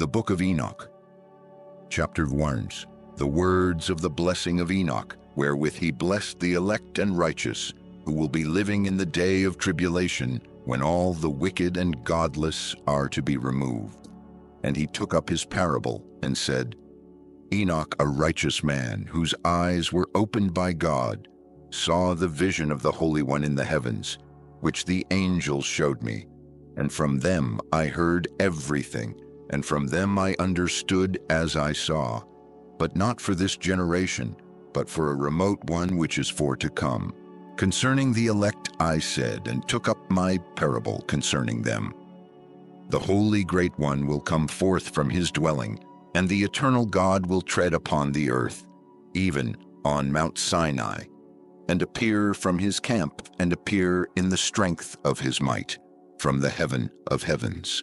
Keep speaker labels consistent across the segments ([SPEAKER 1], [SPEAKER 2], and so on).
[SPEAKER 1] The Book of Enoch. Chapter 1. The words of the blessing of Enoch, wherewith he blessed the elect and righteous, who will be living in the day of tribulation, when all the wicked and godless are to be removed. And he took up his parable, and said, Enoch, a righteous man, whose eyes were opened by God, saw the vision of the Holy One in the heavens, which the angels showed me. And from them I heard everything, and from them I understood as I saw, but not for this generation, but for a remote one which is for to come. Concerning the elect I said, and took up my parable concerning them. The Holy Great One will come forth from his dwelling, and the eternal God will tread upon the earth, even on Mount Sinai, and appear from his camp, and appear in the strength of his might, from the heaven of heavens.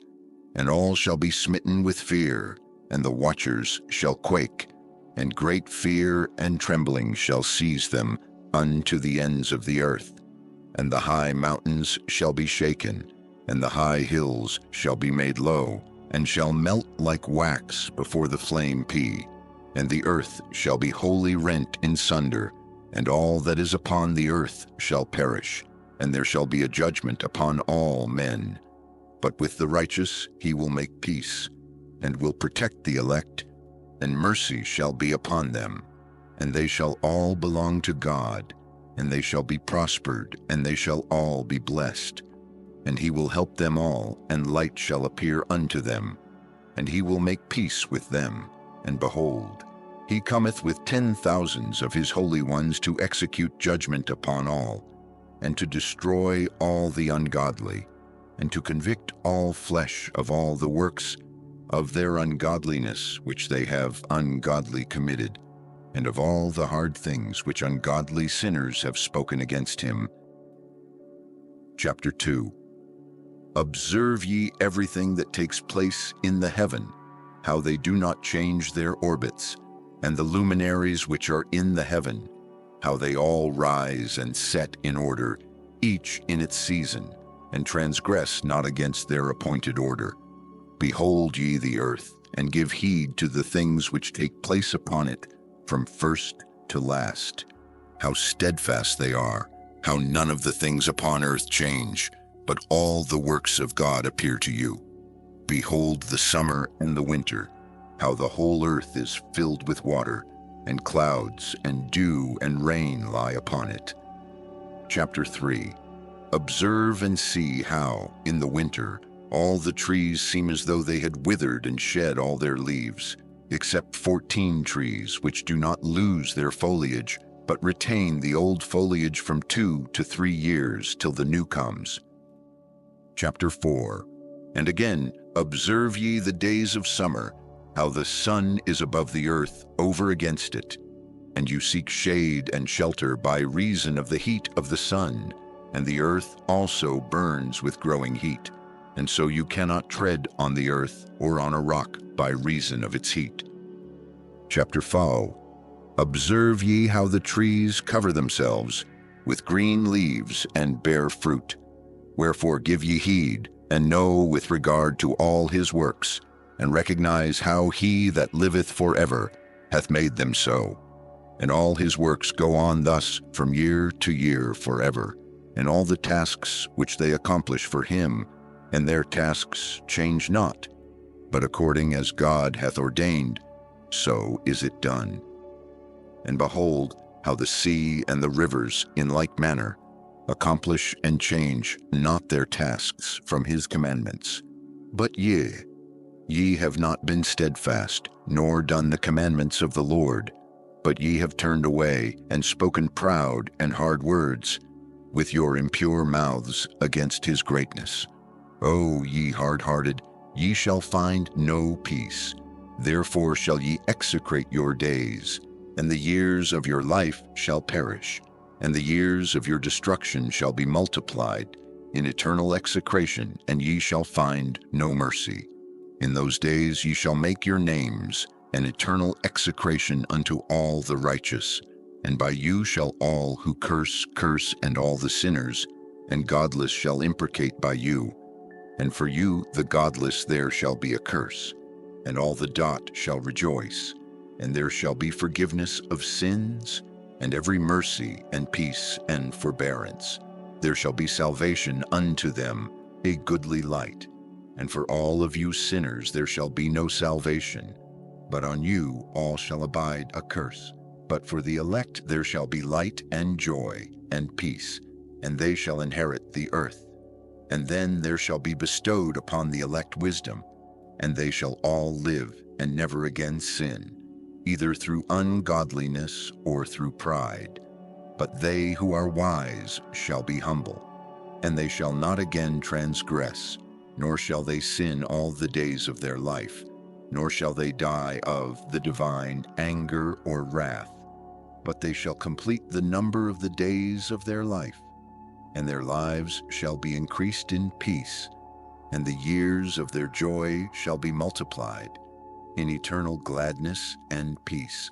[SPEAKER 1] And all shall be smitten with fear, and the watchers shall quake, and great fear and trembling shall seize them unto the ends of the earth. And the high mountains shall be shaken, and the high hills shall be made low, and shall melt like wax before the flame pea. And the earth shall be wholly rent in sunder, and all that is upon the earth shall perish, and there shall be a judgment upon all men. But with the righteous he will make peace, and will protect the elect, and mercy shall be upon them. And they shall all belong to God, and they shall be prospered, and they shall all be blessed. And he will help them all, and light shall appear unto them. And he will make peace with them. And behold, he cometh with 10,000s of his holy ones to execute judgment upon all, and to destroy all the ungodly, and to convict all flesh of all the works of their ungodliness which they have ungodly committed, and of all the hard things which ungodly sinners have spoken against him. Chapter 2. Observe ye everything that takes place in the heaven, how they do not change their orbits, and the luminaries which are in the heaven, how they all rise and set in order, each in its season, and transgress not against their appointed order. Behold ye the earth, and give heed to the things which take place upon it, from first to last. How steadfast they are, how none of the things upon earth change, but all the works of God appear to you. Behold the summer and the winter, how the whole earth is filled with water, and clouds and dew and rain lie upon it. Chapter 3. Observe and see how, in the winter, all the trees seem as though they had withered and shed all their leaves, except 14 trees which do not lose their foliage, but retain the old foliage from 2 to 3 years till the new comes. Chapter 4. And again, observe ye the days of summer, how the sun is above the earth over against it, and you seek shade and shelter by reason of the heat of the sun, and the earth also burns with growing heat, and so you cannot tread on the earth or on a rock by reason of its heat. Chapter 5. Observe ye how the trees cover themselves with green leaves and bear fruit. Wherefore give ye heed, and know with regard to all his works, and recognize how he that liveth forever hath made them so. And all his works go on thus from year to year forever, and all the tasks which they accomplish for him, and their tasks change not, but according as God hath ordained, so is it done. And behold, how the sea and the rivers, in like manner, accomplish and change not their tasks from his commandments. But ye have not been steadfast, nor done the commandments of the Lord, but ye have turned away, and spoken proud and hard words, with your impure mouths against his greatness. O ye hard-hearted, ye shall find no peace. Therefore shall ye execrate your days, and the years of your life shall perish, and the years of your destruction shall be multiplied in eternal execration, and ye shall find no mercy. In those days ye shall make your names an eternal execration unto all the righteous, and by you shall all who curse, and all the sinners, and godless shall imprecate by you. And for you, the godless, there shall be a curse. and all the dot shall rejoice, and there shall be forgiveness of sins, and every mercy and peace and forbearance. There shall be salvation unto them, a goodly light. And for all of you sinners there shall be no salvation, but on you all shall abide a curse. But for the elect there shall be light and joy and peace, and they shall inherit the earth. And then there shall be bestowed upon the elect wisdom, and they shall all live and never again sin, either through ungodliness or through pride. But they who are wise shall be humble, and they shall not again transgress, nor shall they sin all the days of their life, nor shall they die of the divine anger or wrath, but they shall complete the number of the days of their life, and their lives shall be increased in peace, and the years of their joy shall be multiplied in eternal gladness and peace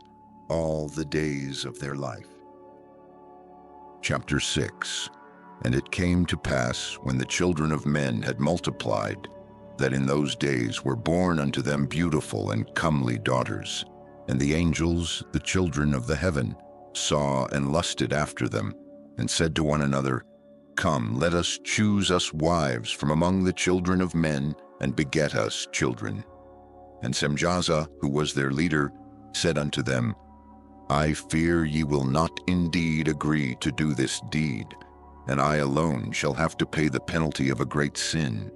[SPEAKER 1] all the days of their life. Chapter 6. And it came to pass, when the children of men had multiplied, that in those days were born unto them beautiful and comely daughters. And the angels, the children of the heaven, saw and lusted after them, and said to one another, Come, let us choose us wives from among the children of men, and beget us children. And Semjaza, who was their leader, said unto them, I fear ye will not indeed agree to do this deed, and I alone shall have to pay the penalty of a great sin.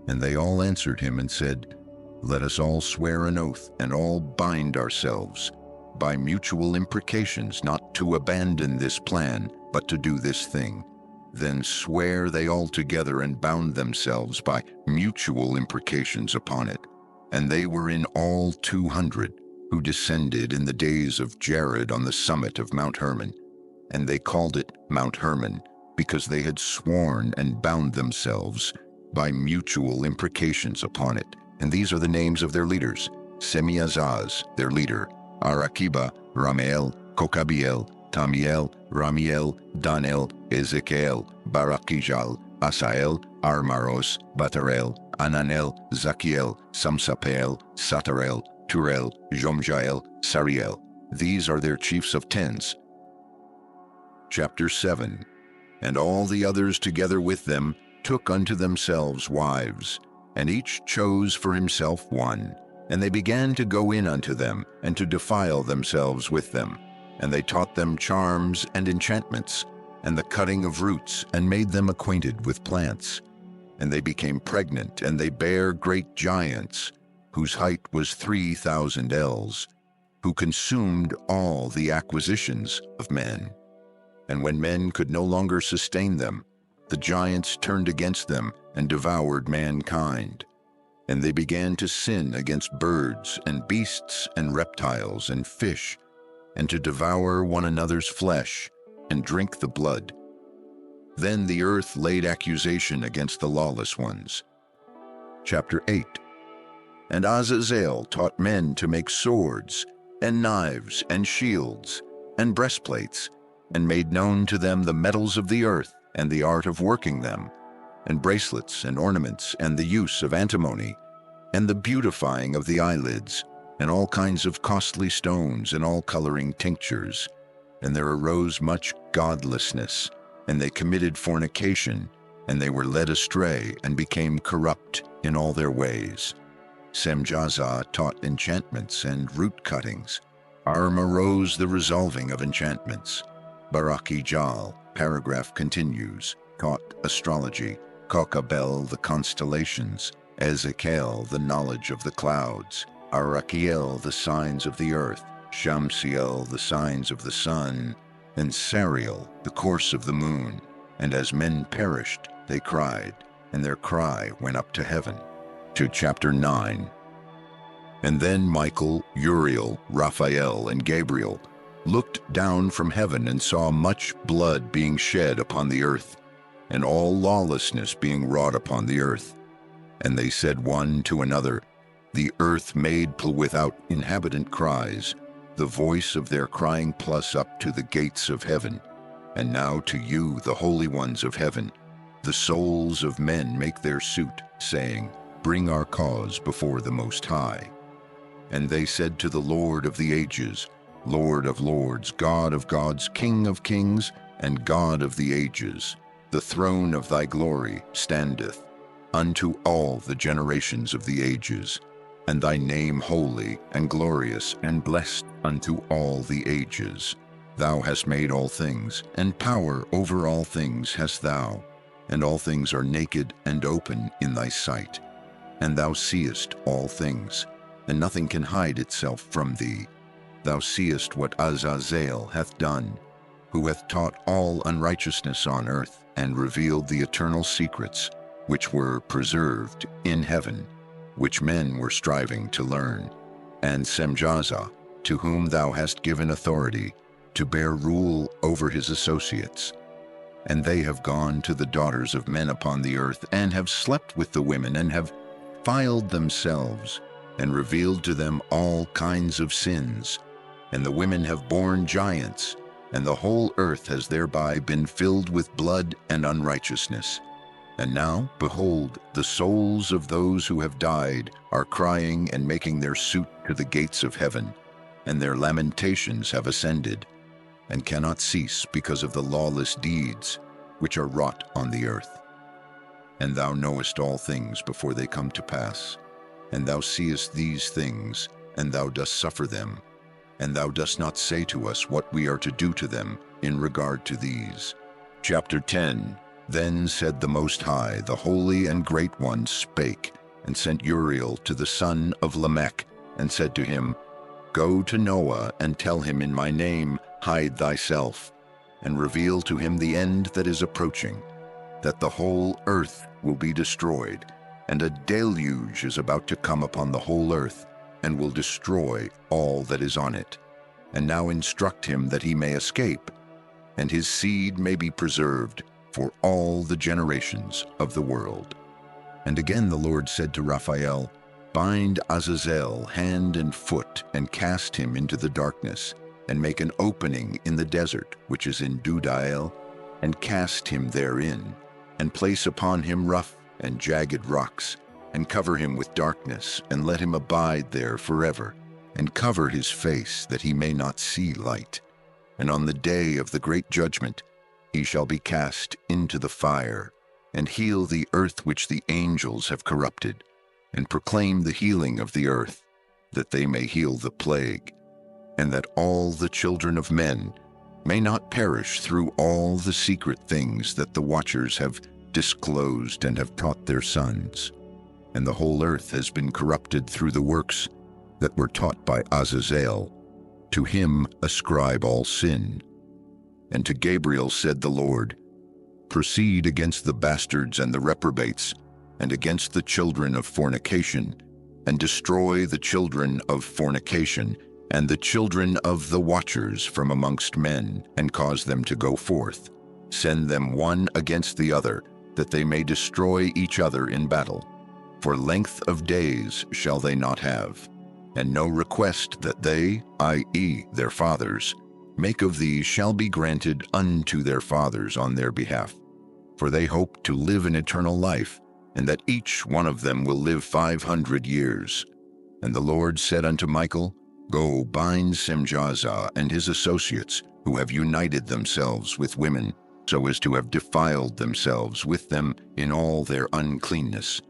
[SPEAKER 1] And they all answered him and said, Let us all swear an oath, and all bind ourselves, by mutual imprecations, not to abandon this plan, but to do this thing. Then swear they all together, and bound themselves by mutual imprecations upon it. And they were in all 200, who descended in the days of Jared on the summit of Mount Hermon. And they called it Mount Hermon, because they had sworn and bound themselves by mutual imprecations upon it. And these are the names of their leaders: Semiazaz, their leader, Arakiba, Ramael, Kokabiel, Tamiel, Ramiel, Danel, Ezekiel, Barakijal, Asael, Armaros, Batarel, Ananel, Zakiel, Samsapel, Satarel, Turel, Jomjael, Sariel. These are their chiefs of tens. Chapter 7. And all the others together with them took unto themselves wives, and each chose for himself one. And they began to go in unto them, and to defile themselves with them. And they taught them charms and enchantments, and the cutting of roots, and made them acquainted with plants. And they became pregnant, and they bare great giants, whose height was 3,000 ells, who consumed all the acquisitions of men. And when men could no longer sustain them, the giants turned against them and devoured mankind. And they began to sin against birds and beasts and reptiles and fish, and to devour one another's flesh and drink the blood. Then the earth laid accusation against the lawless ones. Chapter 8. And Azazel taught men to make swords, and knives, and shields, and breastplates, and made known to them the metals of the earth, and the art of working them, and bracelets, and ornaments, and the use of antimony, and the beautifying of the eyelids, and all kinds of costly stones, and all coloring tinctures. And there arose much godlessness, and they committed fornication, and they were led astray, and became corrupt in all their ways. Semjaza taught enchantments and root cuttings. Armaros the resolving of enchantments. Barakijal, paragraph continues, taught astrology. Kokabel the constellations. Ezekiel the knowledge of the clouds. Arakiel the signs of the earth. Shamsiel the signs of the sun. And Sariel the course of the moon. And as men perished, they cried, and their cry went up to heaven. To chapter 9. And then Michael, Uriel, Raphael, and Gabriel looked down from heaven and saw much blood being shed upon the earth, and all lawlessness being wrought upon the earth. And they said one to another, The earth made without inhabitant cries, the voice of their crying plus up to the gates of heaven. And now to you, the holy ones of heaven, the souls of men make their suit, saying, Bring our cause before the Most High. And they said to the Lord of the ages, Lord of lords, God of gods, King of kings, and God of the ages, the throne of thy glory standeth unto all the generations of the ages, and thy name holy and glorious and blessed unto all the ages. Thou hast made all things, and power over all things hast thou, and all things are naked and open in thy sight. And thou seest all things, and nothing can hide itself from thee. Thou seest what Azazel hath done, who hath taught all unrighteousness on earth, and revealed the eternal secrets, which were preserved in heaven, which men were striving to learn. And Semjaza, to whom thou hast given authority, to bear rule over his associates. And they have gone to the daughters of men upon the earth, and have slept with the women, and have defiled themselves, and revealed to them all kinds of sins. And the women have borne giants, and the whole earth has thereby been filled with blood and unrighteousness. And now, behold, the souls of those who have died are crying and making their suit to the gates of heaven, and their lamentations have ascended, and cannot cease because of the lawless deeds which are wrought on the earth. And thou knowest all things before they come to pass, and thou seest these things, and thou dost suffer them, and thou dost not say to us what we are to do to them in regard to these. Chapter 10. Then said the Most High, the Holy and Great One, spake, and sent Uriel to the son of Lamech, and said to him, Go to Noah, and tell him in my name, hide thyself, and reveal to him the end that is approaching, that the whole earth will be destroyed, and a deluge is about to come upon the whole earth, and will destroy all that is on it. And now instruct him that he may escape, and his seed may be preserved for all the generations of the world. And again the Lord said to Raphael, Bind Azazel hand and foot, and cast him into the darkness, and make an opening in the desert, which is in Dudael, and cast him therein, and place upon him rough and jagged rocks, and cover him with darkness, and let him abide there forever, and cover his face, that he may not see light. And on the day of the great judgment he shall be cast into the fire, and heal the earth which the angels have corrupted, and proclaim the healing of the earth, that they may heal the plague, and that all the children of men may not perish through all the secret things that the watchers have disclosed and have taught their sons. And the whole earth has been corrupted through the works that were taught by Azazel. To him ascribe all sin. And to Gabriel said the Lord, Proceed against the bastards and the reprobates, and against the children of fornication, and destroy the children of fornication, and the children of the watchers from amongst men, and cause them to go forth. Send them one against the other, that they may destroy each other in battle. For length of days shall they not have, and no request that they, i.e., their fathers, make of these shall be granted unto their fathers on their behalf. For they hope to live an eternal life, and that each one of them will live 500 years. And the Lord said unto Michael, Go, bind Semjaza and his associates, who have united themselves with women, so as to have defiled themselves with them in all their uncleanness.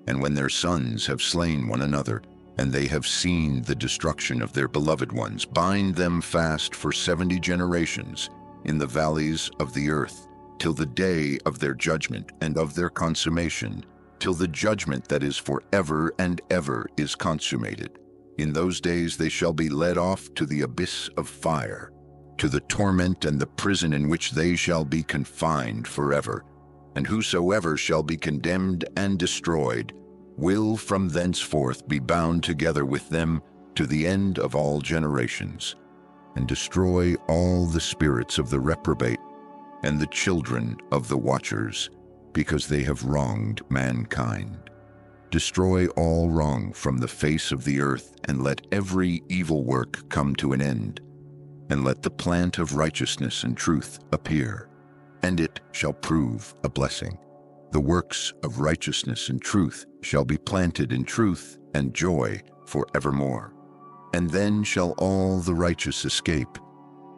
[SPEAKER 1] And when their sons have slain one another, and they have seen the destruction of their beloved ones, bind them fast for 70 generations in the valleys of the earth, till the day of their judgment and of their consummation, till the judgment that is for ever and ever is consummated. In those days they shall be led off to the abyss of fire, to the torment and the prison in which they shall be confined forever. And whosoever shall be condemned and destroyed will from thenceforth be bound together with them to the end of all generations, and destroy all the spirits of the reprobate and the children of the watchers, because they have wronged mankind. Destroy all wrong from the face of the earth, and let every evil work come to an end, and let the plant of righteousness and truth appear, and it shall prove a blessing. The works of righteousness and truth shall be planted in truth and joy forevermore. And then shall all the righteous escape,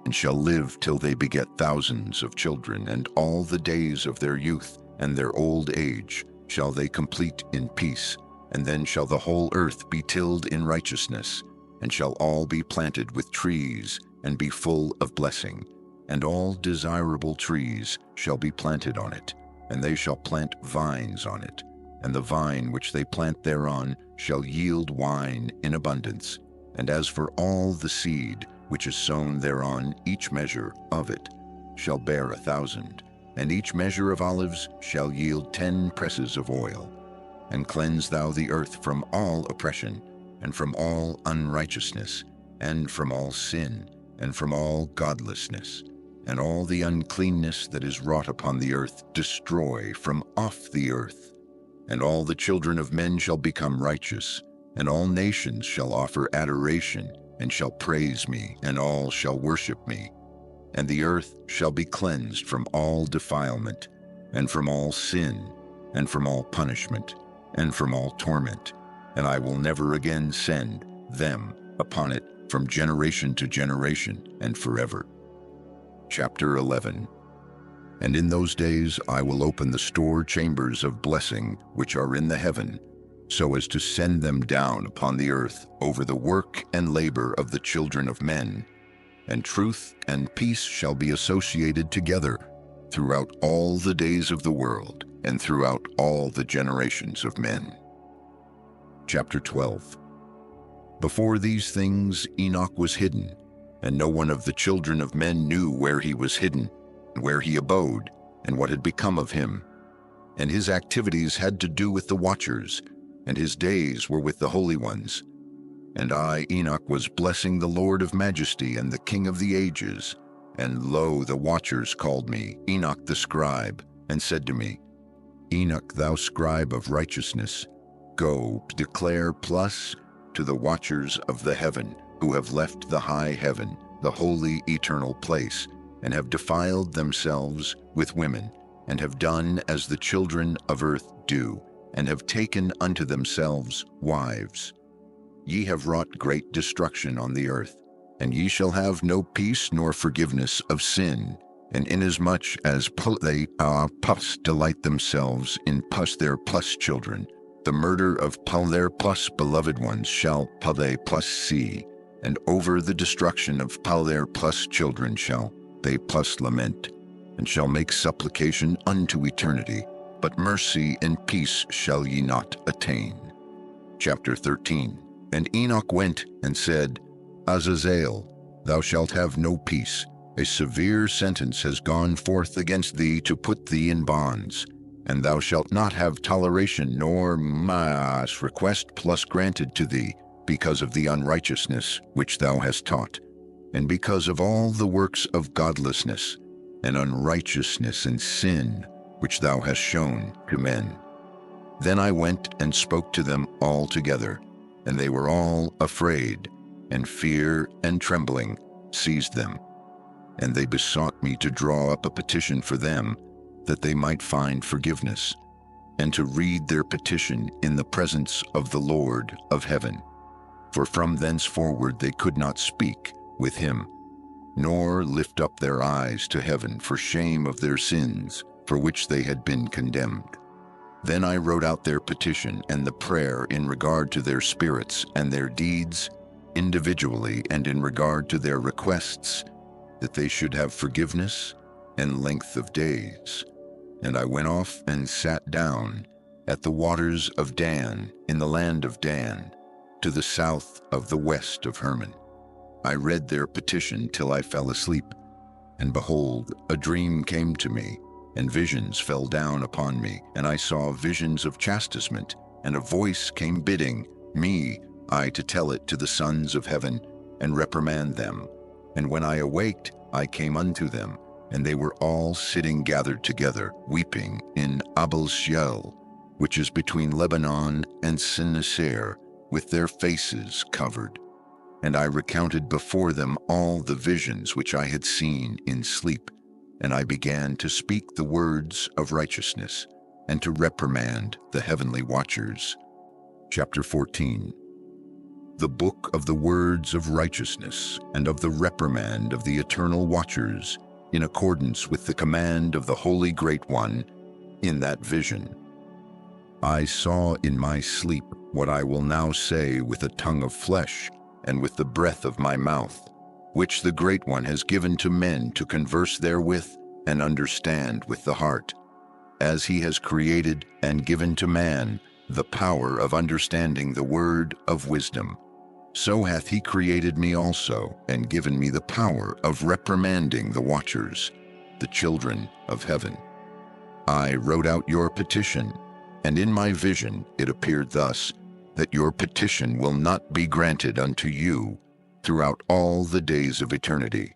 [SPEAKER 1] and shall live till they beget thousands of children, and all the days of their youth and their old age shall they complete in peace. And then shall the whole earth be tilled in righteousness, and shall all be planted with trees, and be full of blessing. And all desirable trees shall be planted on it, and they shall plant vines on it. And the vine which they plant thereon shall yield wine in abundance. And as for all the seed which is sown thereon, each measure of it shall bear 1,000, and each measure of olives shall yield 10 presses of oil. And cleanse thou the earth from all oppression, and from all unrighteousness, and from all sin, and from all godlessness. And all the uncleanness that is wrought upon the earth destroy from off the earth. And all the children of men shall become righteous, and all nations shall offer adoration, and shall praise me, and all shall worship me. And the earth shall be cleansed from all defilement, and from all sin, and from all punishment, and from all torment. And I will never again send them upon it from generation to generation, and forever. Chapter 11. And in those days I will open the store chambers of blessing which are in the heaven, so as to send them down upon the earth over the work and labor of the children of men. And truth and peace shall be associated together throughout all the days of the world, and throughout all the generations of men. Chapter 12. Before these things Enoch was hidden, and no one of the children of men knew where he was hidden, and where he abode, and what had become of him. And his activities had to do with the watchers, and his days were with the holy ones. And I, Enoch, was blessing the Lord of majesty and the King of the ages. And lo, the watchers called me, Enoch the scribe, and said to me, Enoch, thou scribe of righteousness, go, declare plus to the watchers of the heaven, who have left the high heaven, the holy eternal place, and have defiled themselves with women, and have done as the children of earth do, and have taken unto themselves wives. Ye have wrought great destruction on the earth, and ye shall have no peace nor forgiveness of sin. And inasmuch as they pus delight themselves in pus their plus children, the murder of their plus beloved ones shall they plus see, and over the destruction of their plus children shall they plus lament, and shall make supplication unto eternity, but mercy and peace shall ye not attain. Chapter 13. And Enoch went and said, Azazel, thou shalt have no peace. A severe sentence has gone forth against thee to put thee in bonds, and thou shalt not have toleration nor mas request plus granted to thee, because of the unrighteousness which thou hast taught, and because of all the works of godlessness, and unrighteousness and sin, which thou hast shown to men. Then I went and spoke to them all together, and they were all afraid, and fear and trembling seized them. And they besought me to draw up a petition for them, that they might find forgiveness, and to read their petition in the presence of the Lord of heaven. For from thenceforward they could not speak with him, nor lift up their eyes to heaven for shame of their sins, for which they had been condemned. Then I wrote out their petition and the prayer in regard to their spirits and their deeds, individually, and in regard to their requests, that they should have forgiveness and length of days. And I went off and sat down at the waters of Dan, in the land of Dan, to the south of the west of Hermon. I read their petition till I fell asleep, and behold, a dream came to me, and visions fell down upon me, and I saw visions of chastisement, and a voice came bidding me, I to tell it to the sons of heaven, and reprimand them. And when I awaked, I came unto them, and they were all sitting gathered together, weeping in Abel Sheol, which is between Lebanon and Sinneser, with their faces covered. And I recounted before them all the visions which I had seen in sleep, and I began to speak the words of righteousness, and to reprimand the heavenly watchers. Chapter 14. The the book of the words of righteousness and of the reprimand of the eternal watchers, in accordance with the command of the Holy Great One, in that vision. I saw in my sleep what I will now say with a tongue of flesh and with the breath of my mouth, which the Great One has given to men to converse therewith and understand with the heart, as he has created and given to man the power of understanding the word of wisdom. So hath he created me also, and given me the power of reprimanding the watchers, the children of heaven. I wrote out your petition, and in my vision it appeared thus, that your petition will not be granted unto you throughout all the days of eternity,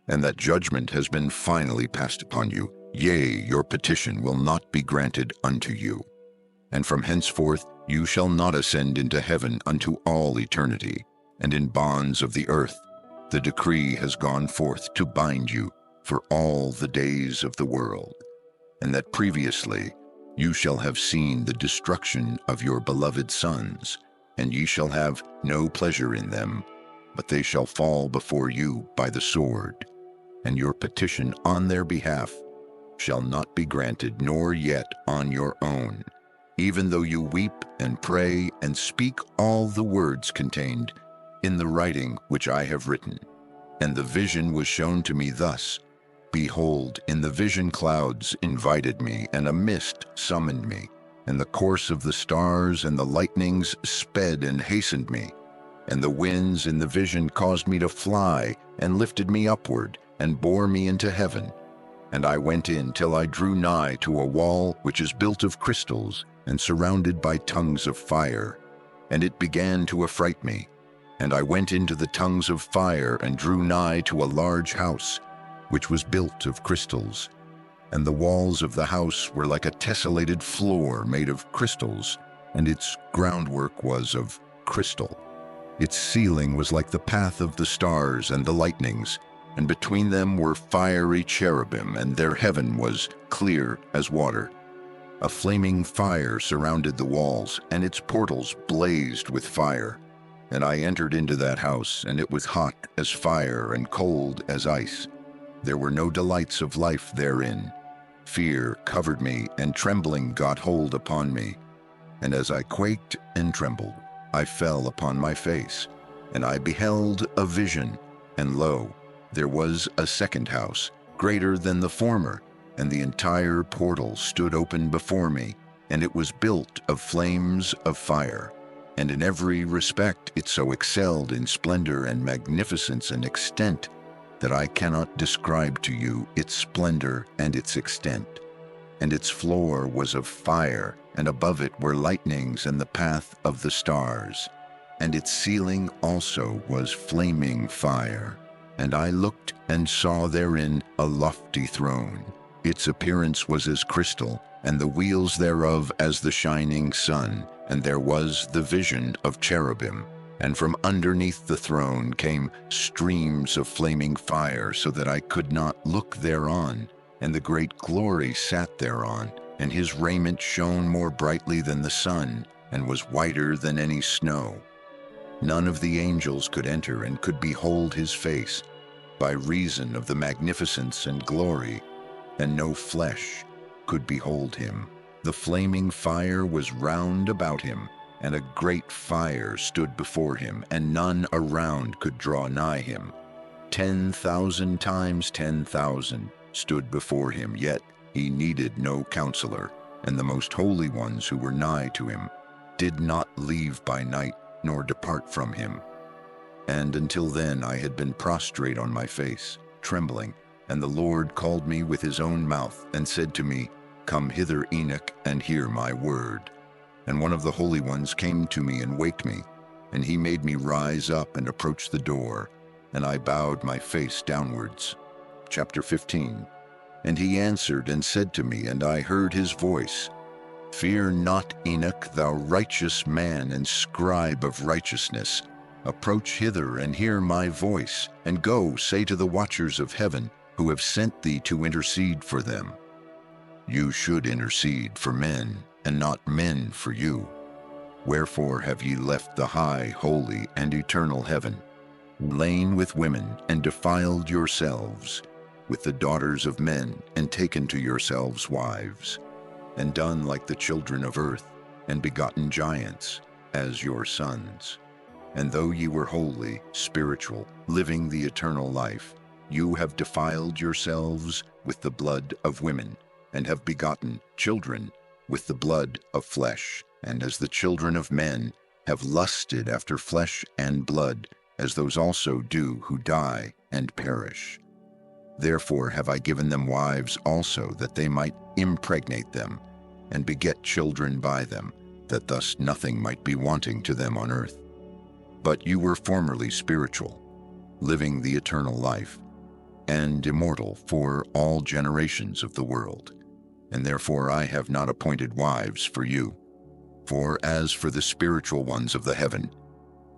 [SPEAKER 1] and that judgment has been finally passed upon you. Yea, your petition will not be granted unto you. And from henceforth you shall not ascend into heaven unto all eternity, and in bonds of the earth the decree has gone forth to bind you for all the days of the world, and that previously you shall have seen the destruction of your beloved sons, and ye shall have no pleasure in them, but they shall fall before you by the sword, and your petition on their behalf shall not be granted, nor yet on your own, even though you weep and pray and speak all the words contained in the writing which I have written. And the vision was shown to me thus: Behold, in the vision clouds invited me, and a mist summoned me, and the course of the stars and the lightnings sped and hastened me, and the winds in the vision caused me to fly, and lifted me upward, and bore me into heaven. And I went in till I drew nigh to a wall which is built of crystals, and surrounded by tongues of fire, and it began to affright me. And I went into the tongues of fire, and drew nigh to a large house, which was built of crystals, and the walls of the house were like a tessellated floor made of crystals, and its groundwork was of crystal. Its ceiling was like the path of the stars and the lightnings, and between them were fiery cherubim, and their heaven was clear as water. A flaming fire surrounded the walls, and its portals blazed with fire. And I entered into that house, and it was hot as fire and cold as ice. There were no delights of life therein. Fear covered me, and trembling got hold upon me. And as I quaked and trembled, I fell upon my face. And I beheld a vision, and lo, there was a second house, greater than the former, and the entire portal stood open before me, and it was built of flames of fire. And in every respect it so excelled in splendor and magnificence and extent, that I cannot describe to you its splendor and its extent. And its floor was of fire, and above it were lightnings and the path of the stars. And its ceiling also was flaming fire. And I looked and saw therein a lofty throne. Its appearance was as crystal, and the wheels thereof as the shining sun. And there was the vision of cherubim. And from underneath the throne came streams of flaming fire, so that I could not look thereon. And the great glory sat thereon, and his raiment shone more brightly than the sun, and was whiter than any snow. None of the angels could enter and could behold his face, by reason of the magnificence and glory, and no flesh could behold him. The flaming fire was round about him, and a great fire stood before him, and none around could draw nigh him. 10,000 times 10,000 stood before him, yet he needed no counselor, and the most holy ones who were nigh to him did not leave by night, nor depart from him. And until then I had been prostrate on my face, trembling, and the Lord called me with his own mouth, and said to me, Come hither, Enoch, and hear my word. And one of the holy ones came to me and waked me, and he made me rise up and approach the door, and I bowed my face downwards. Chapter 15. And he answered and said to me, and I heard his voice, Fear not, Enoch, thou righteous man and scribe of righteousness. Approach hither and hear my voice, and go say to the watchers of heaven, who have sent thee to intercede for them. You should intercede for men, and not men for you. Wherefore have ye left the high, holy, and eternal heaven, lain with women, and defiled yourselves with the daughters of men, and taken to yourselves wives, and done like the children of earth, and begotten giants as your sons. And though ye were holy, spiritual, living the eternal life, you have defiled yourselves with the blood of women, and have begotten children with the blood of flesh. And as the children of men have lusted after flesh and blood, as those also do who die and perish. Therefore have I given them wives also, that they might impregnate them, and beget children by them, that thus nothing might be wanting to them on earth. But you were formerly spiritual, living the eternal life, and immortal for all generations of the world. And therefore I have not appointed wives for you. For as for the spiritual ones of the heaven,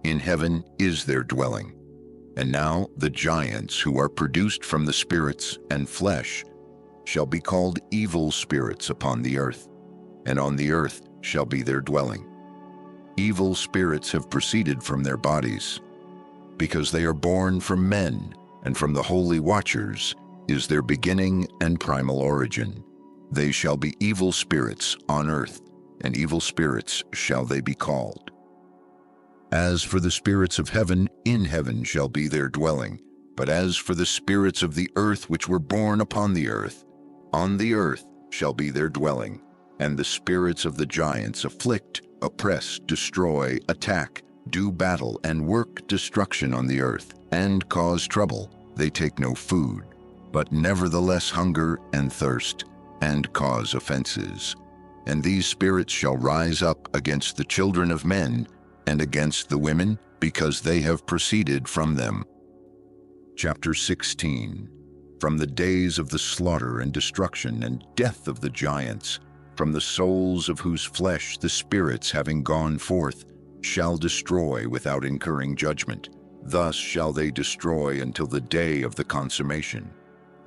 [SPEAKER 1] in heaven is their dwelling. And now the giants who are produced from the spirits and flesh shall be called evil spirits upon the earth, and on the earth shall be their dwelling. Evil spirits have proceeded from their bodies, because they are born from men, and from the holy watchers is their beginning and primal origin. They shall be evil spirits on earth, and evil spirits shall they be called. As for the spirits of heaven, in heaven shall be their dwelling. But as for the spirits of the earth which were born upon the earth, on the earth shall be their dwelling. And the spirits of the giants afflict, oppress, destroy, attack, do battle, and work destruction on the earth, and cause trouble. They take no food, but nevertheless hunger and thirst, and cause offenses. And these spirits shall rise up against the children of men, and against the women, because they have proceeded from them. Chapter 16. From the days of the slaughter and destruction and death of the giants, from the souls of whose flesh the spirits, having gone forth, shall destroy without incurring judgment. Thus shall they destroy until the day of the consummation,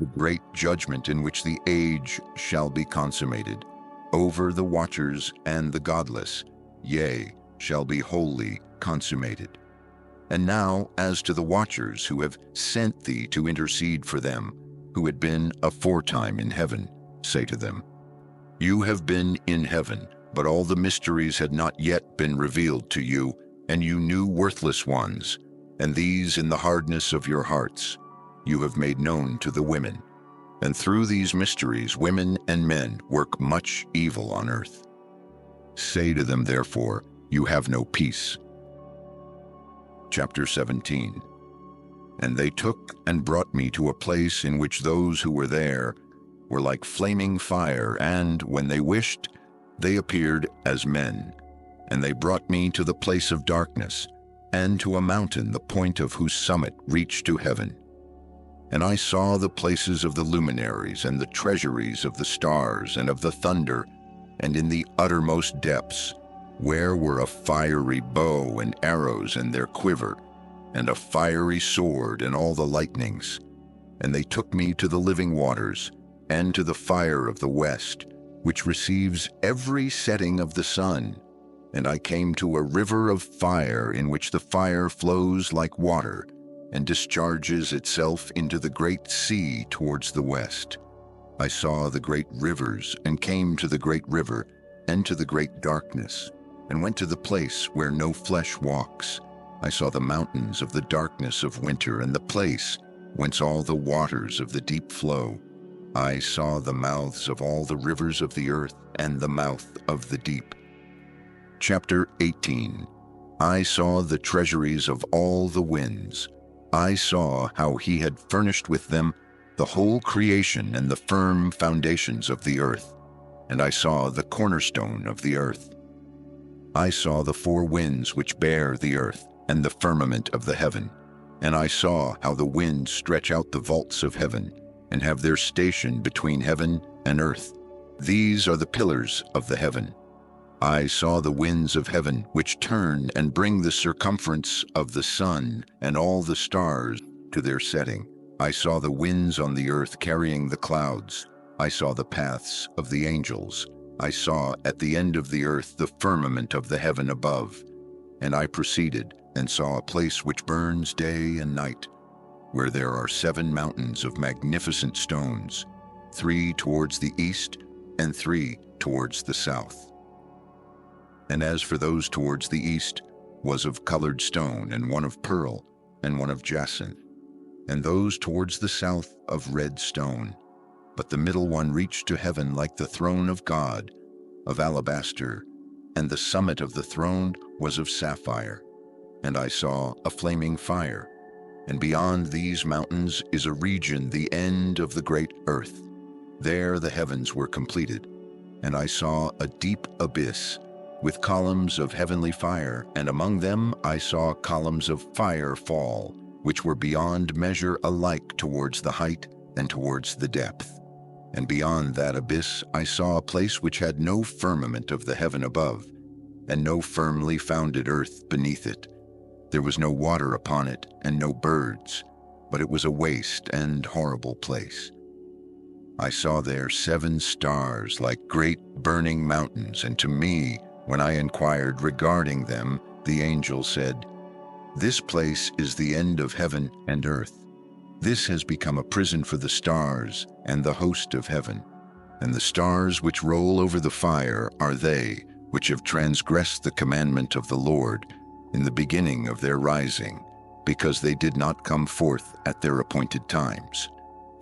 [SPEAKER 1] the great judgment in which the age shall be consummated, over the watchers and the godless, yea, shall be wholly consummated. And now, as to the watchers who have sent thee to intercede for them, who had been aforetime in heaven, say to them, You have been in heaven, but all the mysteries had not yet been revealed to you, and you knew worthless ones, and these in the hardness of your hearts you have made known to the women. And through these mysteries women and men work much evil on earth. Say to them, therefore, you have no peace. Chapter 17. And they took and brought me to a place in which those who were there were like flaming fire, and when they wished, they appeared as men. And they brought me to the place of darkness, and to a mountain, the point of whose summit reached to heaven. And I saw the places of the luminaries, and the treasuries of the stars, and of the thunder, and in the uttermost depths, where were a fiery bow and arrows and their quiver, and a fiery sword and all the lightnings. And they took me to the living waters, and to the fire of the west, which receives every setting of the sun. And I came to a river of fire, in which the fire flows like water, and discharges itself into the great sea towards the west. I saw the great rivers, and came to the great river, and to the great darkness, and went to the place where no flesh walks. I saw the mountains of the darkness of winter, and the place whence all the waters of the deep flow. I saw the mouths of all the rivers of the earth, and the mouth of the deep. Chapter 18. I saw the treasuries of all the winds. I saw how he had furnished with them the whole creation and the firm foundations of the earth. And I saw the cornerstone of the earth. I saw the four winds which bear the earth, and the firmament of the heaven. And I saw how the winds stretch out the vaults of heaven, and have their station between heaven and earth. These are the pillars of the heaven. I saw the winds of heaven, which turn and bring the circumference of the sun and all the stars to their setting. I saw the winds on the earth carrying the clouds. I saw the paths of the angels, I saw at the end of the earth the firmament of the heaven above, and I proceeded and saw a place which burns day and night, where there are 7 mountains of magnificent stones, 3 towards the east and 3 towards the south. And as for those towards the east, was of colored stone, and one of pearl, and one of jacinth, and those towards the south of red stone. But the middle one reached to heaven like the throne of God, of alabaster, and the summit of the throne was of sapphire. And I saw a flaming fire, and beyond these mountains is a region, the end of the great earth. There the heavens were completed, and I saw a deep abyss, with columns of heavenly fire, and among them I saw columns of fire fall, which were beyond measure alike towards the height and towards the depth. And beyond that abyss I saw a place which had no firmament of the heaven above, and no firmly founded earth beneath it. There was no water upon it, and no birds, but it was a waste and horrible place. I saw there 7 stars like great burning mountains, and to me, when I inquired regarding them, the angel said, "This place is the end of heaven and earth. This has become a prison for the stars and the host of heaven. And the stars which roll over the fire are they which have transgressed the commandment of the Lord in the beginning of their rising, because they did not come forth at their appointed times.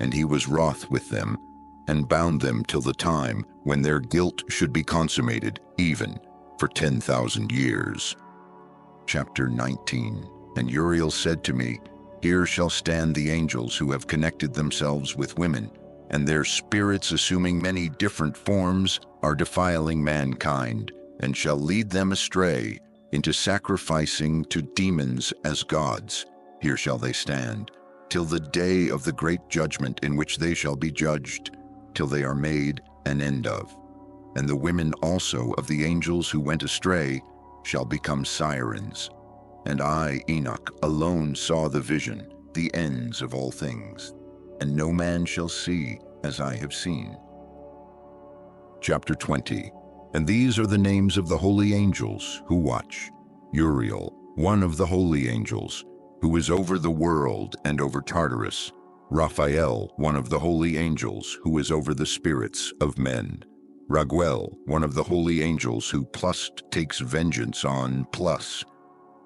[SPEAKER 1] And he was wroth with them, and bound them till the time when their guilt should be consummated, even for 10,000 years." Chapter 19. And Uriel said to me, "Here shall stand the angels who have connected themselves with women, and their spirits, assuming many different forms, are defiling mankind, and shall lead them astray into sacrificing to demons as gods. Here shall they stand, till the day of the great judgment in which they shall be judged, till they are made an end of. And the women also of the angels who went astray shall become sirens. And I, Enoch, alone saw the vision, the ends of all things, and no man shall see as I have seen." Chapter 20. And these are the names of the holy angels who watch. Uriel, one of the holy angels, who is over the world and over Tartarus. Raphael, one of the holy angels, who is over the spirits of men. Raguel, one of the holy angels, who plus takes vengeance on plus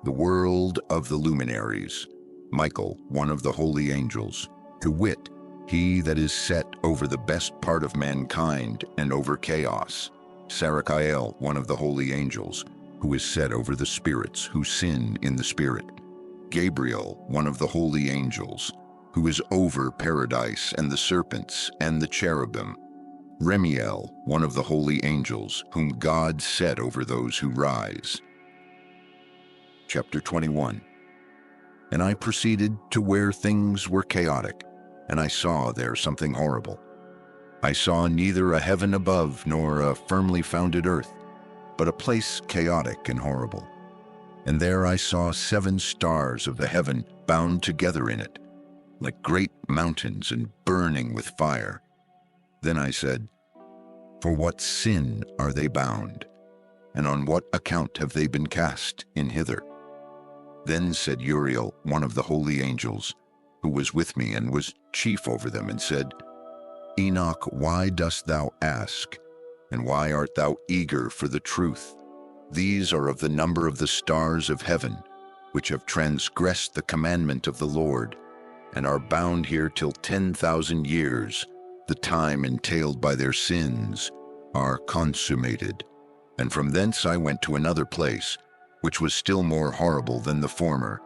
[SPEAKER 1] the world of the luminaries. Michael, one of the holy angels, to wit, he that is set over the best part of mankind and over chaos. Sarachiel, one of the holy angels, who is set over the spirits who sin in the spirit. Gabriel, one of the holy angels, who is over paradise and the serpents and the cherubim. Remiel, one of the holy angels, whom God set over those who rise. Chapter 21. And I proceeded to where things were chaotic, and I saw there something horrible. I saw neither a heaven above nor a firmly founded earth, but a place chaotic and horrible. And there I saw 7 stars of the heaven bound together in it, like great mountains and burning with fire. Then I said, "For what sin are they bound? And on what account have they been cast in hither?" Then said Uriel, one of the holy angels, who was with me and was chief over them, and said, "Enoch, why dost thou ask? And why art thou eager for the truth? These are of the number of the stars of heaven, which have transgressed the commandment of the Lord, and are bound here till 10,000 years, the time entailed by their sins, are consummated." And from thence I went to another place, which was still more horrible than the former.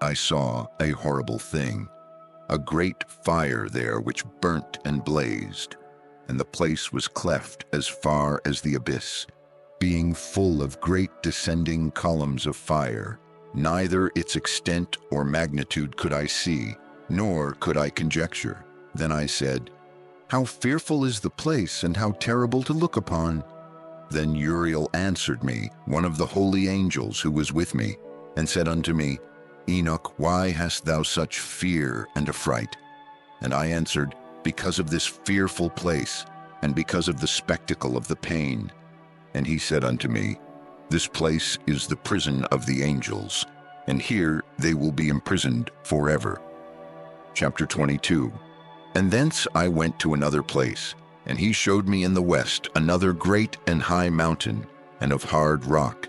[SPEAKER 1] I saw a horrible thing, a great fire there which burnt and blazed, and the place was cleft as far as the abyss, being full of great descending columns of fire. Neither its extent or magnitude could I see, nor could I conjecture. Then I said, "How fearful is the place, and how terrible to look upon!" Then Uriel answered me, one of the holy angels who was with me, and said unto me, "Enoch, why hast thou such fear and affright?" And I answered, "Because of this fearful place, and because of the spectacle of the pain. And he said unto me, This place is the prison of the angels, and here they will be imprisoned forever. Chapter 22. And thence I went to another place, and he showed me in the west another great and high mountain, and of hard rock.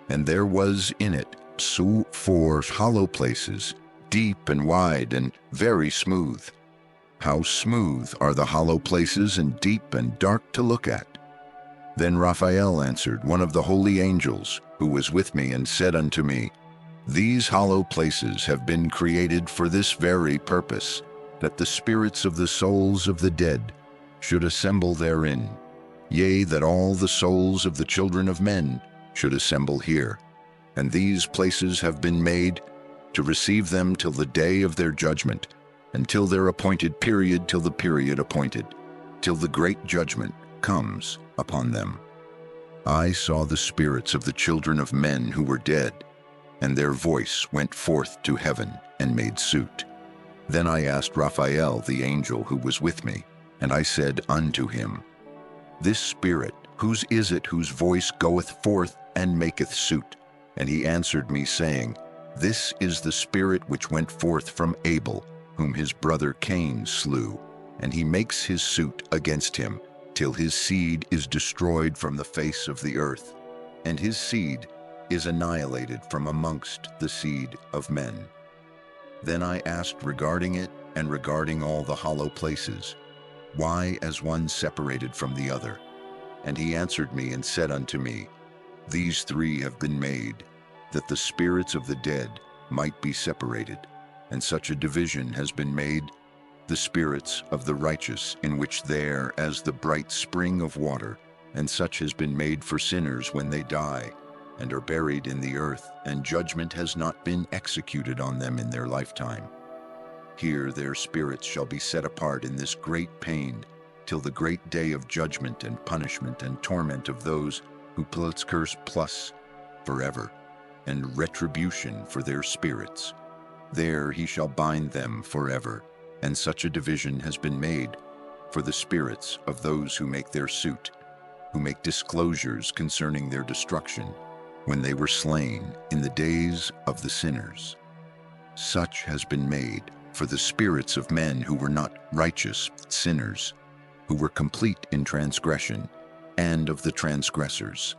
[SPEAKER 1] And there was in it 4 hollow places, deep and wide and very smooth. How smooth are the hollow places, and deep and dark to look at! Then Raphael answered, one of the holy angels, who was with me, and said unto me, These hollow places have been created for this very purpose, that the spirits of the souls of the dead should assemble therein, yea, that all the souls of the children of men should assemble here. And these places have been made to receive them till the day of their judgment, until their appointed period, till the period appointed, till the great judgment comes upon them. I saw the spirits of the children of men who were dead, and their voice went forth to heaven and made suit. Then I asked Raphael, the angel who was with me, and I said unto him, This spirit, whose is it whose voice goeth forth and maketh suit? And he answered me, saying, This is the spirit which went forth from Abel, whom his brother Cain slew, and he makes his suit against him, till his seed is destroyed from the face of the earth, and his seed is annihilated from amongst the seed of men. Then I asked regarding it, and regarding all the hollow places, Why is one separated from the other? And he answered me and said unto me, These 3 have been made, that the spirits of the dead might be separated, and such a division has been made, the spirits of the righteous, in which there as the bright spring of water, and such has been made for sinners when they die, and are buried in the earth, and judgment has not been executed on them in their lifetime. Here their spirits shall be set apart in this great pain, till the great day of judgment and punishment and torment of those who curse plus forever, and retribution for their spirits. There he shall bind them forever, and such a division has been made for the spirits of those who make their suit, who make disclosures concerning their destruction, when they were slain in the days of the sinners. Such has been made for the spirits of men who were not righteous sinners, who were complete in transgression, and of the transgressors.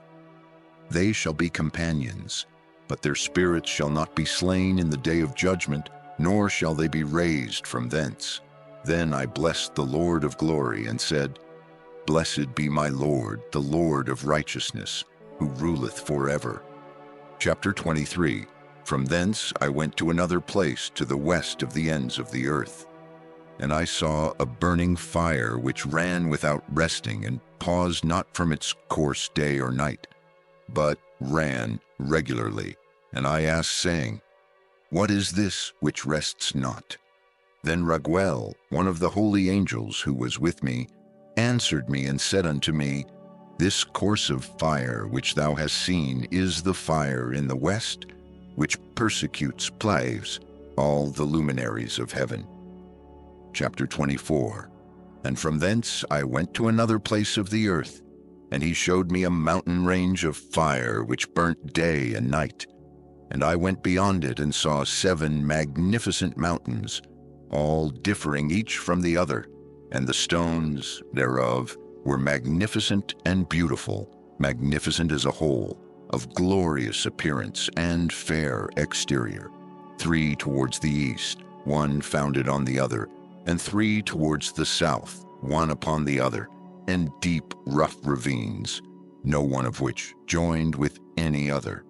[SPEAKER 1] They shall be companions, but their spirits shall not be slain in the day of judgment, nor shall they be raised from thence. Then I blessed the Lord of glory, and said, Blessed be my Lord, the Lord of righteousness, who ruleth forever. Chapter 23. From thence I went to another place to the west of the ends of the earth. And I saw a burning fire which ran without resting, and paused not from its course day or night, but ran regularly. And I asked, saying, What is this which rests not? Then Raguel, one of the holy angels who was with me, answered me and said unto me, This course of fire which thou hast seen is the fire in the west, which persecutes plagues all the luminaries of heaven. Chapter 24. And from thence I went to another place of the earth, and he showed me a mountain range of fire which burnt day and night. And I went beyond it and saw 7 magnificent mountains, all differing each from the other, and the stones thereof were magnificent and beautiful, magnificent as a whole, of glorious appearance and fair exterior. 3 towards the east, one founded on the other, and 3 towards the south, one upon the other, and deep rough ravines, no one of which joined with any other.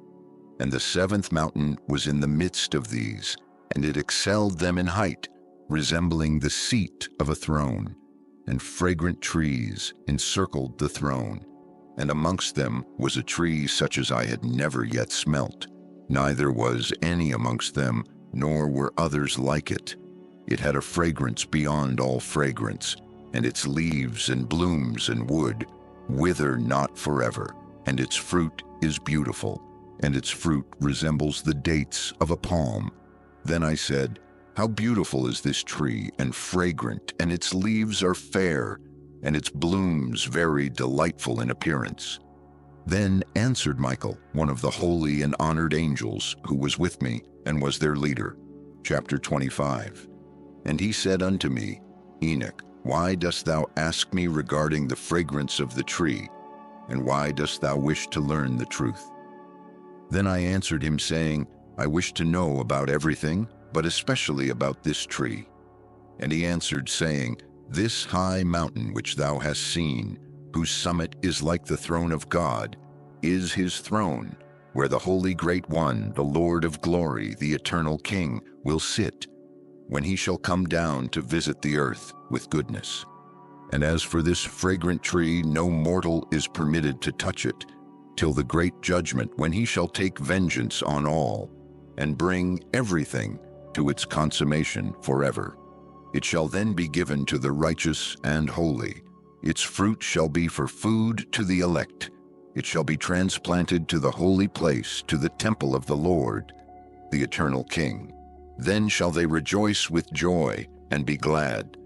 [SPEAKER 1] And the 7th mountain was in the midst of these, and it excelled them in height, resembling the seat of a throne, and fragrant trees encircled the throne. And amongst them was a tree such as I had never yet smelt, neither was any amongst them, nor were others like it. It had a fragrance beyond all fragrance, and its leaves and blooms and wood wither not forever, and its fruit is beautiful, and its fruit resembles the dates of a palm. Then I said, How beautiful is this tree, and fragrant, and its leaves are fair, and its blooms very delightful in appearance. Then answered Michael, one of the holy and honored angels, who was with me, and was their leader. Chapter 25. And he said unto me, Enoch, why dost thou ask me regarding the fragrance of the tree? And why dost thou wish to learn the truth? Then I answered him, saying, I wish to know about everything, but especially about this tree. And he answered, saying, This high mountain which thou hast seen, whose summit is like the throne of God, is his throne, where the Holy Great One, the Lord of glory, the eternal King, will sit, when he shall come down to visit the earth with goodness. And as for this fragrant tree, no mortal is permitted to touch it, till the great judgment, when he shall take vengeance on all, and bring everything to its consummation forever. It shall then be given to the righteous and holy. Its fruit shall be for food to the elect. It shall be transplanted to the holy place, to the temple of the Lord, the eternal King. Then shall they rejoice with joy and be glad.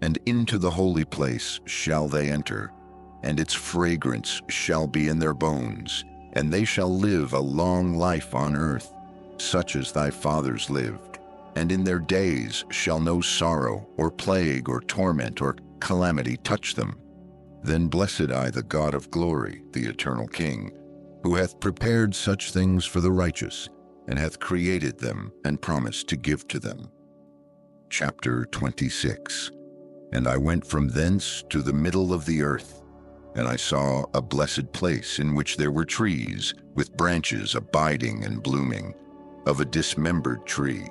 [SPEAKER 1] And into the holy place shall they enter, and its fragrance shall be in their bones, and they shall live a long life on earth, such as thy fathers lived. And in their days shall no sorrow, or plague, or torment, or calamity touch them. Then blessed I the God of glory, the eternal King, who hath prepared such things for the righteous, and hath created them, and promised to give to them. Chapter 26. And I went from thence to the middle of the earth, and I saw a blessed place in which there were trees, with branches abiding and blooming, of a dismembered tree.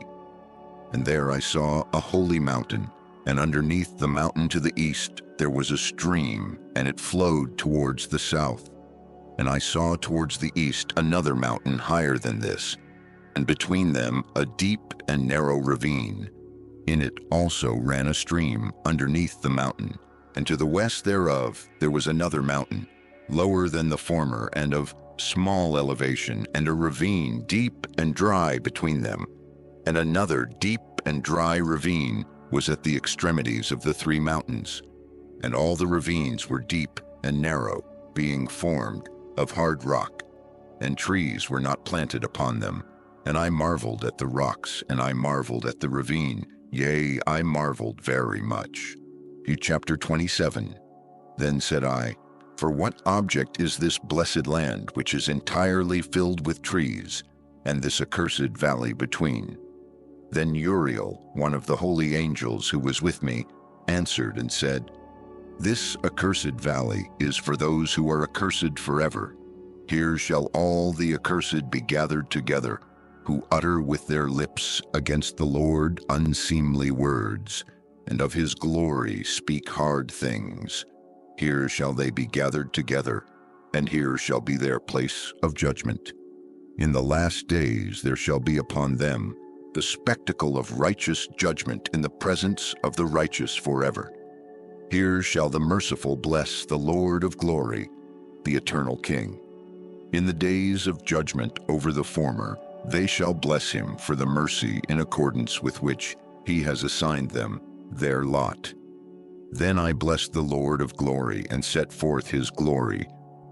[SPEAKER 1] And there I saw a holy mountain, and underneath the mountain to the east there was a stream, and it flowed towards the south. And I saw towards the east another mountain higher than this, and between them a deep and narrow ravine. In it also ran a stream underneath the mountain, and to the west thereof there was another mountain, lower than the former, and of small elevation, and a ravine deep and dry between them. And another deep and dry ravine was at the extremities of the three mountains. And all the ravines were deep and narrow, being formed of hard rock, and trees were not planted upon them. And I marveled at the rocks, and I marveled at the ravine, yea, I marveled very much. Chapter 27. Then said I, For what object is this blessed land, which is entirely filled with trees, and this accursed valley between? Then Uriel, one of the holy angels who was with me, answered and said, This accursed valley is for those who are accursed forever. Here shall all the accursed be gathered together, who utter with their lips against the Lord unseemly words, and of his glory speak hard things. Here shall they be gathered together, and here shall be their place of judgment. In the last days there shall be upon them the spectacle of righteous judgment in the presence of the righteous forever. Here shall the merciful bless the Lord of glory, the eternal King. In the days of judgment over the former, they shall bless him for the mercy in accordance with which he has assigned them their lot. Then I blessed the Lord of glory, and set forth his glory,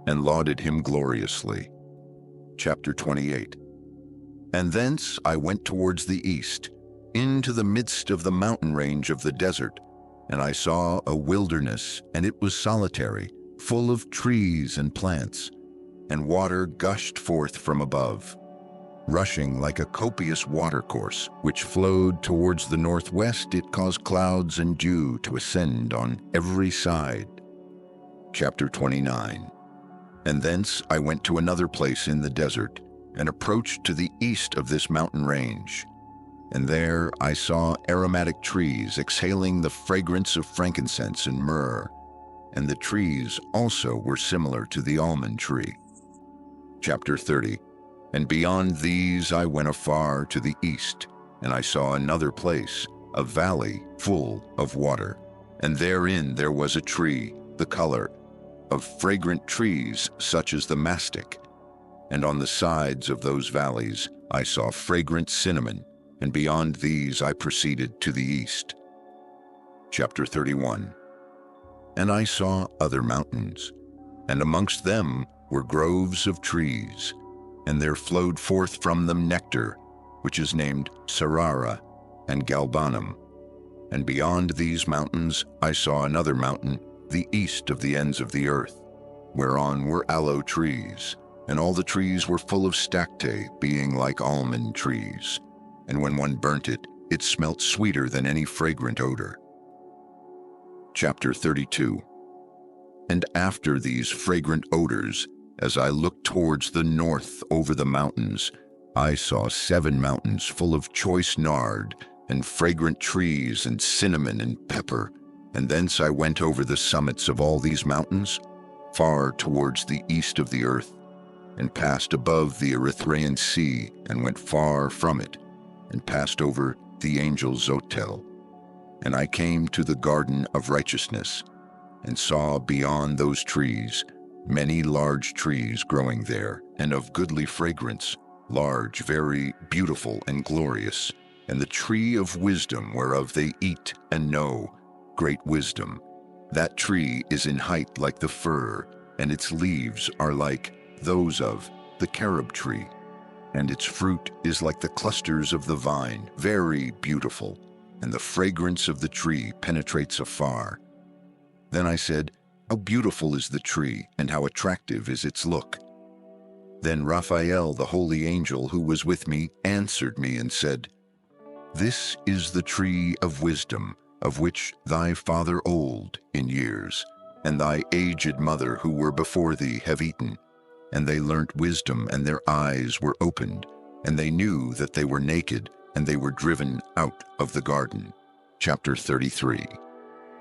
[SPEAKER 1] and lauded him gloriously. Chapter 28. And thence I went towards the east, into the midst of the mountain range of the desert, and I saw a wilderness, and it was solitary, full of trees and plants, and water gushed forth from above, rushing like a copious watercourse, which flowed towards the northwest. It caused clouds and dew to ascend on every side. Chapter 29. And thence I went to another place in the desert, and approached to the east of this mountain range. And there I saw aromatic trees exhaling the fragrance of frankincense and myrrh, and the trees also were similar to the almond tree. Chapter 30. And beyond these I went afar to the east, and I saw another place, a valley full of water, and therein there was a tree, the color of fragrant trees such as the mastic. And on the sides of those valleys I saw fragrant cinnamon, and beyond these I proceeded to the east. Chapter 31. And I saw other mountains, and amongst them were groves of trees, and there flowed forth from them nectar, which is named Sarara and Galbanum. And beyond these mountains I saw another mountain, the east of the ends of the earth, whereon were aloe trees, and all the trees were full of stacte, being like almond trees. And when one burnt it, it smelt sweeter than any fragrant odor. Chapter 32. And after these fragrant odors, as I looked towards the north over the mountains, I saw 7 mountains full of choice nard, and fragrant trees, and cinnamon, and pepper. And thence I went over the summits of all these mountains, far towards the east of the earth, and passed above the Erythraean Sea, and went far from it, and passed over the angel Zotel. And I came to the garden of righteousness, and saw beyond those trees many large trees growing there, and of goodly fragrance, large, very beautiful and glorious, and the tree of wisdom whereof they eat and know great wisdom. That tree is in height like the fir, and its leaves are like those of the carob tree, and its fruit is like the clusters of the vine, very beautiful, and the fragrance of the tree penetrates afar. Then I said, how beautiful is the tree, and how attractive is its look. Then Raphael, the holy angel who was with me, answered me and said, this is the tree of wisdom, of which thy father old in years, and thy aged mother who were before thee have eaten. And they learnt wisdom, and their eyes were opened, and they knew that they were naked, and they were driven out of the garden. Chapter 33.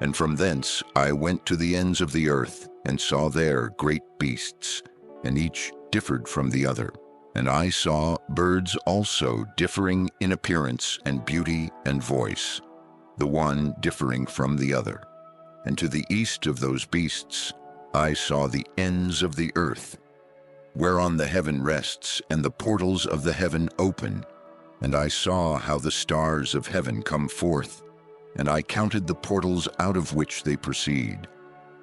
[SPEAKER 1] And from thence I went to the ends of the earth, and saw there great beasts, and each differed from the other. And I saw birds also differing in appearance and beauty and voice, the one differing from the other. And to the east of those beasts I saw the ends of the earth, whereon the heaven rests, and the portals of the heaven open. And I saw how the stars of heaven come forth, and I counted the portals out of which they proceed,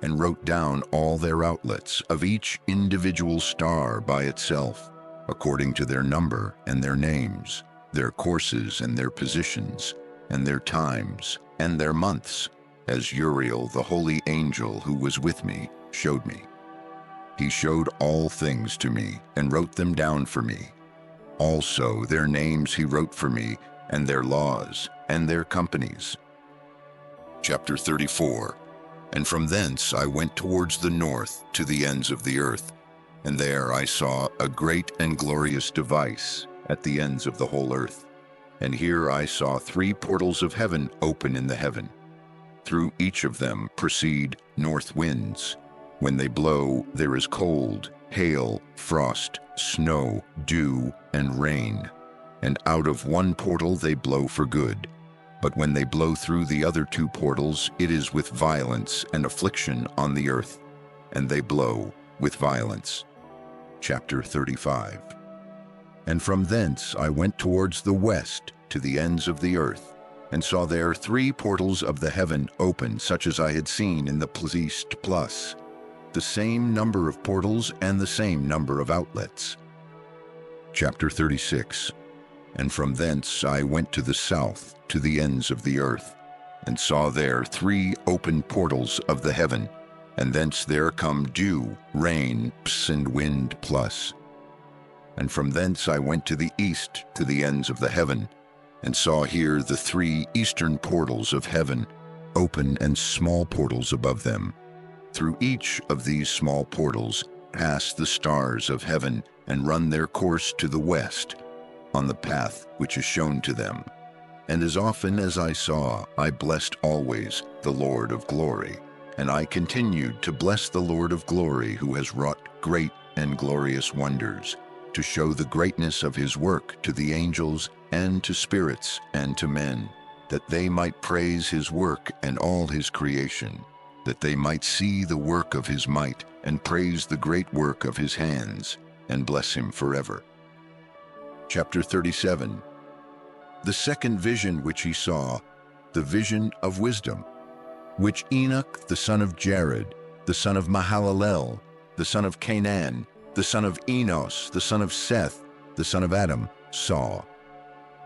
[SPEAKER 1] and wrote down all their outlets of each individual star by itself, according to their number and their names, their courses and their positions, and their times and their months, as Uriel, the holy angel who was with me, showed me. He showed all things to me, and wrote them down for me. Also their names he wrote for me, and their laws, and their companies. Chapter 34. And from thence I went towards the north to the ends of the earth, and there I saw a great and glorious device at the ends of the whole earth. And here I saw 3 portals of heaven open in the heaven. Through each of them proceed north winds. When they blow, there is cold, hail, frost, snow, dew, and rain. And out of one portal they blow for good. But when they blow through the other 2 portals, it is with violence and affliction on the earth, and they blow with violence. Chapter 35. And from thence I went towards the west to the ends of the earth, and saw there 3 portals of the heaven open, such as I had seen in the East Plus, the same number of portals and the same number of outlets. Chapter 36. And from thence I went to the south, to the ends of the earth, and saw there 3 open portals of the heaven, and thence there come dew, rain, and wind plus. And from thence I went to the east, to the ends of the heaven, and saw here the 3 eastern portals of heaven, open and small portals above them. Through each of these small portals pass the stars of heaven, and run their course to the west, on the path which is shown to them. And as often as I saw, I blessed always the Lord of glory. And I continued to bless the Lord of glory, who has wrought great and glorious wonders, to show the greatness of his work to the angels, and to spirits, and to men, that they might praise his work and all his creation, that they might see the work of his might, and praise the great work of his hands, and bless him forever. Chapter 37. The second vision which he saw, the vision of wisdom. which Enoch the son of Jared, the son of Mahalalel, the son of Canaan, the son of Enos, the son of Seth, the son of Adam, saw.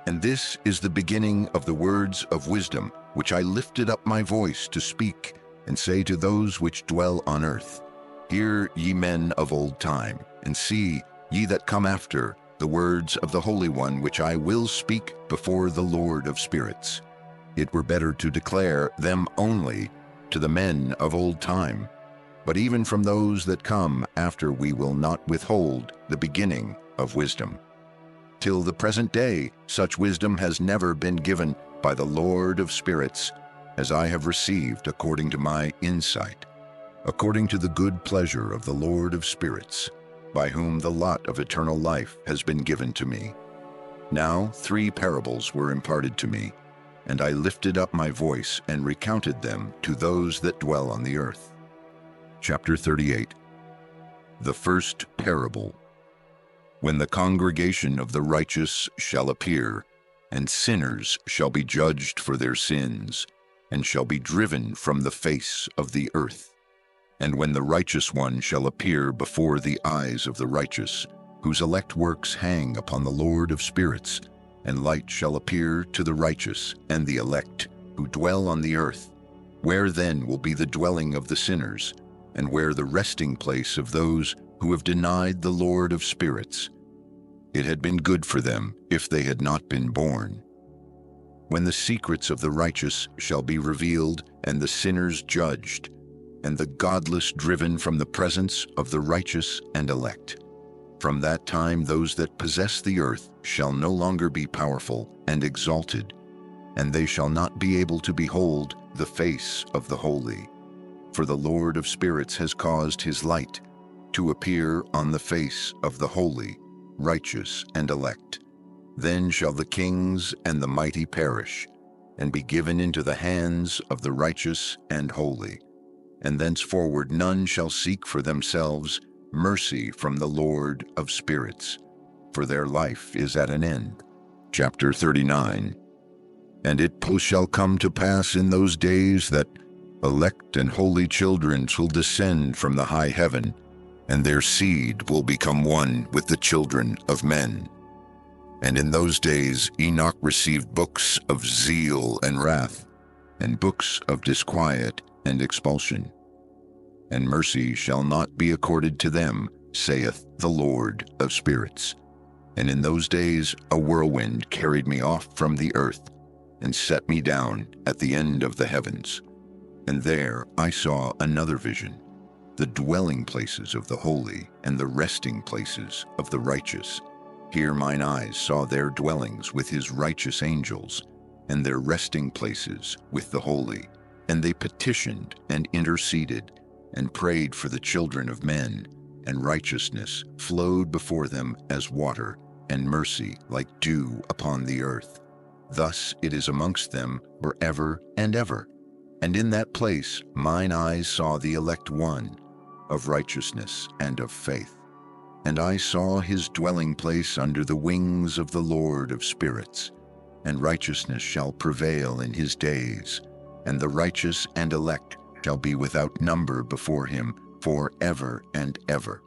[SPEAKER 1] And this is the beginning of the words of wisdom, which I lifted up my voice to speak, and say to those which dwell on earth, Hear, ye men of old time, and see, ye that come after, the words of the Holy One which I will speak before the Lord of spirits. It were better to declare them only to the men of old time. But even from those that come after we will not withhold the beginning of wisdom. Till the present day, such wisdom has never been given by the Lord of spirits, as I have received according to my insight, according to the good pleasure of the Lord of spirits, by whom the lot of eternal life has been given to me. Now 3 parables were imparted to me, and I lifted up my voice and recounted them to those that dwell on the earth. Chapter 38. The first parable. When the congregation of the righteous shall appear, and sinners shall be judged for their sins, and shall be driven from the face of the earth. And when the righteous one shall appear before the eyes of the righteous, whose elect works hang upon the Lord of spirits, and light shall appear to the righteous and the elect, who dwell on the earth. Where then will be the dwelling of the sinners, and where the resting place of those who have denied the Lord of spirits? It had been good for them if they had not been born. When the secrets of the righteous shall be revealed, and the sinners judged, and the godless driven from the presence of the righteous and elect. From that time those that possess the earth shall no longer be powerful and exalted, and they shall not be able to behold the face of the holy. For the Lord of spirits has caused his light to appear on the face of the holy, righteous, and elect. Then shall the kings and the mighty perish, and be given into the hands of the righteous and holy. And thenceforward none shall seek for themselves mercy from the Lord of spirits, for their life is at an end. Chapter 39. And it shall come to pass in those days that elect and holy children shall descend from the high heaven, and their seed will become one with the children of men. And in those days Enoch received books of zeal and wrath, and books of disquiet and expulsion. And mercy shall not be accorded to them, saith the Lord of spirits. And in those days a whirlwind carried me off from the earth, and set me down at the end of the heavens. And there I saw another vision, the dwelling places of the holy, and the resting places of the righteous. Here mine eyes saw their dwellings with his righteous angels, and their resting places with the holy. And they petitioned and interceded, and prayed for the children of men, and righteousness flowed before them as water, and mercy like dew upon the earth. Thus it is amongst them forever and ever. And in that place mine eyes saw the elect one, of righteousness and of faith. And I saw his dwelling place under the wings of the Lord of spirits. And righteousness shall prevail in his days, and the righteous and elect shall be without number before him forever and ever.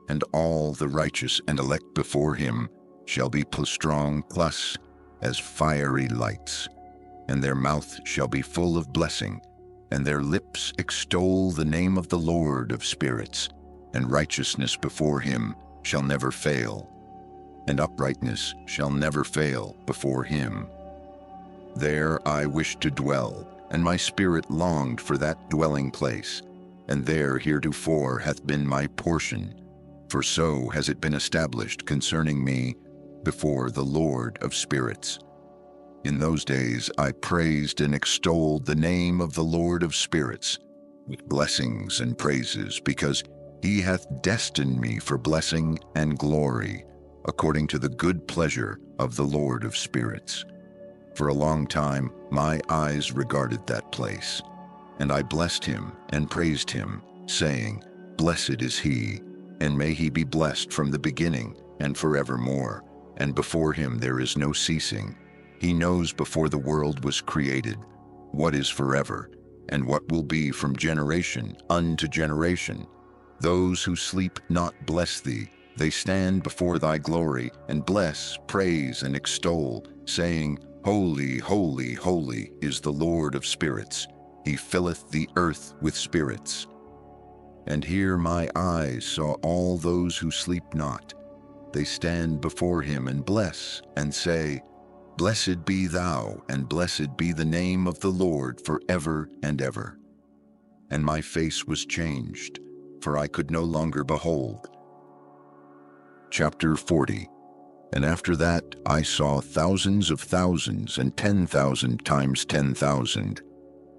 [SPEAKER 1] And all the righteous and elect before him shall be strong plus as fiery lights. And their mouth shall be full of blessing, and their lips extol the name of the Lord of spirits. And righteousness before him shall never fail, and uprightness shall never fail before him. There I wished to dwell, and my spirit longed for that dwelling place, and there heretofore hath been my portion, for so has it been established concerning me before the Lord of spirits. In those days I praised and extolled the name of the Lord of spirits with blessings and praises, because he hath destined me for blessing and glory, according to the good pleasure of the Lord of spirits. For a long time my eyes regarded that place, and I blessed him and praised him, saying, Blessed is he, and may he be blessed from the beginning and forevermore, and before him there is no ceasing. He knows before the world was created what is forever, and what will be from generation unto generation. Those who sleep not bless thee. They stand before thy glory, and bless, praise, and extol, saying, Holy, holy, holy is the Lord of spirits. He filleth the earth with spirits. And here my eyes saw all those who sleep not. They stand before him and bless, and say, Blessed be thou, and blessed be the name of the Lord forever and ever. And my face was changed, for I could no longer behold. Chapter 40. And after that I saw thousands of thousands and 10,000 times 10,000.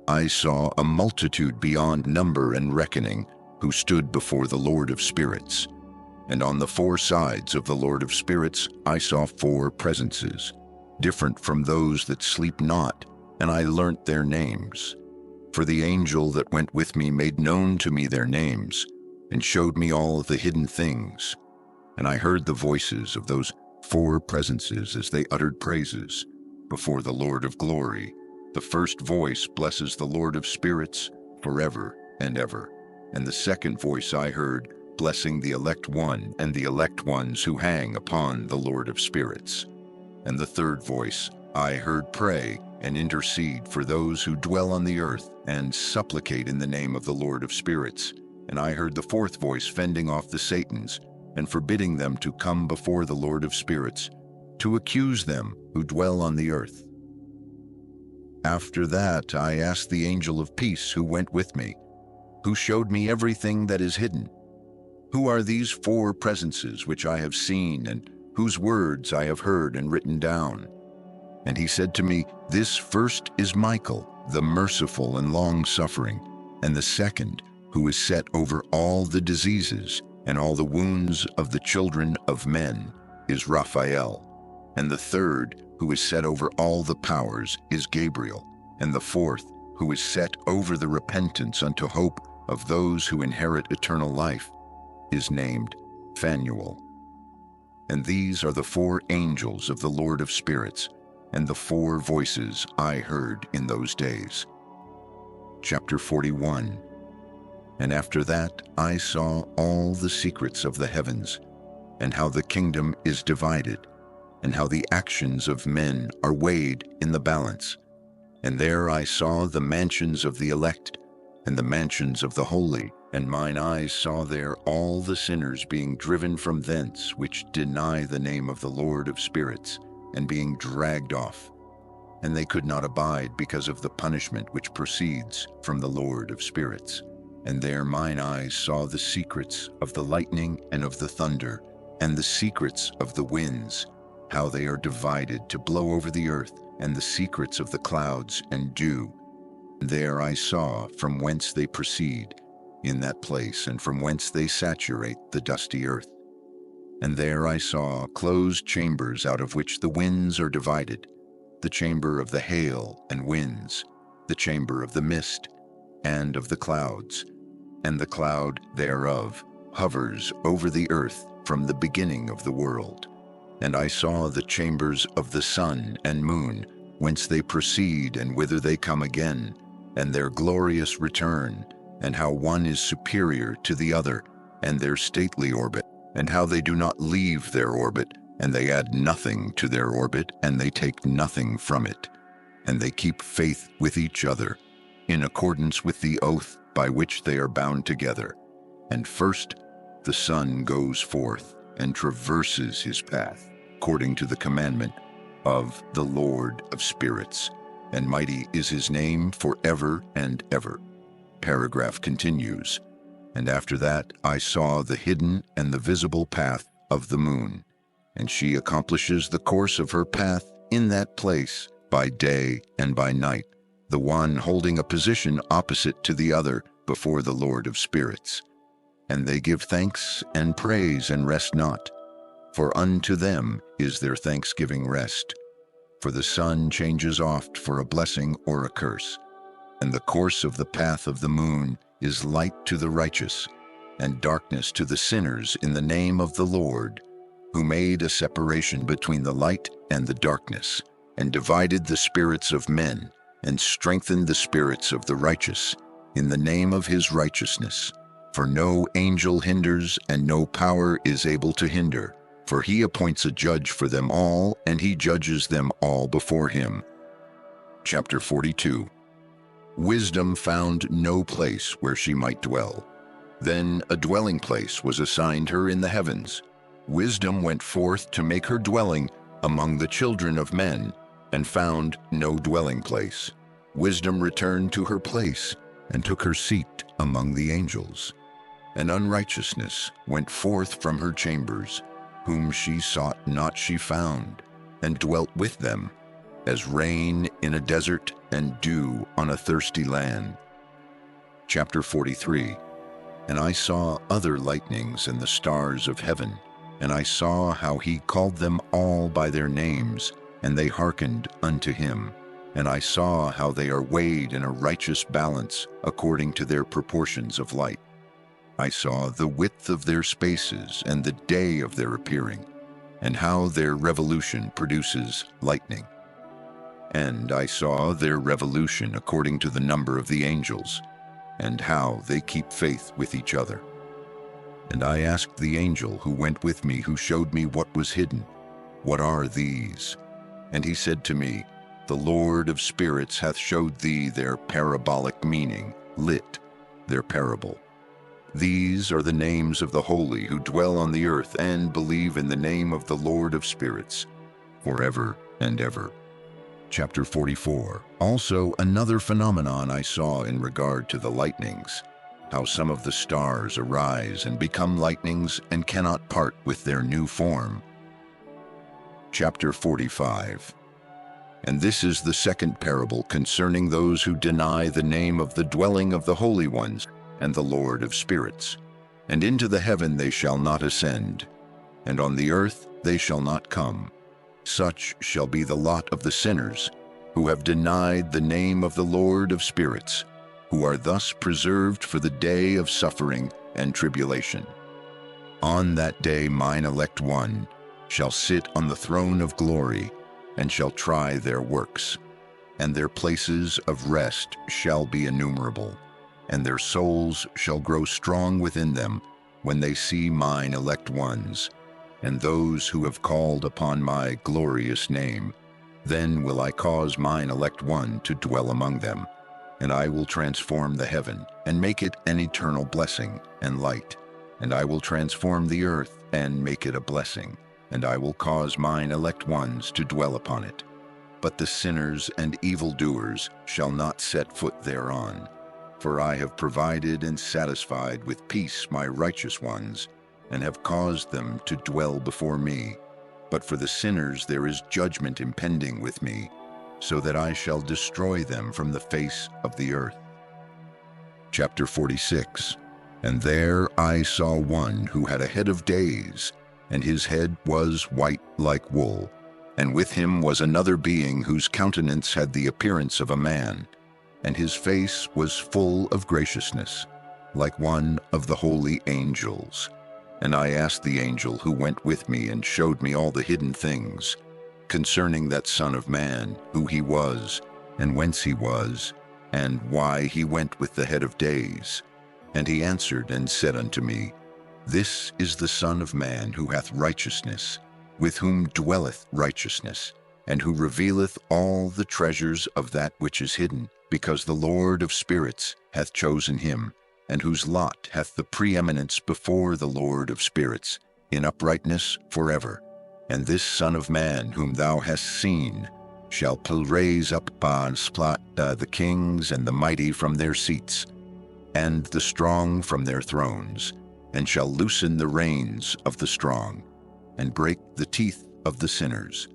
[SPEAKER 1] I saw a multitude beyond number and reckoning, who stood before the Lord of spirits. And on the four sides of the Lord of spirits I saw four presences, different from those that sleep not, and I learnt their names. For the angel that went with me made known to me their names, and showed me all the hidden things. And I heard the voices of those four presences as they uttered praises before the Lord of glory. The first voice blesses the Lord of spirits forever and ever. And the second voice I heard, blessing the elect one and the elect ones who hang upon the Lord of spirits. And the third voice I heard pray and intercede for those who dwell on the earth and supplicate in the name of the Lord of spirits. And I heard the fourth voice fending off the Satans and forbidding them to come before the Lord of spirits, to accuse them who dwell on the earth. After that I asked the angel of peace who went with me, who showed me everything that is hidden. Who are these four presences which I have seen, and whose words I have heard and written down? And he said to me, This first is Michael, the merciful and long-suffering, and the second, who is set over all the diseases and all the wounds of the children of men, is Raphael. And the third, who is set over all the powers, is Gabriel. And the fourth, who is set over the repentance unto hope of those who inherit eternal life, is named Phanuel. And these are the four angels of the Lord of spirits, and the four voices I heard in those days. Chapter 41. And after that I saw all the secrets of the heavens, and how the kingdom is divided, and how the actions of men are weighed in the balance. And there I saw the mansions of the elect, and the mansions of the holy, and mine eyes saw there all the sinners being driven from thence, which deny the name of the Lord of spirits, and being dragged off. And they could not abide because of the punishment which proceeds from the Lord of spirits. And there mine eyes saw the secrets of the lightning and of the thunder, and the secrets of the winds, how they are divided to blow over the earth, and the secrets of the clouds and dew. There I saw from whence they proceed in that place, and from whence they saturate the dusty earth. And there I saw closed chambers out of which the winds are divided, the chamber of the hail and winds, the chamber of the mist, and of the clouds. And the cloud thereof hovers over the earth from the beginning of the world. And I saw the chambers of the sun and moon, whence they proceed and whither they come again, and their glorious return, and how one is superior to the other, and their stately orbit, and how they do not leave their orbit, and they add nothing to their orbit, and they take nothing from it. And they keep faith with each other, in accordance with the oath by which they are bound together. And first the sun goes forth and traverses his path, according to the commandment of the Lord of spirits, and mighty is his name forever and ever. Paragraph continues. And after that I saw the hidden and the visible path of the moon, and she accomplishes the course of her path in that place by day and by night, the one holding a position opposite to the other before the Lord of spirits. And they give thanks and praise and rest not, for unto them is their thanksgiving rest. For the sun changes oft for a blessing or a curse, and the course of the path of the moon is light to the righteous, and darkness to the sinners in the name of the Lord, who made a separation between the light and the darkness, and divided the spirits of men, and strengthened the spirits of the righteous in the name of his righteousness. For no angel hinders, and no power is able to hinder. For he appoints a judge for them all, and he judges them all before him. Chapter 42. Wisdom found no place where she might dwell. Then a dwelling place was assigned her in the heavens. Wisdom went forth to make her dwelling among the children of men, and found no dwelling place. Wisdom returned to her place, and took her seat among the angels. And unrighteousness went forth from her chambers, whom she sought not she found, and dwelt with them, as rain in a desert and dew on a thirsty land. Chapter 43. And I saw other lightnings and the stars of heaven, and I saw how he called them all by their names, and they hearkened unto him. And I saw how they are weighed in a righteous balance according to their proportions of light. I saw the width of their spaces and the day of their appearing, and how their revolution produces lightning. And I saw their revolution according to the number of the angels, and how they keep faith with each other. And I asked the angel who went with me, who showed me what was hidden, "What are these?" And he said to me, "The Lord of spirits hath showed thee their parabolic meaning, lit, their parable. These are the names of the holy who dwell on the earth and believe in the name of the Lord of spirits, forever and ever." Chapter 44. Also another phenomenon I saw in regard to the lightnings, how some of the stars arise and become lightnings and cannot part with their new form. Chapter 45. And this is the second parable concerning those who deny the name of the dwelling of the holy ones and the Lord of spirits. And into the heaven they shall not ascend, and on the earth they shall not come. Such shall be the lot of the sinners who have denied the name of the Lord of spirits, who are thus preserved for the day of suffering and tribulation. On that day mine elect one shall sit on the throne of glory, and shall try their works. And their places of rest shall be innumerable, and their souls shall grow strong within them when they see mine elect ones, and those who have called upon my glorious name. Then will I cause mine elect one to dwell among them, and I will transform the heaven, and make it an eternal blessing and light. And I will transform the earth, and make it a blessing, and I will cause mine elect ones to dwell upon it. But the sinners and evildoers shall not set foot thereon. For I have provided and satisfied with peace my righteous ones, and have caused them to dwell before me. But for the sinners there is judgment impending with me, so that I shall destroy them from the face of the earth. Chapter 46. And there I saw one who had a head of days, and his head was white like wool. And with him was another being whose countenance had the appearance of a man, and his face was full of graciousness, like one of the holy angels. And I asked the angel who went with me and showed me all the hidden things concerning that Son of Man, who he was, and whence he was, and why he went with the head of days. And he answered and said unto me, "This is the Son of Man who hath righteousness, with whom dwelleth righteousness, and who revealeth all the treasures of that which is hidden, because the Lord of spirits hath chosen him, and whose lot hath the preeminence before the Lord of spirits, in uprightness forever. And this Son of Man whom thou hast seen shall raise up the kings and the mighty from their seats, and the strong from their thrones, and shall loosen the reins of the strong, and break the teeth of the sinners.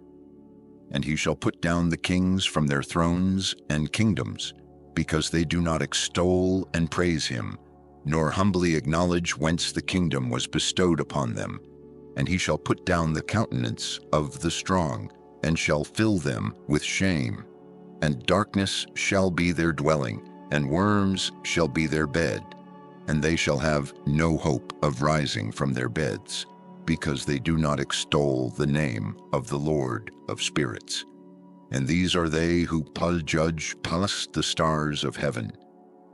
[SPEAKER 1] And he shall put down the kings from their thrones and kingdoms, because they do not extol and praise him, nor humbly acknowledge whence the kingdom was bestowed upon them. And he shall put down the countenance of the strong, and shall fill them with shame. And darkness shall be their dwelling, and worms shall be their bed. And they shall have no hope of rising from their beds, because they do not extol the name of the Lord of spirits. And these are they who judge past the stars of heaven,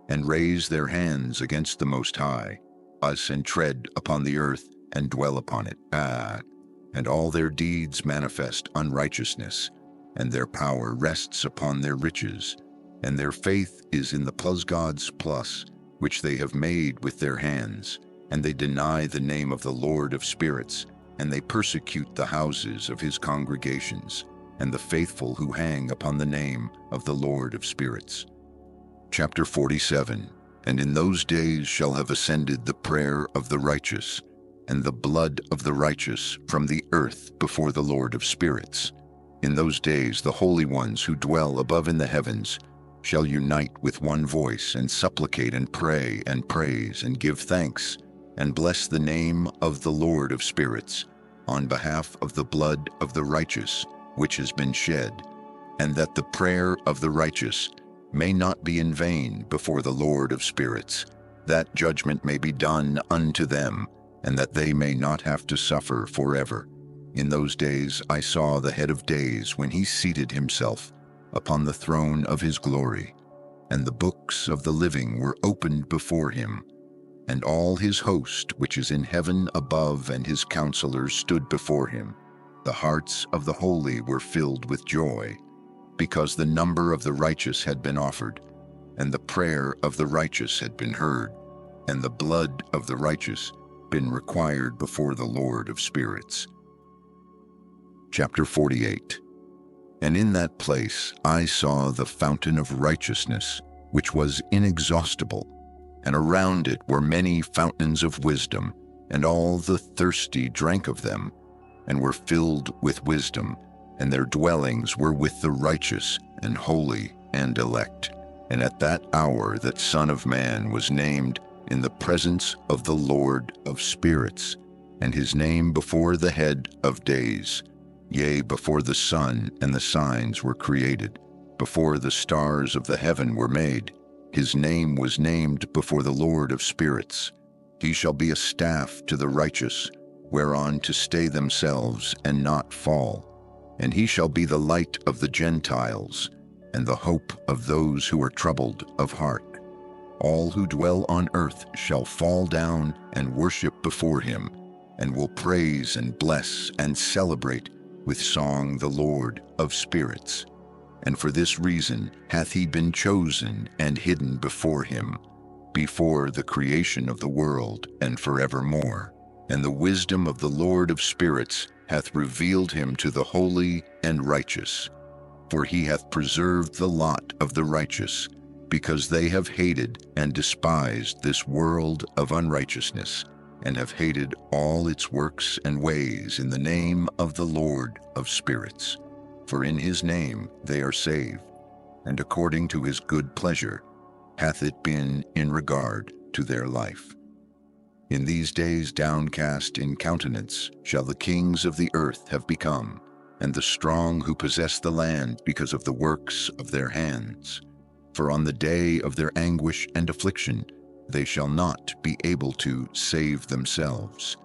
[SPEAKER 1] and raise their hands against the Most High, us, and tread upon the earth and dwell upon it. And all their deeds manifest unrighteousness, and their power rests upon their riches, and their faith is in the gods which they have made with their hands, and they deny the name of the Lord of spirits, and they persecute the houses of his congregations, and the faithful who hang upon the name of the Lord of spirits. Chapter 47. And in those days shall have ascended the prayer of the righteous, and the blood of the righteous from the earth before the Lord of spirits. In those days the holy ones who dwell above in the heavens shall unite with one voice, and supplicate and pray and praise and give thanks, and bless the name of the Lord of spirits, on behalf of the blood of the righteous which has been shed, and that the prayer of the righteous may not be in vain before the Lord of spirits, that judgment may be done unto them, and that they may not have to suffer forever. In those days I saw the head of days when he seated himself upon the throne of his glory, and the books of the living were opened before him, and all his host which is in heaven above and his counselors stood before him. The hearts of the holy were filled with joy, because the number of the righteous had been offered, and the prayer of the righteous had been heard, and the blood of the righteous been required before the Lord of spirits. Chapter 48. And in that place I saw the fountain of righteousness, which was inexhaustible, and around it were many fountains of wisdom, and all the thirsty drank of them, and were filled with wisdom, and their dwellings were with the righteous and holy and elect. And at that hour that Son of Man was named in the presence of the Lord of spirits, and his name before the head of days, yea, before the sun and the signs were created, before the stars of the heaven were made. His name was named before the Lord of spirits. He shall be a staff to the righteous, whereon to stay themselves and not fall. And he shall be the light of the Gentiles, and the hope of those who are troubled of heart. All who dwell on earth shall fall down and worship before him, and will praise and bless and celebrate with song the Lord of spirits. And for this reason hath he been chosen and hidden before him, before the creation of the world and forevermore. And the wisdom of the Lord of spirits hath revealed him to the holy and righteous. For he hath preserved the lot of the righteous, because they have hated and despised this world of unrighteousness, and have hated all its works and ways in the name of the Lord of spirits. For in his name they are saved, and according to his good pleasure hath it been in regard to their life. In these days downcast in countenance shall the kings of the earth have become, and the strong who possess the land because of the works of their hands. For on the day of their anguish and affliction they shall not be able to save themselves.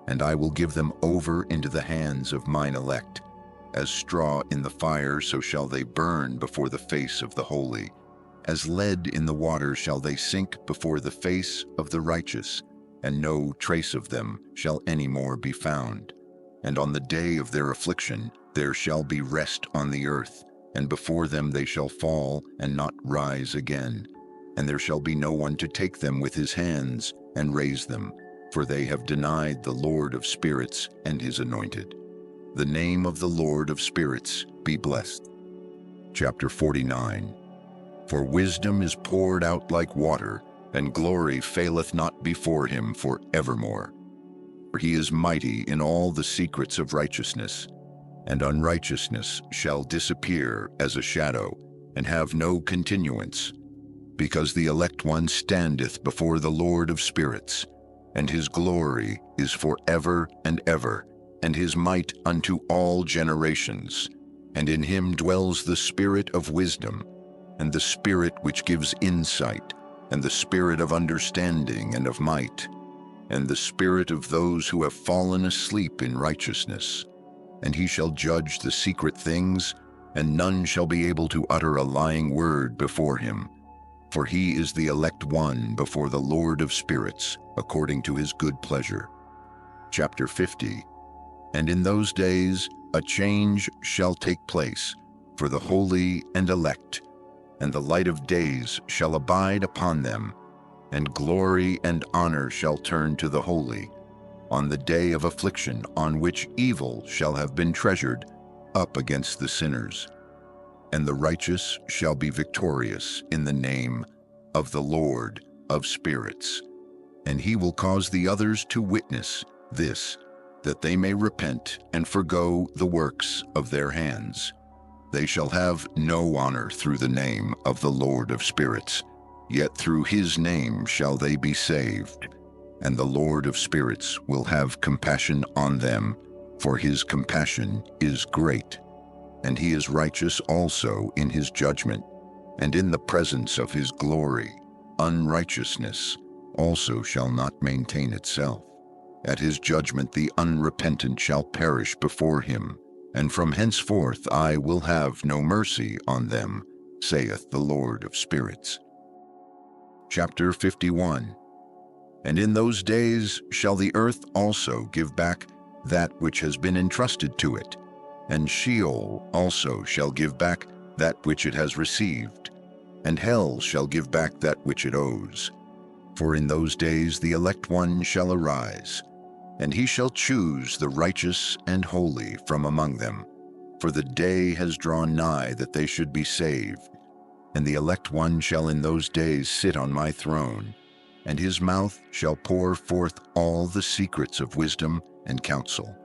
[SPEAKER 1] And I will give them over into the hands of mine elect. As straw in the fire, so shall they burn before the face of the holy. As lead in the water shall they sink before the face of the righteous, and no trace of them shall any more be found. And on the day of their affliction there shall be rest on the earth, and before them they shall fall and not rise again. And there shall be no one to take them with his hands and raise them, for they have denied the Lord of spirits and his anointed. The name of the Lord of spirits be blessed. Chapter 49. For wisdom is poured out like water, and glory faileth not before him for evermore. For he is mighty in all the secrets of righteousness, and unrighteousness shall disappear as a shadow, and have no continuance. Because the elect one standeth before the Lord of spirits, and his glory is for ever and ever, and his might unto all generations. And in him dwells the spirit of wisdom, and the spirit which gives insight, and the spirit of understanding and of might, and the spirit of those who have fallen asleep in righteousness. And he shall judge the secret things, and none shall be able to utter a lying word before him. For he is the elect one before the Lord of spirits, according to his good pleasure. Chapter 50. And in those days a change shall take place for the holy and elect, and the light of days shall abide upon them, and glory and honor shall turn to the holy, on the day of affliction on which evil shall have been treasured up against the sinners. And the righteous shall be victorious in the name of the Lord of spirits. And he will cause the others to witness this, that they may repent and forgo the works of their hands. They shall have no honor through the name of the Lord of spirits, yet through his name shall they be saved. And the Lord of spirits will have compassion on them, for his compassion is great. And he is righteous also in his judgment, and in the presence of his glory. Unrighteousness also shall not maintain itself. At his judgment the unrepentant shall perish before him, and from henceforth I will have no mercy on them, saith the Lord of spirits. Chapter 51. And in those days shall the earth also give back that which has been entrusted to it, and Sheol also shall give back that which it has received, and hell shall give back that which it owes. For in those days the elect one shall arise, and he shall choose the righteous and holy from among them. For the day has drawn nigh that they should be saved. And the elect one shall in those days sit on my throne, and his mouth shall pour forth all the secrets of wisdom and counsel.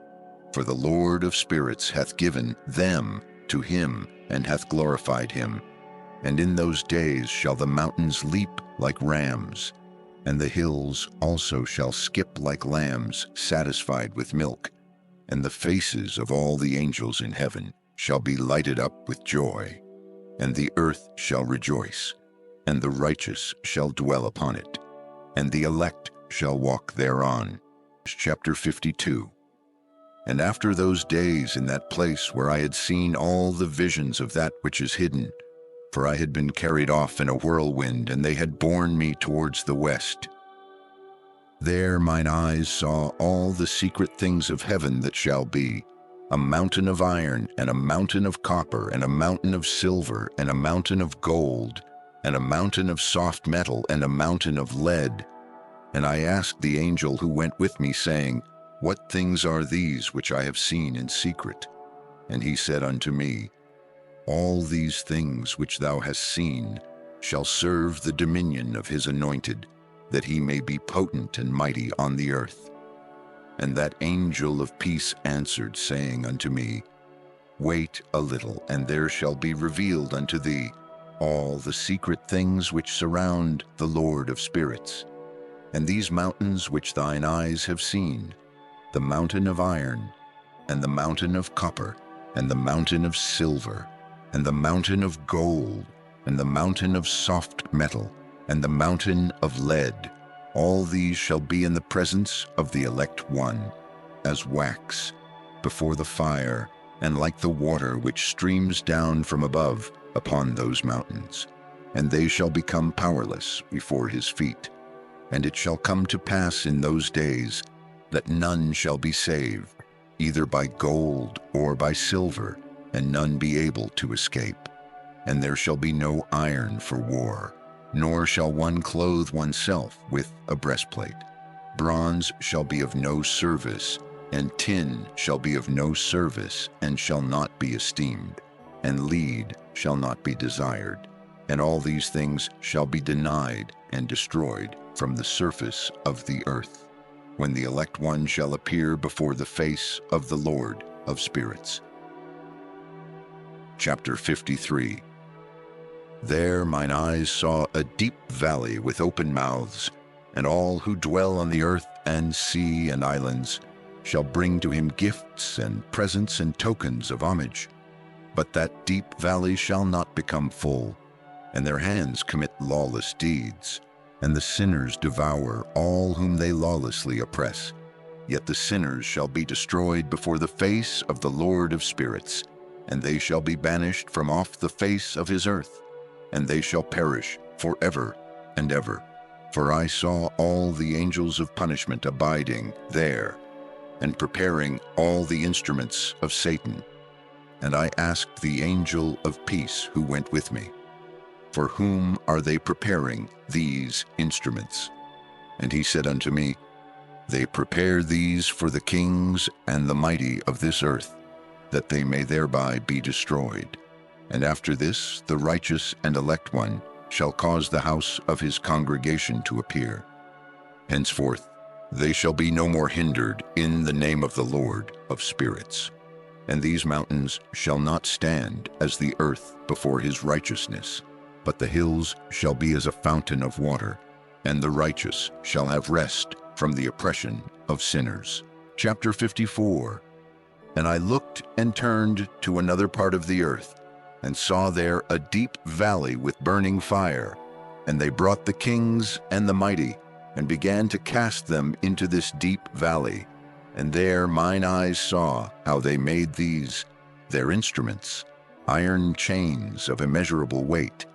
[SPEAKER 1] For the Lord of spirits hath given them to him, and hath glorified him. And in those days shall the mountains leap like rams, and the hills also shall skip like lambs satisfied with milk. And the faces of all the angels in heaven shall be lighted up with joy. And the earth shall rejoice, and the righteous shall dwell upon it, and the elect shall walk thereon. Chapter 52. And after those days in that place where I had seen all the visions of that which is hidden, for I had been carried off in a whirlwind, and they had borne me towards the west. There mine eyes saw all the secret things of heaven that shall be, a mountain of iron, and a mountain of copper, and a mountain of silver, and a mountain of gold, and a mountain of soft metal, and a mountain of lead. And I asked the angel who went with me, saying, What things are these which I have seen in secret? And he said unto me, All these things which thou hast seen shall serve the dominion of his anointed, that he may be potent and mighty on the earth. And that angel of peace answered, saying unto me, Wait a little, and there shall be revealed unto thee all the secret things which surround the Lord of spirits. And these mountains which thine eyes have seen, the mountain of iron, and the mountain of copper, and the mountain of silver, and the mountain of gold, and the mountain of soft metal, and the mountain of lead, all these shall be in the presence of the elect one, as wax before the fire, and like the water which streams down from above upon those mountains. And they shall become powerless before his feet. And it shall come to pass in those days that none shall be saved, either by gold or by silver, and none be able to escape. And there shall be no iron for war, nor shall one clothe oneself with a breastplate. Bronze shall be of no service, and tin shall be of no service, and shall not be esteemed, and lead shall not be desired. And all these things shall be denied and destroyed from the surface of the earth, when the elect one shall appear before the face of the Lord of spirits. Chapter 53. There mine eyes saw a deep valley with open mouths, and all who dwell on the earth and sea and islands shall bring to him gifts and presents and tokens of homage. But that deep valley shall not become full, and their hands commit lawless deeds, and the sinners devour all whom they lawlessly oppress. Yet the sinners shall be destroyed before the face of the Lord of spirits, and they shall be banished from off the face of his earth, and they shall perish forever and ever. For I saw all the angels of punishment abiding there, and preparing all the instruments of Satan. And I asked the angel of peace who went with me, For whom are they preparing these instruments? And he said unto me, They prepare these for the kings and the mighty of this earth, that they may thereby be destroyed. And after this, the righteous and elect one shall cause the house of his congregation to appear. Henceforth, they shall be no more hindered in the name of the Lord of spirits. And these mountains shall not stand as the earth before his righteousness, but the hills shall be as a fountain of water, and the righteous shall have rest from the oppression of sinners. Chapter 54. And I looked and turned to another part of the earth, and saw there a deep valley with burning fire. And they brought the kings and the mighty, and began to cast them into this deep valley. And there mine eyes saw how they made these their instruments, iron chains of immeasurable weight.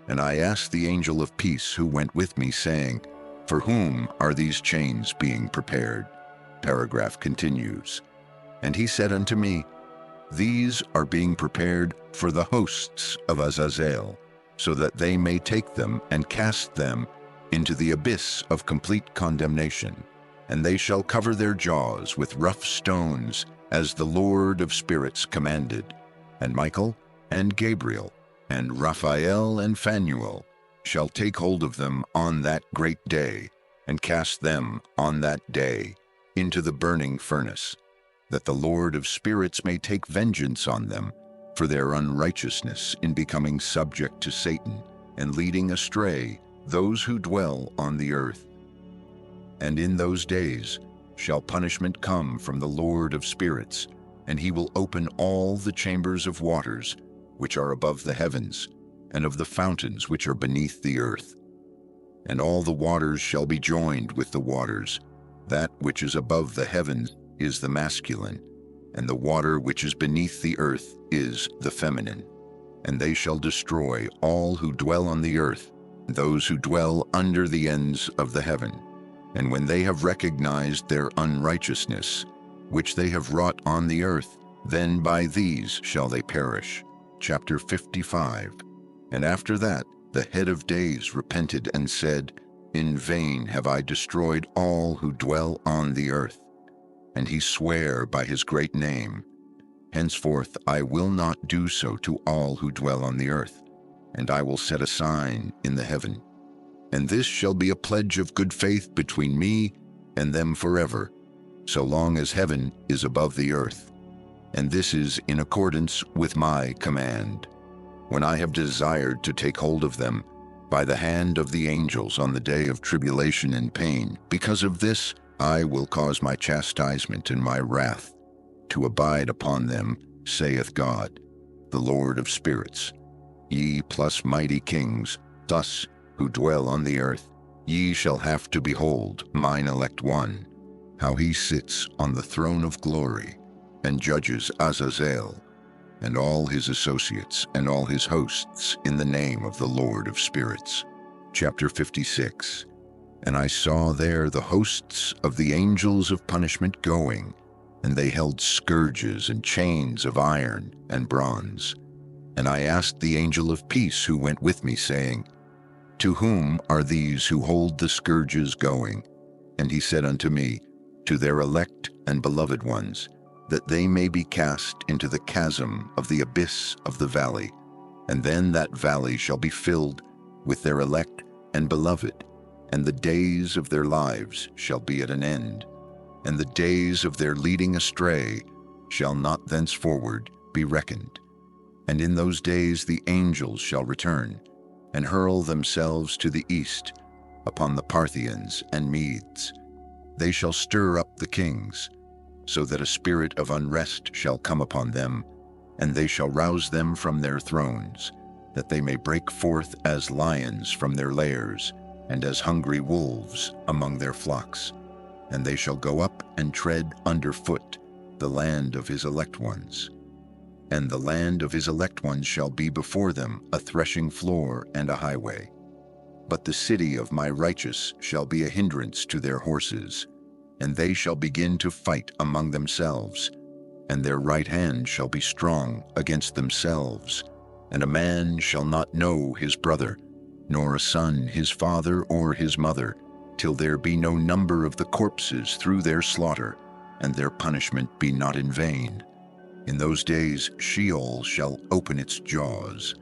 [SPEAKER 1] And I asked the angel of peace who went with me, saying, For whom are these chains being prepared? Paragraph continues. And he said unto me, These are being prepared for the hosts of Azazel, so that they may take them and cast them into the abyss of complete condemnation. And they shall cover their jaws with rough stones, as the Lord of spirits commanded. And Michael and Gabriel and Raphael and Phanuel shall take hold of them on that great day, and cast them on that day into the burning furnace, that the Lord of spirits may take vengeance on them for their unrighteousness in becoming subject to Satan, and leading astray those who dwell on the earth. And in those days shall punishment come from the Lord of spirits, and he will open all the chambers of waters which are above the heavens, and of the fountains which are beneath the earth. And all the waters shall be joined with the waters. That which is above the heavens is the masculine, and the water which is beneath the earth is the feminine. And they shall destroy all who dwell on the earth, those who dwell under the ends of the heaven. And when they have recognized their unrighteousness, which they have wrought on the earth, then by these shall they perish. Chapter 55. And after that, the head of days repented and said, In vain have I destroyed all who dwell on the earth. And he sware by his great name, Henceforth I will not do so to all who dwell on the earth, and I will set a sign in the heaven. And this shall be a pledge of good faith between me and them forever, so long as heaven is above the earth. And this is in accordance with my command, when I have desired to take hold of them by the hand of the angels on the day of tribulation and pain. Because of this, I will cause my chastisement and my wrath to abide upon them, saith God, the Lord of spirits. Ye plus mighty kings, thus who dwell on the earth, ye shall have to behold mine elect one, how he sits on the throne of glory, and judges Azazel, and all his associates, and all his hosts, in the name of the Lord of spirits. Chapter 56. And I saw there the hosts of the angels of punishment going, and they held scourges and chains of iron and bronze. And I asked the angel of peace who went with me, saying, To whom are these who hold the scourges going? And he said unto me, To their elect and beloved ones, that they may be cast into the chasm of the abyss of the valley. And then that valley shall be filled with their elect and beloved, and the days of their lives shall be at an end. And the days of their leading astray shall not thenceforward be reckoned. And in those days the angels shall return, and hurl themselves to the east upon the Parthians and Medes. They shall stir up the kings, so that a spirit of unrest shall come upon them, and they shall rouse them from their thrones, that they may break forth as lions from their lairs, and as hungry wolves among their flocks. And they shall go up and tread under foot the land of his elect ones. and the land of his elect ones shall be before them a threshing floor and a highway. But the city of my righteous shall be a hindrance to their horses, and they shall begin to fight among themselves, and their right hand shall be strong against themselves, and a man shall not know his brother, nor a son his father or his mother, till there be no number of the corpses through their slaughter, and their punishment be not in vain. In those days Sheol shall open its jaws,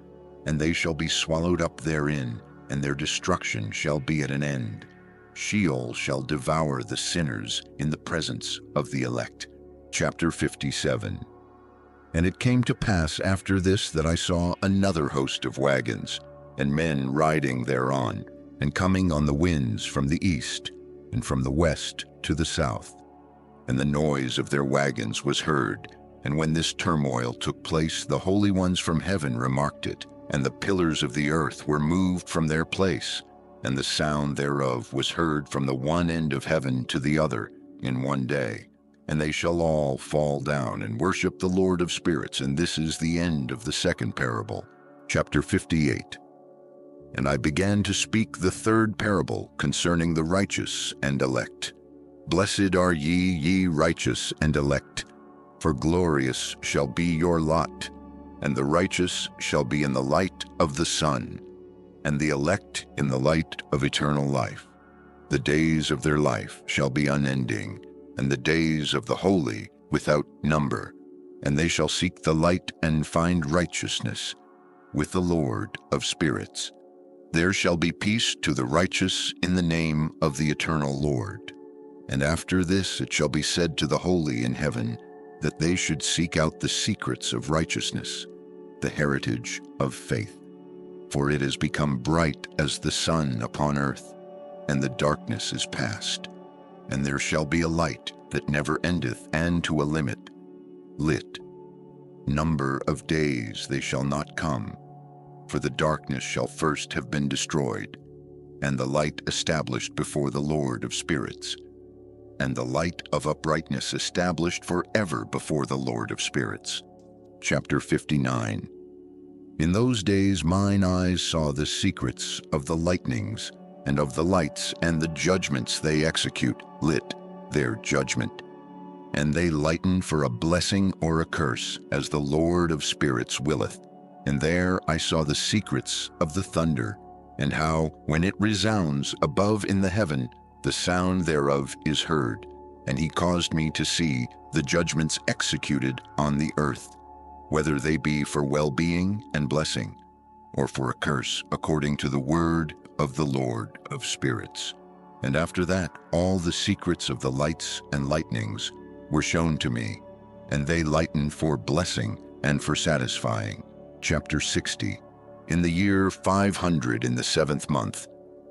[SPEAKER 1] and they shall be swallowed up therein, and their destruction shall be at an end. Sheol shall devour the sinners in the presence of the elect. Chapter 57. And it came to pass after this that I saw another host of wagons, and men riding thereon, and coming on the winds from the east, and from the west to the south. And the noise of their wagons was heard, and when this turmoil took place, the holy ones from heaven remarked it, and the pillars of the earth were moved from their place, and the sound thereof was heard from the one end of heaven to the other in one day. And they shall all fall down and worship the Lord of spirits. And this is the end of the second parable. Chapter 58. And I began to speak the third parable concerning the righteous and elect. Blessed are ye righteous and elect, for glorious shall be your lot, and the righteous shall be in the light of the sun, and the elect in the light of eternal life. The days of their life shall be unending, and the days of the holy without number, and they shall seek the light and find righteousness with the Lord of spirits. There shall be peace to the righteous in the name of the eternal Lord. And after this it shall be said to the holy in heaven, that they should seek out the secrets of righteousness, the heritage of faith. For it has become bright as the sun upon earth, and the darkness is past. And there shall be a light that never endeth, and to a limit, lit. Number of days they shall not come, for the darkness shall first have been destroyed, and the light established before the Lord of spirits, and the light of uprightness established forever before the Lord of spirits. Chapter 59. In those days mine eyes saw the secrets of the lightnings, and of the lights, and the judgments they execute, lit, their judgment. And they lighten for a blessing or a curse, as the Lord of spirits willeth. And there I saw the secrets of the thunder, and how, when it resounds above in the heaven, the sound thereof is heard. And he caused me to see the judgments executed on the earth, whether they be for well-being and blessing, or for a curse, according to the word of the Lord of spirits. And after that all the secrets of the lights and lightnings were shown to me, and they lighten for blessing and for satisfying. Chapter 60. In the year 500 in the 7th month,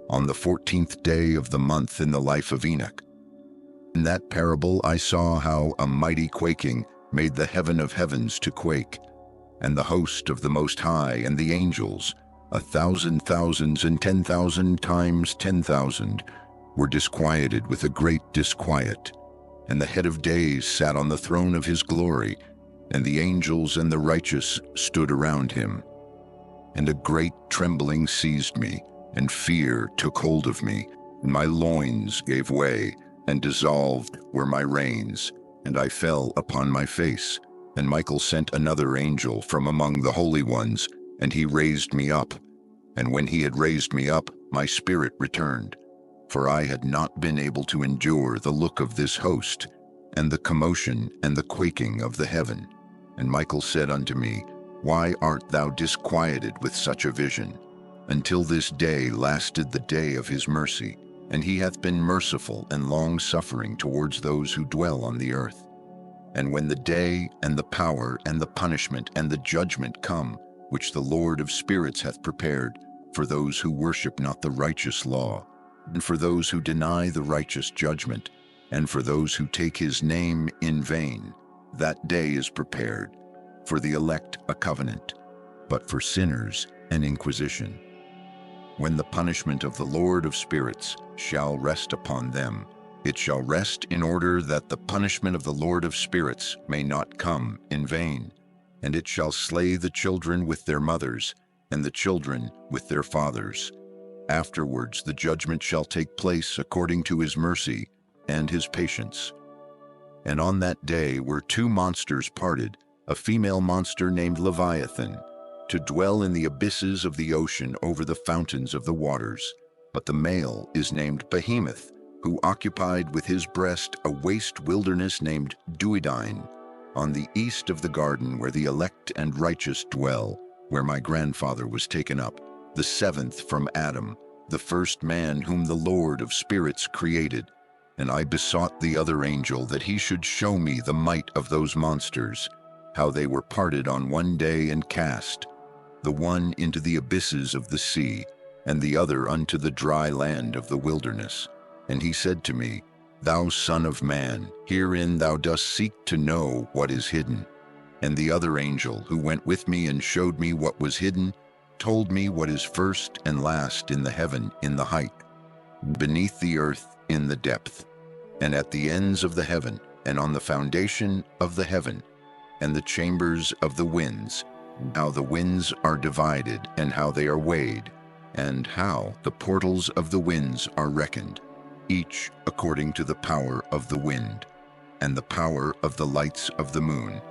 [SPEAKER 1] on the 14th day of the month in the life of Enoch. In that parable I saw how a mighty quaking made the heaven of heavens to quake, and the host of the Most High and the angels, 1,000 thousands and 10,000 times 10,000, were disquieted with a great disquiet. And the head of days sat on the throne of his glory, and the angels and the righteous stood around him. And a great trembling seized me, and fear took hold of me, and my loins gave way, and dissolved were my reins, and I fell upon my face. And Michael sent another angel from among the holy ones, and he raised me up. And when he had raised me up, my spirit returned, for I had not been able to endure the look of this host, and the commotion and the quaking of the heaven. And Michael said unto me, Why art thou disquieted with such a vision? Until this day lasted the day of his mercy, and he hath been merciful and long-suffering towards those who dwell on the earth. And when the day and the power and the punishment and the judgment come, which the Lord of spirits hath prepared for those who worship not the righteous law, and for those who deny the righteous judgment, and for those who take his name in vain, that day is prepared, for the elect a covenant, but for sinners an inquisition. When the punishment of the Lord of spirits shall rest upon them, it shall rest in order that the punishment of the Lord of spirits may not come in vain. and it shall slay the children with their mothers, and the children with their fathers. Afterwards the judgment shall take place according to his mercy and his patience. And on that day were two monsters parted, a female monster named Leviathan, to dwell in the abysses of the ocean over the fountains of the waters. But the male is named Behemoth, who occupied with his breast a waste wilderness named Duodyne, on the east of the garden where the elect and righteous dwell, where my grandfather was taken up, the seventh from Adam, the first man whom the Lord of spirits created. And I besought the other angel that he should show me the might of those monsters, how they were parted on one day and cast, the one into the abysses of the sea, and the other unto the dry land of the wilderness. And he said to me, Thou son of man, herein thou dost seek to know what is hidden. And the other angel, who went with me and showed me what was hidden, told me what is first and last in the heaven in the height, beneath the earth in the depth, and at the ends of the heaven, and on the foundation of the heaven, and the chambers of the winds, how the winds are divided, and how they are weighed, and how the portals of the winds are reckoned, each according to the power of the wind, and the power of the lights of the moon,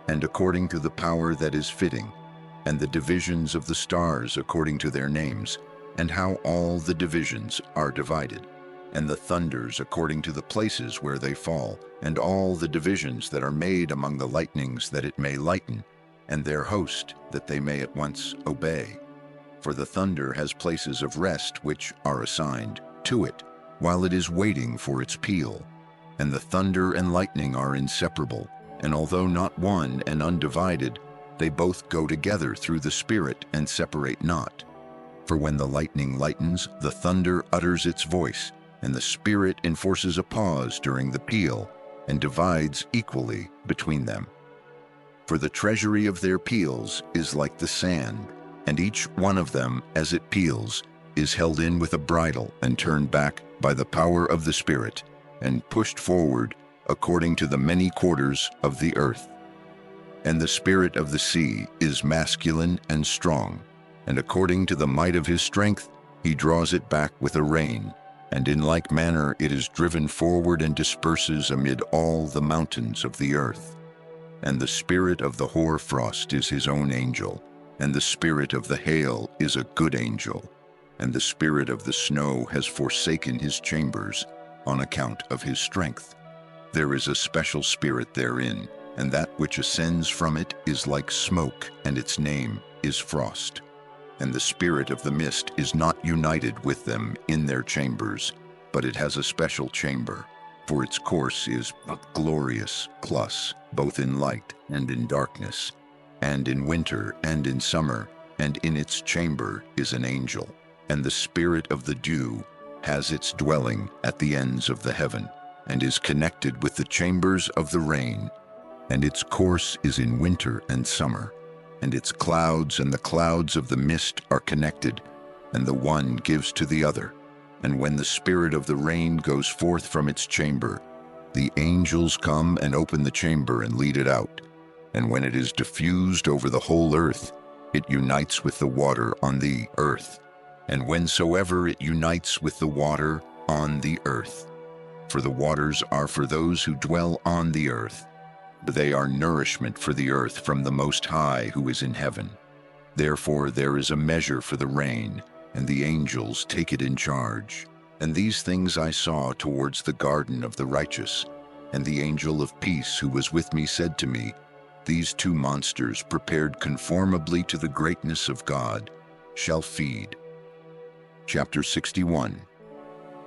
[SPEAKER 1] and according to the power that is fitting, and the divisions of the stars according to their names, and how all the divisions are divided, and the thunders according to the places where they fall, and all the divisions that are made among the lightnings that it may lighten, and their host that they may at once obey. For the thunder has places of rest which are assigned to it, while it is waiting for its peal. And the thunder and lightning are inseparable, and although not one and undivided, they both go together through the Spirit and separate not. For when the lightning lightens, the thunder utters its voice, and the Spirit enforces a pause during the peal, and divides equally between them. For the treasury of their peals is like the sand, and each one of them, as it peals, is held in with a bridle and turned back by the power of the Spirit, and pushed forward according to the many quarters of the earth. And the spirit of the sea is masculine and strong, and according to the might of his strength he draws it back with a rein, and in like manner it is driven forward and disperses amid all the mountains of the earth. And the spirit of the hoarfrost is his own angel, and the spirit of the hail is a good angel, and the spirit of the snow has forsaken his chambers on account of his strength. There is a special spirit therein, and that which ascends from it is like smoke, and its name is frost. And the spirit of the mist is not united with them in their chambers, but it has a special chamber, for its course is glorious plus, both in light and in darkness, and in winter and in summer, and in its chamber is an angel. And the spirit of the dew has its dwelling at the ends of the heaven, and is connected with the chambers of the rain, and its course is in winter and summer, and its clouds and the clouds of the mist are connected, and the one gives to the other. And when the spirit of the rain goes forth from its chamber, the angels come and open the chamber and lead it out. And when it is diffused over the whole earth, it unites with the water on the earth, and whensoever it unites with the water on the earth. For the waters are for those who dwell on the earth. They are nourishment for the earth from the Most High who is in heaven. Therefore there is a measure for the rain, and the angels take it in charge. And these things I saw towards the garden of the righteous. And the angel of peace who was with me said to me, These two monsters, prepared conformably to the greatness of God, shall feed. Chapter 61.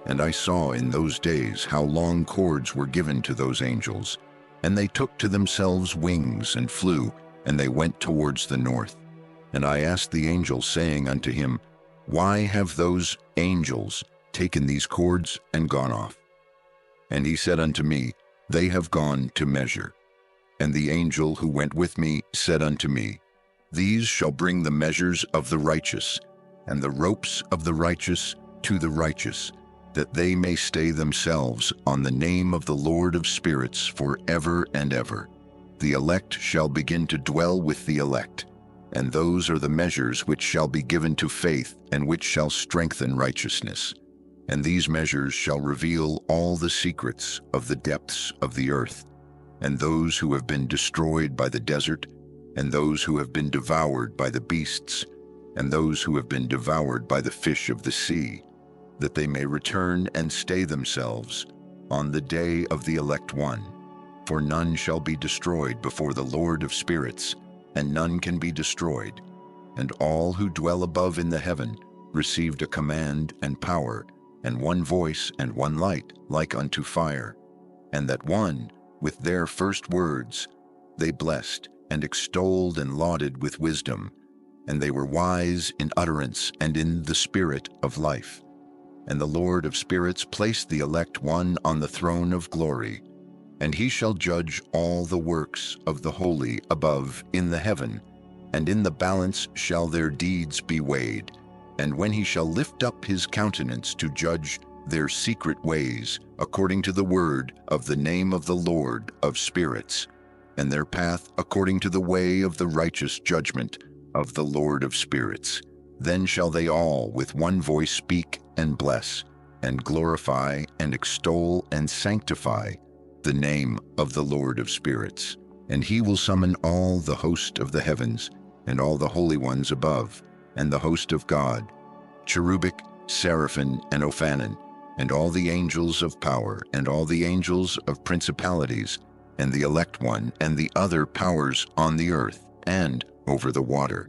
[SPEAKER 1] And I saw in those days how long cords were given to those angels, and they took to themselves wings and flew, and they went towards the north. And I asked the angel, saying unto him, Why have those angels taken these cords and gone off? And he said unto me, They have gone to measure. And the angel who went with me said unto me, These shall bring the measures of the righteous, and the ropes of the righteous to the righteous, that they may stay themselves on the name of the Lord of spirits for ever and ever. The elect shall begin to dwell with the elect, and those are the measures which shall be given to faith and which shall strengthen righteousness. And these measures shall reveal all the secrets of the depths of the earth, and those who have been destroyed by the desert, and those who have been devoured by the beasts, and those who have been devoured by the fish of the sea, that they may return and stay themselves on the day of the elect one. For none shall be destroyed before the Lord of spirits, and none can be destroyed. And all who dwell above in the heaven received a command and power, and one voice and one light, like unto fire. And that one, with their first words, they blessed, and extolled and lauded with wisdom, and they were wise in utterance and in the spirit of life. And the Lord of spirits placed the elect one on the throne of glory, and he shall judge all the works of the holy above in the heaven, and in the balance shall their deeds be weighed. And when he shall lift up his countenance to judge their secret ways, according to the word of the name of the Lord of spirits, and their path according to the way of the righteous judgment of the Lord of spirits, then shall they all with one voice speak and bless, and glorify and extol and sanctify the name of the Lord of spirits. And he will summon all the host of the heavens, and all the holy ones above, and the host of God, cherubic, seraphim, and ophanim, and all the angels of power, and all the angels of principalities, and the elect one, and the other powers on the earth, and over the water.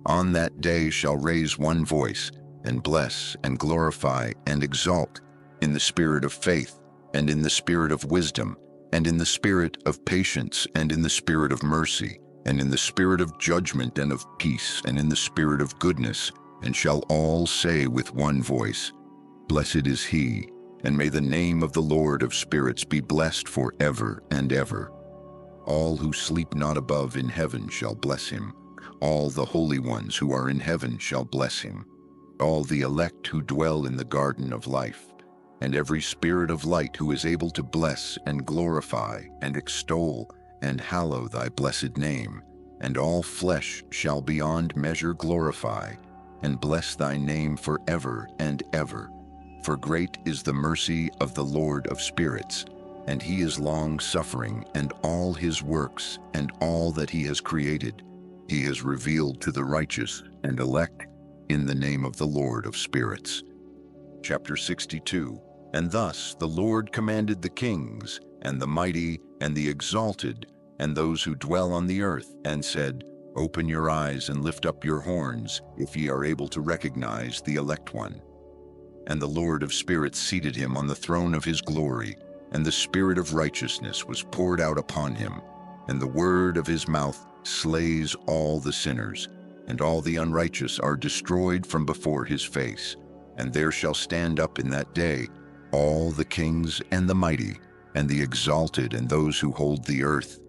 [SPEAKER 1] On that day shall raise one voice, and bless, and glorify, and exalt, in the spirit of faith, and in the spirit of wisdom, and in the spirit of patience, and in the spirit of mercy, and in the spirit of judgment and of peace, and in the spirit of goodness, and shall all say with one voice, Blessed is he, and may the name of the Lord of spirits be blessed forever and ever. All who sleep not above in heaven shall bless him. All the holy ones who are in heaven shall bless him. All the elect who dwell in the garden of life, and every spirit of light who is able to bless and glorify and extol and hallow thy blessed name. And all flesh shall beyond measure glorify and bless thy name forever and ever. For great is the mercy of the Lord of spirits, and he is long-suffering, and all his works and all that he has created he has revealed to the righteous and elect in the name of the Lord of spirits. Chapter 62. And thus the Lord commanded the kings, and the mighty, and the exalted, and those who dwell on the earth, and said, Open your eyes and lift up your horns, if ye are able to recognize the elect one. And the Lord of spirits seated him on the throne of his glory, and the spirit of righteousness was poured out upon him, and the word of his mouth slays all the sinners, and all the unrighteous are destroyed from before his face. And there shall stand up in that day all the kings and the mighty, and the exalted, and those who hold the earth,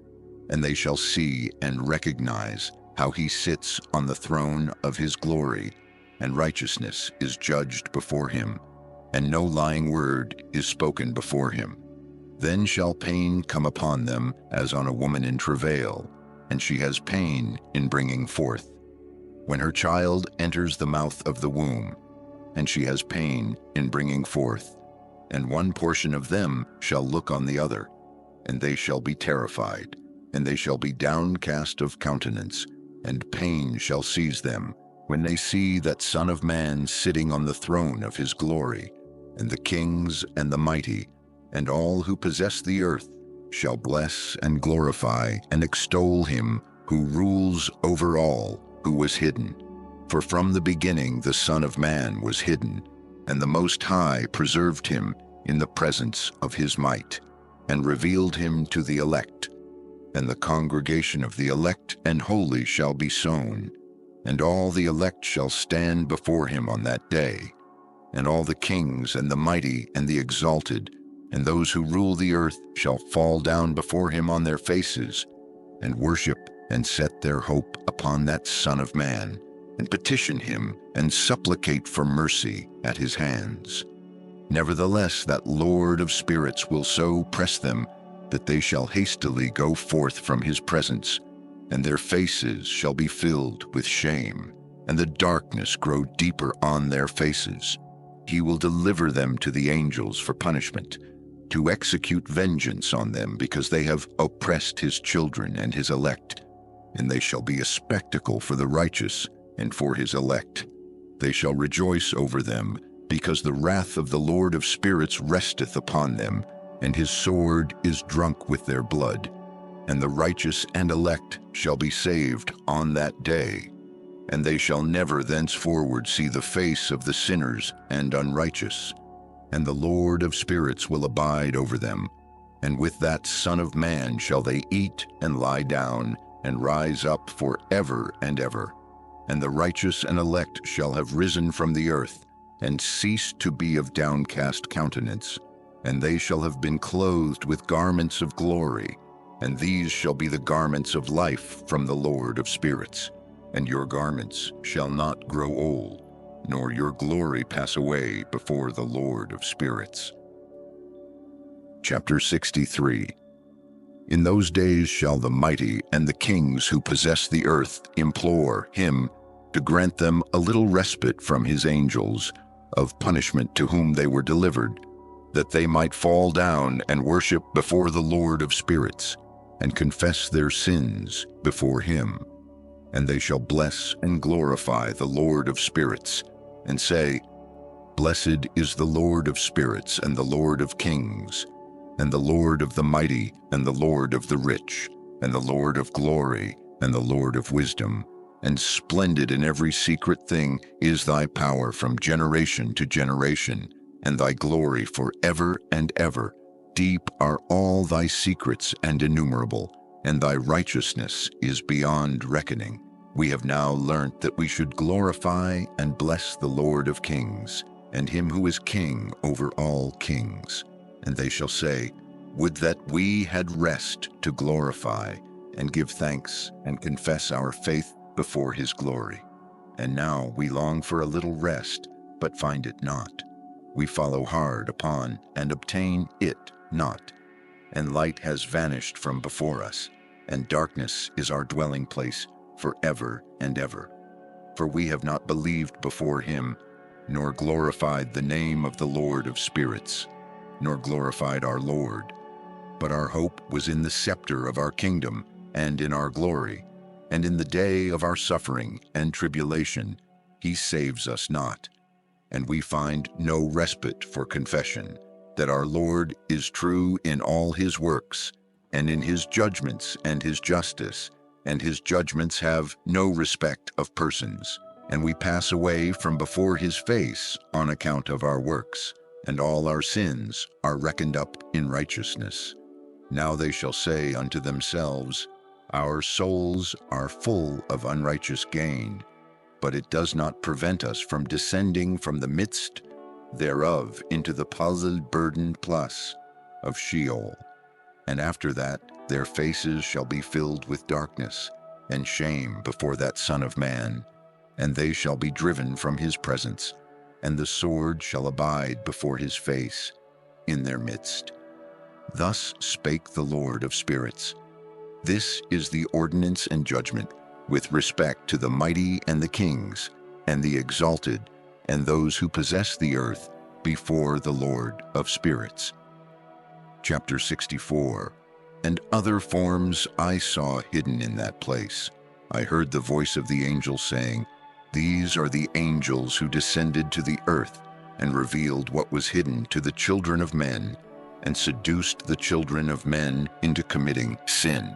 [SPEAKER 1] and they shall see and recognize how he sits on the throne of his glory, and righteousness is judged before him, and no lying word is spoken before him. Then shall pain come upon them as on a woman in travail, and she has pain in bringing forth, when her child enters the mouth of the womb, and she has pain in bringing forth. And one portion of them shall look on the other, and they shall be terrified, and they shall be downcast of countenance, and pain shall seize them, when they see that Son of Man sitting on the throne of his glory. And the kings and the mighty, and all who possess the earth, shall bless and glorify and extol him who rules over all, who was hidden. For from the beginning the Son of Man was hidden, and the Most High preserved him in the presence of his might, and revealed him to the elect. And the congregation of the elect and holy shall be sown, and all the elect shall stand before him on that day. And all the kings and the mighty and the exalted, and those who rule the earth shall fall down before him on their faces, and worship and set their hope upon that Son of Man, and petition him and supplicate for mercy at his hands. Nevertheless, that Lord of spirits will so press them that they shall hastily go forth from his presence, and their faces shall be filled with shame, and the darkness grow deeper on their faces. He will deliver them to the angels for punishment, to execute vengeance on them, because they have oppressed his children and his elect. And they shall be a spectacle for the righteous and for his elect. They shall rejoice over them, because the wrath of the Lord of spirits resteth upon them, and his sword is drunk with their blood. And the righteous and elect shall be saved on that day, and they shall never thenceforward see the face of the sinners and unrighteous. And the Lord of spirits will abide over them, and with that Son of Man shall they eat and lie down, and rise up for ever and ever. And the righteous and elect shall have risen from the earth, and ceased to be of downcast countenance, and they shall have been clothed with garments of glory, and these shall be the garments of life from the Lord of spirits. And your garments shall not grow old, nor your glory pass away before the Lord of spirits. Chapter 63. In those days shall the mighty and the kings who possess the earth implore him to grant them a little respite from his angels of punishment to whom they were delivered, that they might fall down and worship before the Lord of spirits, and confess their sins before him. And they shall bless and glorify the Lord of spirits, and say, Blessed is the Lord of spirits, and the Lord of kings, and the Lord of the mighty, and the Lord of the rich, and the Lord of glory, and the Lord of wisdom. And splendid in every secret thing is thy power from generation to generation, and thy glory forever and ever. Deep are all thy secrets and innumerable, and thy righteousness is beyond reckoning. We have now learnt that we should glorify and bless the Lord of kings, and him who is king over all kings. And they shall say, Would that we had rest to glorify, and give thanks, and confess our faith before his glory. And now we long for a little rest, but find it not. We follow hard upon, and obtain it not. And light has vanished from before us, and darkness is our dwelling place forever and ever. For we have not believed before him, nor glorified the name of the Lord of spirits, nor glorified our Lord. But our hope was in the scepter of our kingdom, and in our glory, and in the day of our suffering and tribulation he saves us not. And we find no respite for confession, that our Lord is true in all his works, and in his judgments and his justice, and his judgments have no respect of persons. And we pass away from before his face on account of our works, and all our sins are reckoned up in righteousness. Now they shall say unto themselves, Our souls are full of unrighteous gain, but it does not prevent us from descending from the midst thereof into the puzzled burdened plus of Sheol. And after that their faces shall be filled with darkness and shame before that Son of Man, and they shall be driven from his presence, and the sword shall abide before his face in their midst. Thus spake the Lord of spirits. This is the ordinance and judgment with respect to the mighty and the kings, and the exalted, and those who possess the earth before the Lord of spirits. Chapter 64. And other forms I saw hidden in that place. I heard the voice of the angel saying, These are the angels who descended to the earth, and revealed what was hidden to the children of men, and seduced the children of men into committing sin.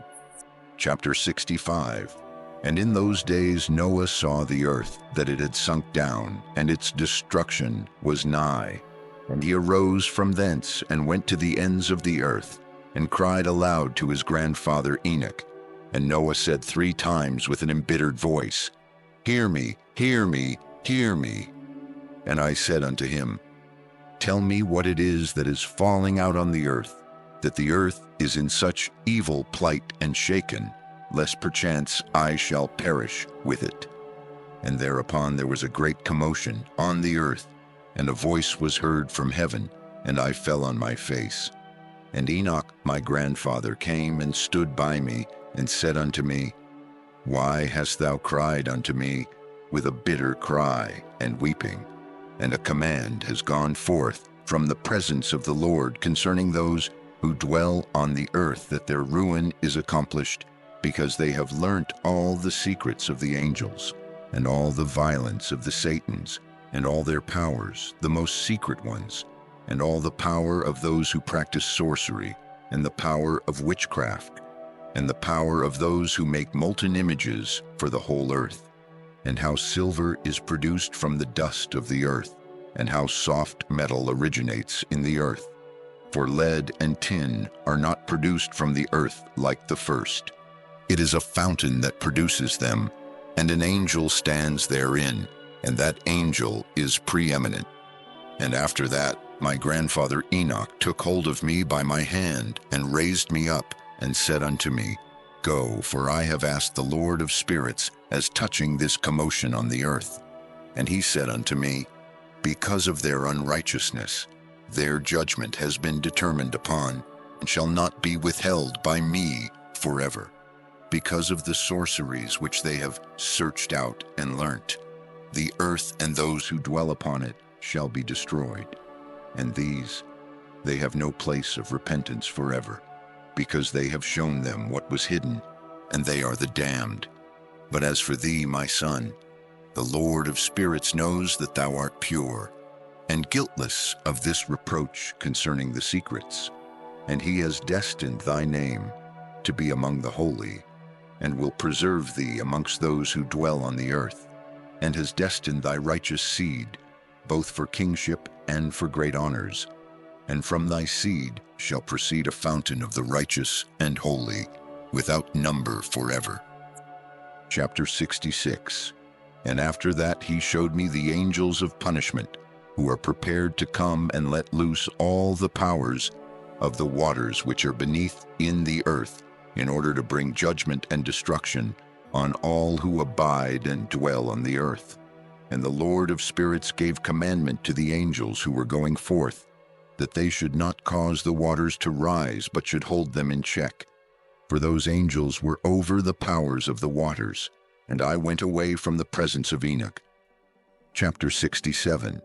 [SPEAKER 1] Chapter 65. And in those days Noah saw the earth, that it had sunk down, and its destruction was nigh. And he arose from thence, and went to the ends of the earth, and cried aloud to his grandfather Enoch. And Noah said 3 times with an embittered voice, Hear me, hear me, hear me. And I said unto him, Tell me what it is that is falling out on the earth, that the earth is in such evil plight and shaken, lest perchance I shall perish with it. And thereupon there was a great commotion on the earth, and a voice was heard from heaven, and I fell on my face. And Enoch my grandfather came and stood by me, and said unto me, Why hast thou cried unto me with a bitter cry and weeping? And a command has gone forth from the presence of the Lord concerning those who dwell on the earth, that their ruin is accomplished, because they have learnt all the secrets of the angels, and all the violence of the Satans, and all their powers, the most secret ones, and all the power of those who practice sorcery, and the power of witchcraft, and the power of those who make molten images for the whole earth, and how silver is produced from the dust of the earth, and how soft metal originates in the earth. For lead and tin are not produced from the earth like the first. It is a fountain that produces them, and an angel stands therein, and that angel is preeminent. And after that, my grandfather Enoch took hold of me by my hand, and raised me up, and said unto me, Go, for I have asked the Lord of spirits as touching this commotion on the earth. And he said unto me, Because of their unrighteousness, their judgment has been determined upon, and shall not be withheld by me forever. Because of the sorceries which they have searched out and learnt, the earth and those who dwell upon it shall be destroyed. And these, they have no place of repentance forever, because they have shown them what was hidden, and they are the damned. But as for thee, my son, the Lord of spirits knows that thou art pure, and guiltless of this reproach concerning the secrets. And he has destined thy name to be among the holy, and will preserve thee amongst those who dwell on the earth, and has destined thy righteous seed, both for kingship and for great honors. And from thy seed shall proceed a fountain of the righteous and holy, without number forever. Chapter 66. And after that he showed me the angels of punishment, who are prepared to come and let loose all the powers of the waters which are beneath in the earth, in order to bring judgment and destruction on all who abide and dwell on the earth. And the Lord of spirits gave commandment to the angels who were going forth, that they should not cause the waters to rise, but should hold them in check. For those angels were over the powers of the waters. And I went away from the presence of Enoch. Chapter 67.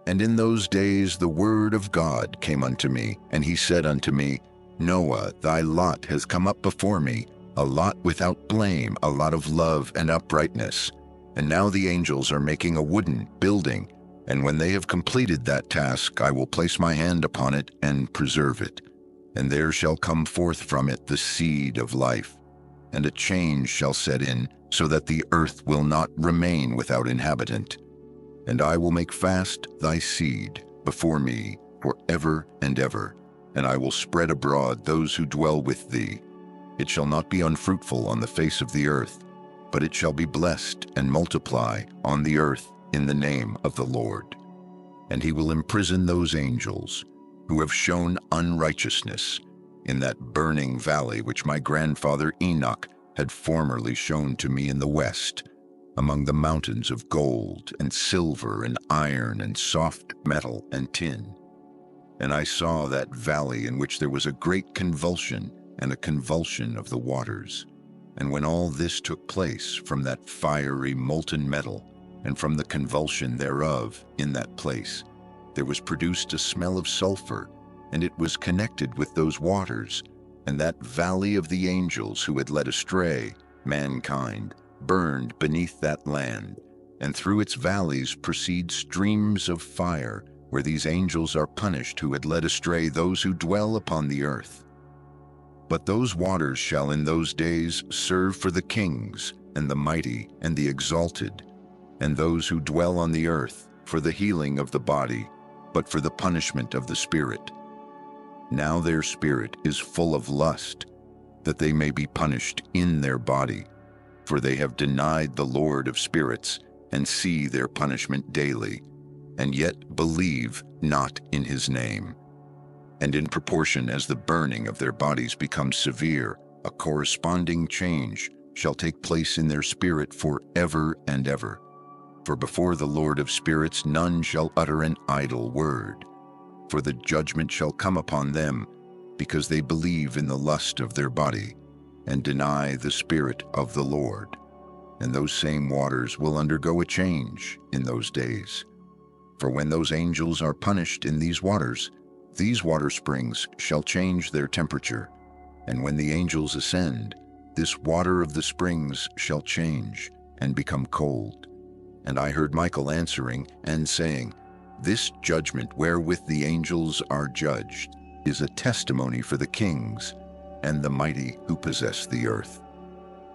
[SPEAKER 1] And in those days the word of God came unto me, and he said unto me, Noah, thy lot has come up before me, a lot without blame, a lot of love and uprightness. And now the angels are making a wooden building, and when they have completed that task, I will place my hand upon it and preserve it. And there shall come forth from it the seed of life, and a change shall set in, so that the earth will not remain without inhabitant. And I will make fast thy seed before me for ever and ever, and I will spread abroad those who dwell with thee. It shall not be unfruitful on the face of the earth, but it shall be blessed and multiply on the earth in the name of the Lord. And he will imprison those angels who have shown unrighteousness in that burning valley which my grandfather Enoch had formerly shown to me in the west, among the mountains of gold and silver and iron and soft metal and tin. And I saw that valley in which there was a great convulsion and a convulsion of the waters. And when all this took place from that fiery molten metal, and from the convulsion thereof in that place, there was produced a smell of sulfur, and it was connected with those waters, and that valley of the angels who had led astray mankind burned beneath that land, and through its valleys proceed streams of fire, where these angels are punished who had led astray those who dwell upon the earth. But those waters shall in those days serve for the kings, and the mighty, and the exalted, and those who dwell on the earth, for the healing of the body, but for the punishment of the spirit. Now their spirit is full of lust, that they may be punished in their body, for they have denied the Lord of spirits, and see their punishment daily, and yet believe not in his name. And in proportion as the burning of their bodies becomes severe, a corresponding change shall take place in their spirit for ever and ever. For before the Lord of spirits none shall utter an idle word. For the judgment shall come upon them, because they believe in the lust of their body and deny the Spirit of the Lord. And those same waters will undergo a change in those days. For when those angels are punished in these water springs shall change their temperature. And when the angels ascend, this water of the springs shall change and become cold. And I heard Michael answering and saying, This judgment wherewith the angels are judged is a testimony for the kings and the mighty who possess the earth.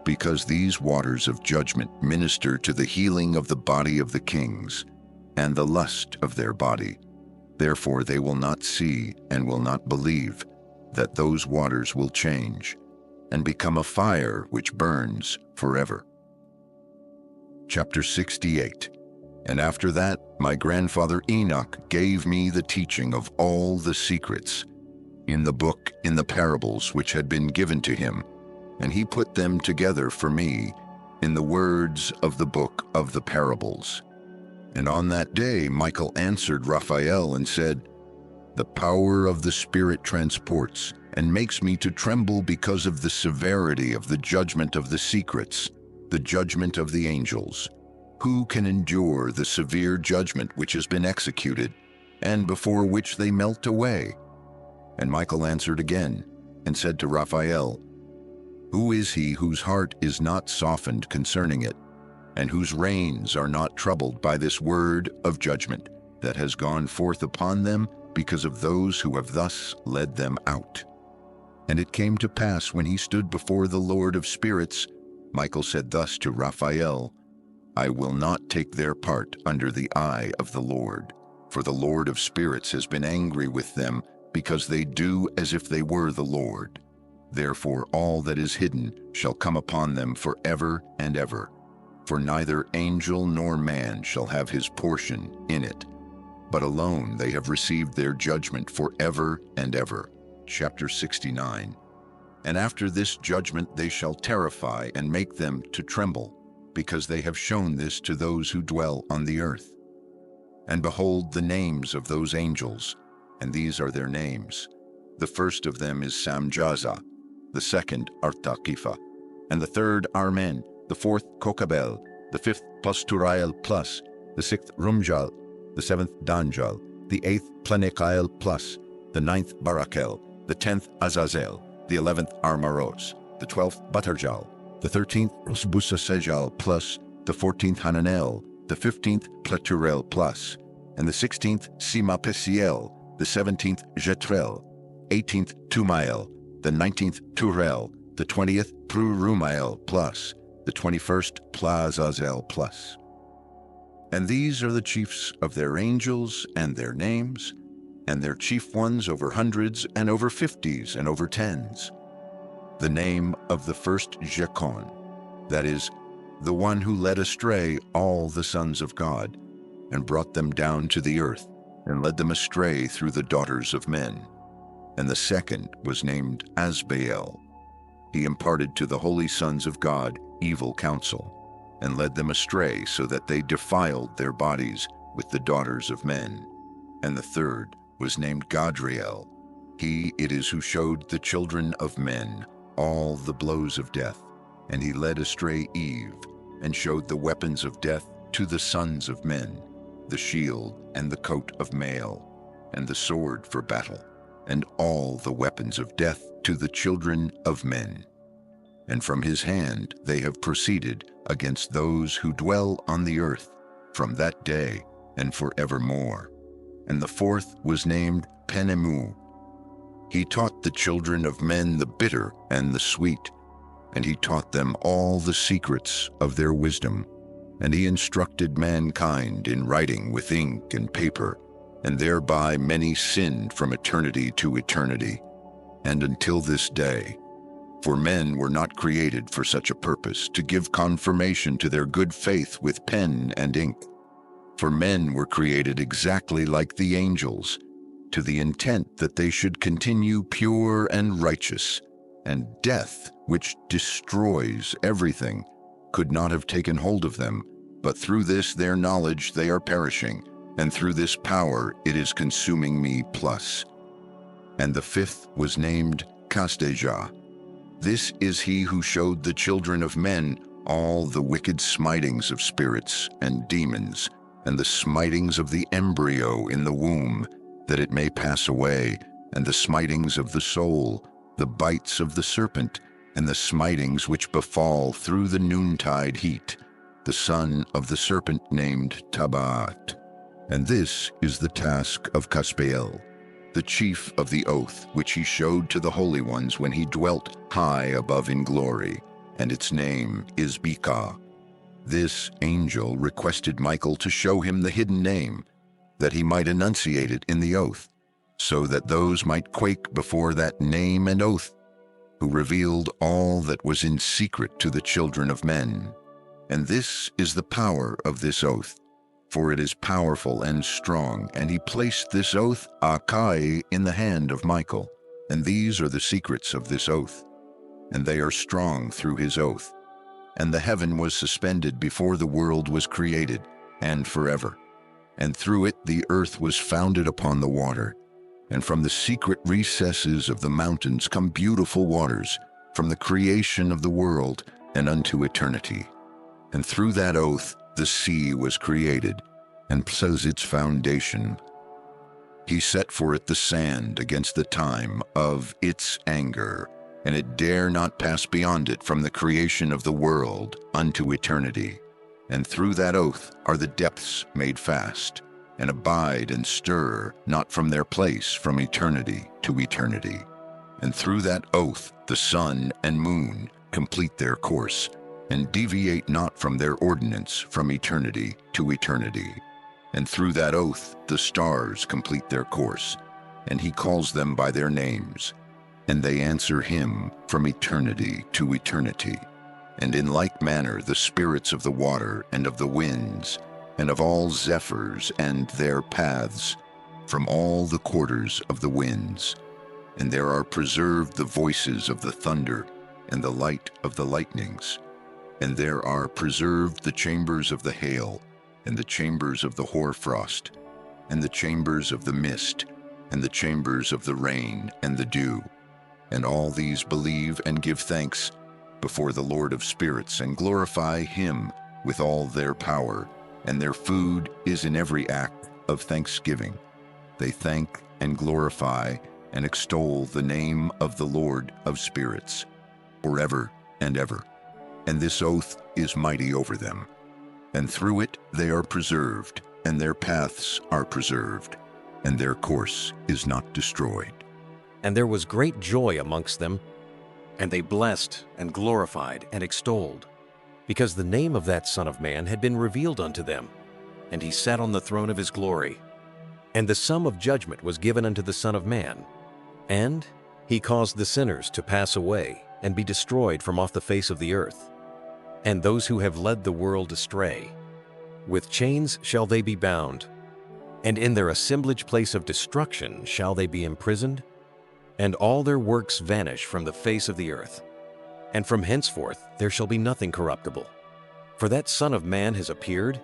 [SPEAKER 1] Because these waters of judgment minister to the healing of the body of the kings and the lust of their body. Therefore they will not see and will not believe that those waters will change and become a fire which burns forever. Chapter 68. And after that, my grandfather Enoch gave me the teaching of all the secrets in the book, in the parables which had been given to him, and he put them together for me in the words of the book of the parables. And on that day Michael answered Raphael and said, The power of the Spirit transports and makes me to tremble because of the severity of the judgment of the secrets, the judgment of the angels. Who can endure the severe judgment which has been executed, and before which they melt away? And Michael answered again, and said to Raphael, Who is he whose heart is not softened concerning it, and whose reins are not troubled by this word of judgment that has gone forth upon them because of those who have thus led them out? And it came to pass when he stood before the Lord of spirits, Michael said thus to Raphael, I will not take their part under the eye of the Lord, for the Lord of spirits has been angry with them, because they do as if they were the Lord. Therefore all that is hidden shall come upon them forever and ever, for neither angel nor man shall have his portion in it, but alone they have received their judgment forever and ever. Chapter 69. And after this judgment they shall terrify and make them to tremble, because they have shown this to those who dwell on the earth. And behold the names of those angels, and these are their names. The first of them is Samjaza, the second Apocrypha, and the third Armen, the fourth Kokabel, the fifth Pasturael plus, the sixth Rumjal, the seventh Danjal, the eighth Planekael plus, the ninth Barakel, the 10th Azazel, the 11th Armaros, the 12th Batarjal, the 13th Busasejal plus, the 14th Hananel, the 15th Platurel plus, and the 16th Simapesiel, the 17th Jetrel, 18th Tumael, the 19th Turel, the 20th Prurumael plus, the 21st Plazazel plus. And these are the chiefs of their angels and their names, and their chief ones over hundreds and over 50s and over 10s. The name of the first Jekon, that is, the one who led astray all the sons of God, and brought them down to the earth, and led them astray through the daughters of men. And the second was named Asbael. He imparted to the holy sons of God evil counsel, and led them astray so that they defiled their bodies with the daughters of men. And the third was named Gadriel. He it is who showed the children of men all the blows of death, and he led astray Eve, and showed the weapons of death to the sons of men, the shield and the coat of mail, and the sword for battle, and all the weapons of death to the children of men. And from his hand they have proceeded against those who dwell on the earth from that day and forevermore. And the fourth was named Penemu. He taught the children of men the bitter and the sweet, and he taught them all the secrets of their wisdom. And he instructed mankind in writing with ink and paper, and thereby many sinned from eternity to eternity, and until this day. For men were not created for such a purpose, to give confirmation to their good faith with pen and ink. For men were created exactly like the angels, to the intent that they should continue pure and righteous, and death, which destroys everything, could not have taken hold of them, but through this their knowledge they are perishing, and through this power it is consuming me plus. and the fifth was named Castejah. This is he who showed the children of men all the wicked smitings of spirits and demons, and the smitings of the embryo in the womb, that it may pass away, and the smitings of the soul, the bites of the serpent, and the smitings which befall through the noontide heat, the son of the serpent named Tabaat. And this is the task of Caspeel, the chief of the oath which he showed to the holy ones when he dwelt high above in glory, and its name is Bekah. This angel requested Michael to show him the hidden name, that he might enunciate it in the oath, so that those might quake before that name and oath, who revealed all that was in secret to the children of men. And this is the power of this oath, for it is powerful and strong, and he placed this oath, Akai, in the hand of Michael. And these are the secrets of this oath, and they are strong through his oath. And the heaven was suspended before the world was created, and forever. And through it the earth was founded upon the water. And from the secret recesses of the mountains come beautiful waters, from the creation of the world and unto eternity. And through that oath the sea was created, and says its foundation. He set for it the sand against the time of its anger, and it dare not pass beyond it from the creation of the world unto eternity. And through that oath are the depths made fast, and abide and stir not from their place from eternity to eternity. And through that oath the sun and moon complete their course, and deviate not from their ordinance from eternity to eternity. And through that oath the stars complete their course, and he calls them by their names, and they answer him from eternity to eternity. And in like manner the spirits of the water and of the winds, and of all zephyrs and their paths, from all the quarters of the winds. And there are preserved the voices of the thunder, and the light of the lightnings. And there are preserved the chambers of the hail, and the chambers of the hoarfrost, and the chambers of the mist, and the chambers of the rain and the dew. And all these believe and give thanks before the Lord of spirits, and glorify him with all their power, and their food is in every act of thanksgiving. They thank and glorify and extol the name of the Lord of spirits, forever and ever. And this oath is mighty over them. And through it they are preserved, and their paths are preserved, and their course is not destroyed.
[SPEAKER 2] And there was great joy amongst them, and they blessed and glorified and extolled, because the name of that Son of Man had been revealed unto them, and he sat on the throne of his glory. And the sum of judgment was given unto the Son of Man, and he caused the sinners to pass away and be destroyed from off the face of the earth. And those who have led the world astray, with chains shall they be bound, and in their assemblage place of destruction shall they be imprisoned, and all their works vanish from the face of the earth. And from henceforth there shall be nothing corruptible. For that Son of Man has appeared,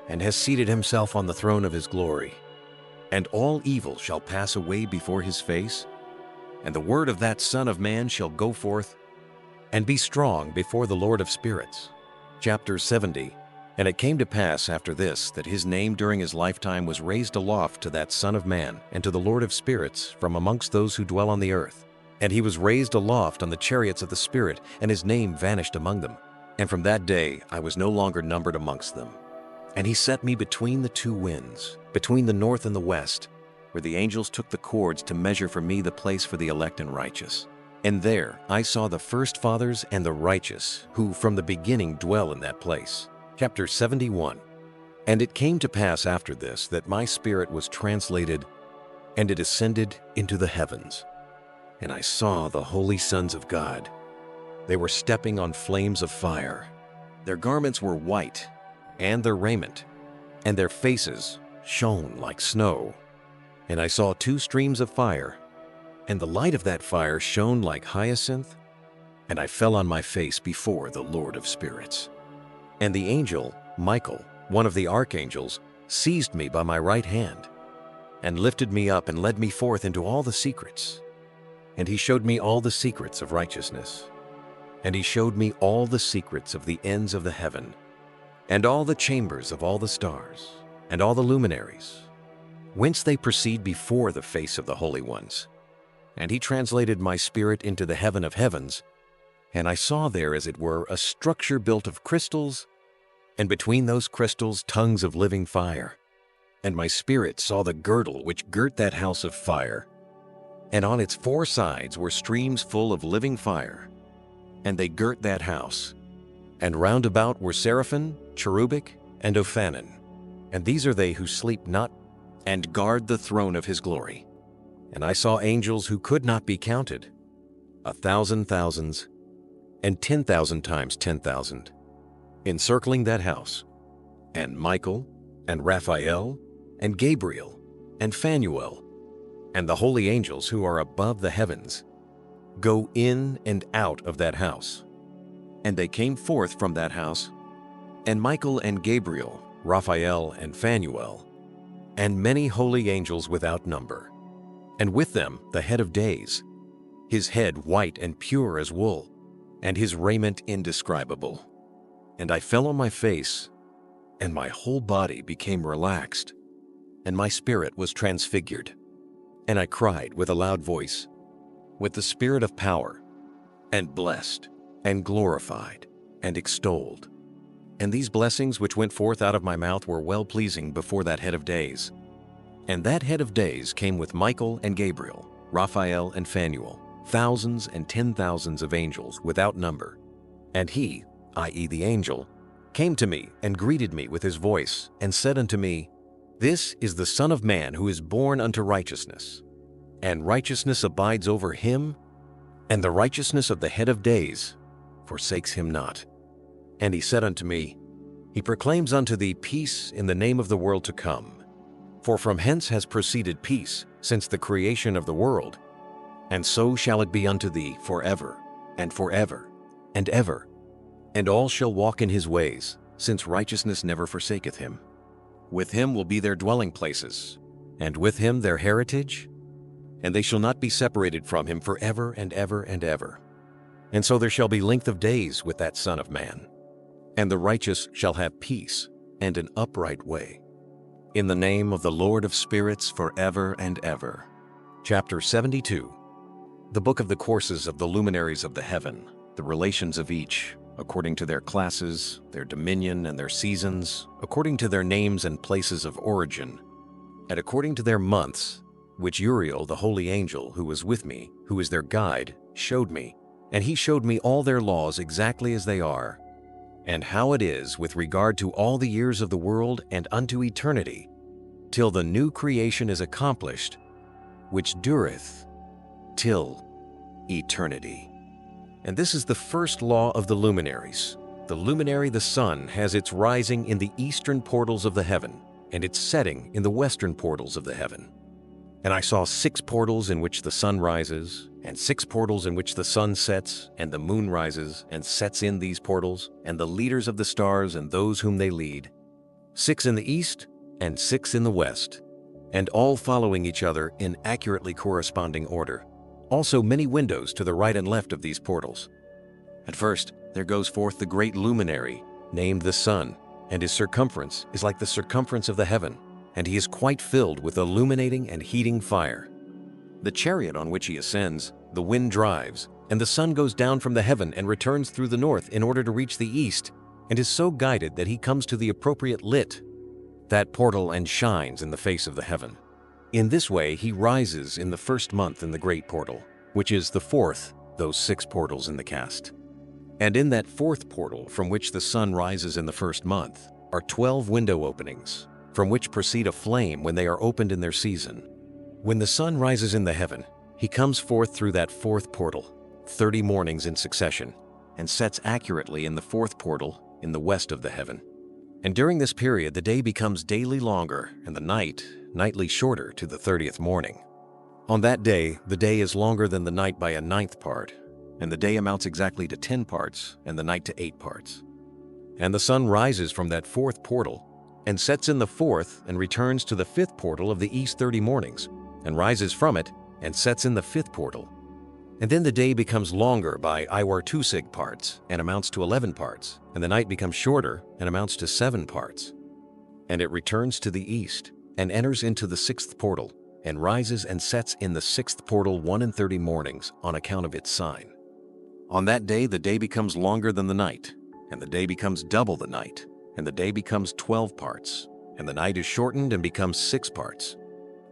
[SPEAKER 2] and has seated himself on the throne of his glory. And all evil shall pass away before his face, and the word of that Son of Man shall go forth, and be strong before the Lord of spirits. Chapter 70. And it came to pass after this, that his name during his lifetime was raised aloft to that Son of Man, and to the Lord of spirits, from amongst those who dwell on the earth. And he was raised aloft on the chariots of the Spirit, and his name vanished among them. And from that day I was no longer numbered amongst them. And he set me between the two winds, between the north and the west, where the angels took the cords to measure for me the place for the elect and righteous. And there I saw the first fathers and the righteous, who from the beginning dwell in that place. Chapter 71. And it came to pass after this, that my spirit was translated, and it ascended into the heavens. And I saw the holy sons of God. They were stepping on flames of fire. Their garments were white, and their raiment, and their faces shone like snow. And I saw two streams of fire, and the light of that fire shone like hyacinth, and I fell on my face before the Lord of spirits. And the angel, Michael, one of the archangels, seized me by my right hand. and lifted me up and led me forth into all the secrets. And he showed me all the secrets of righteousness. And he showed me all the secrets of the ends of the heaven, and all the chambers of all the stars, and all the luminaries, whence they proceed before the face of the holy ones. And he translated my spirit into the heaven of heavens, and I saw there, as it were, a structure built of crystals, and between those crystals tongues of living fire. And my spirit saw the girdle which girt that house of fire, and on its 4 sides were streams full of living fire, and they girt that house. And round about were seraphim, cherubic, and ophanim, and these are they who sleep not, and guard the throne of his glory. And I saw angels who could not be counted, 1,000 thousands, and 10,000 times 10,000, encircling that house, and Michael, and Raphael, and Gabriel, and Phanuel, and the holy angels who are above the heavens, go in and out of that house. And they came forth from that house, and Michael and Gabriel, Raphael and Phanuel, and many holy angels without number, and with them the head of days, his head white and pure as wool, and his raiment indescribable. And I fell on my face, and my whole body became relaxed, and my spirit was transfigured. And I cried with a loud voice, with the spirit of power, and blessed, and glorified, and extolled. And these blessings which went forth out of my mouth were well-pleasing before that head of days. And that head of days came with Michael and Gabriel, Raphael and Phanuel, thousands and 10,000s of angels without number. And he, i.e. the angel, came to me and greeted me with his voice, and said unto me, This is the Son of Man who is born unto righteousness, and righteousness abides over him, and the righteousness of the head of days forsakes him not. And he said unto me, He proclaims unto thee peace in the name of the world to come. For from hence has proceeded peace since the creation of the world, and so shall it be unto thee forever, and forever, and ever. And all shall walk in his ways, since righteousness never forsaketh him. With him will be their dwelling places, and with him their heritage, and they shall not be separated from him forever and ever and ever. And so there shall be length of days with that Son of Man, and the righteous shall have peace and an upright way. In the name of the Lord of spirits forever and ever. Chapter 72. The book of the courses of the luminaries of the heaven, the relations of each, according to their classes, their dominion and their seasons, according to their names and places of origin, and according to their months, which Uriel, the holy angel who was with me, who is their guide, showed me. And he showed me all their laws exactly as they are, and how it is with regard to all the years of the world and unto eternity, till the new creation is accomplished, which dureth till eternity. And this is the first law of the luminaries. The luminary, the sun, has its rising in the eastern portals of the heaven, and its setting in the western portals of the heaven. And I saw 6 portals in which the sun rises, and 6 portals in which the sun sets, and the moon rises and sets in these portals, and the leaders of the stars and those whom they lead, 6 in the east and 6 in the west, and all following each other in accurately corresponding order. Also many windows to the right and left of these portals. At first there goes forth the great luminary, named the sun, and his circumference is like the circumference of the heaven, and he is quite filled with illuminating and heating fire. The chariot on which he ascends, the wind drives, and the sun goes down from the heaven and returns through the north in order to reach the east, and is so guided that he comes to the appropriate lit, that portal, and shines in the face of the heaven. In this way he rises in the first month in the great portal, which is the 4th, those 6 portals in the cast. And in that 4th portal from which the sun rises in the first month are 12 window openings, from which proceed a flame when they are opened in their season. When the sun rises in the heaven, he comes forth through that 4th portal, 30 mornings in succession, and sets accurately in the 4th portal in the west of the heaven. And during this period the day becomes daily longer, and the night nightly shorter to the 30th morning. On that day the day is longer than the night by a 9th part, and the day amounts exactly to 10 parts, and the night to 8 parts. And the sun rises from that 4th portal, and sets in the fourth, and returns to the fifth portal of the east 30 mornings, and rises from it, and sets in the fifth portal. And then the day becomes longer by Iwar 2 parts, and amounts to 11 parts, and the night becomes shorter, and amounts to 7 parts. And it returns to the east, and enters into the sixth portal, and rises and sets in the sixth portal 1:30 mornings on account of its sign. On that day the day becomes longer than the night, and the day becomes double the night, and the day becomes 12 parts, and the night is shortened and becomes 6 parts.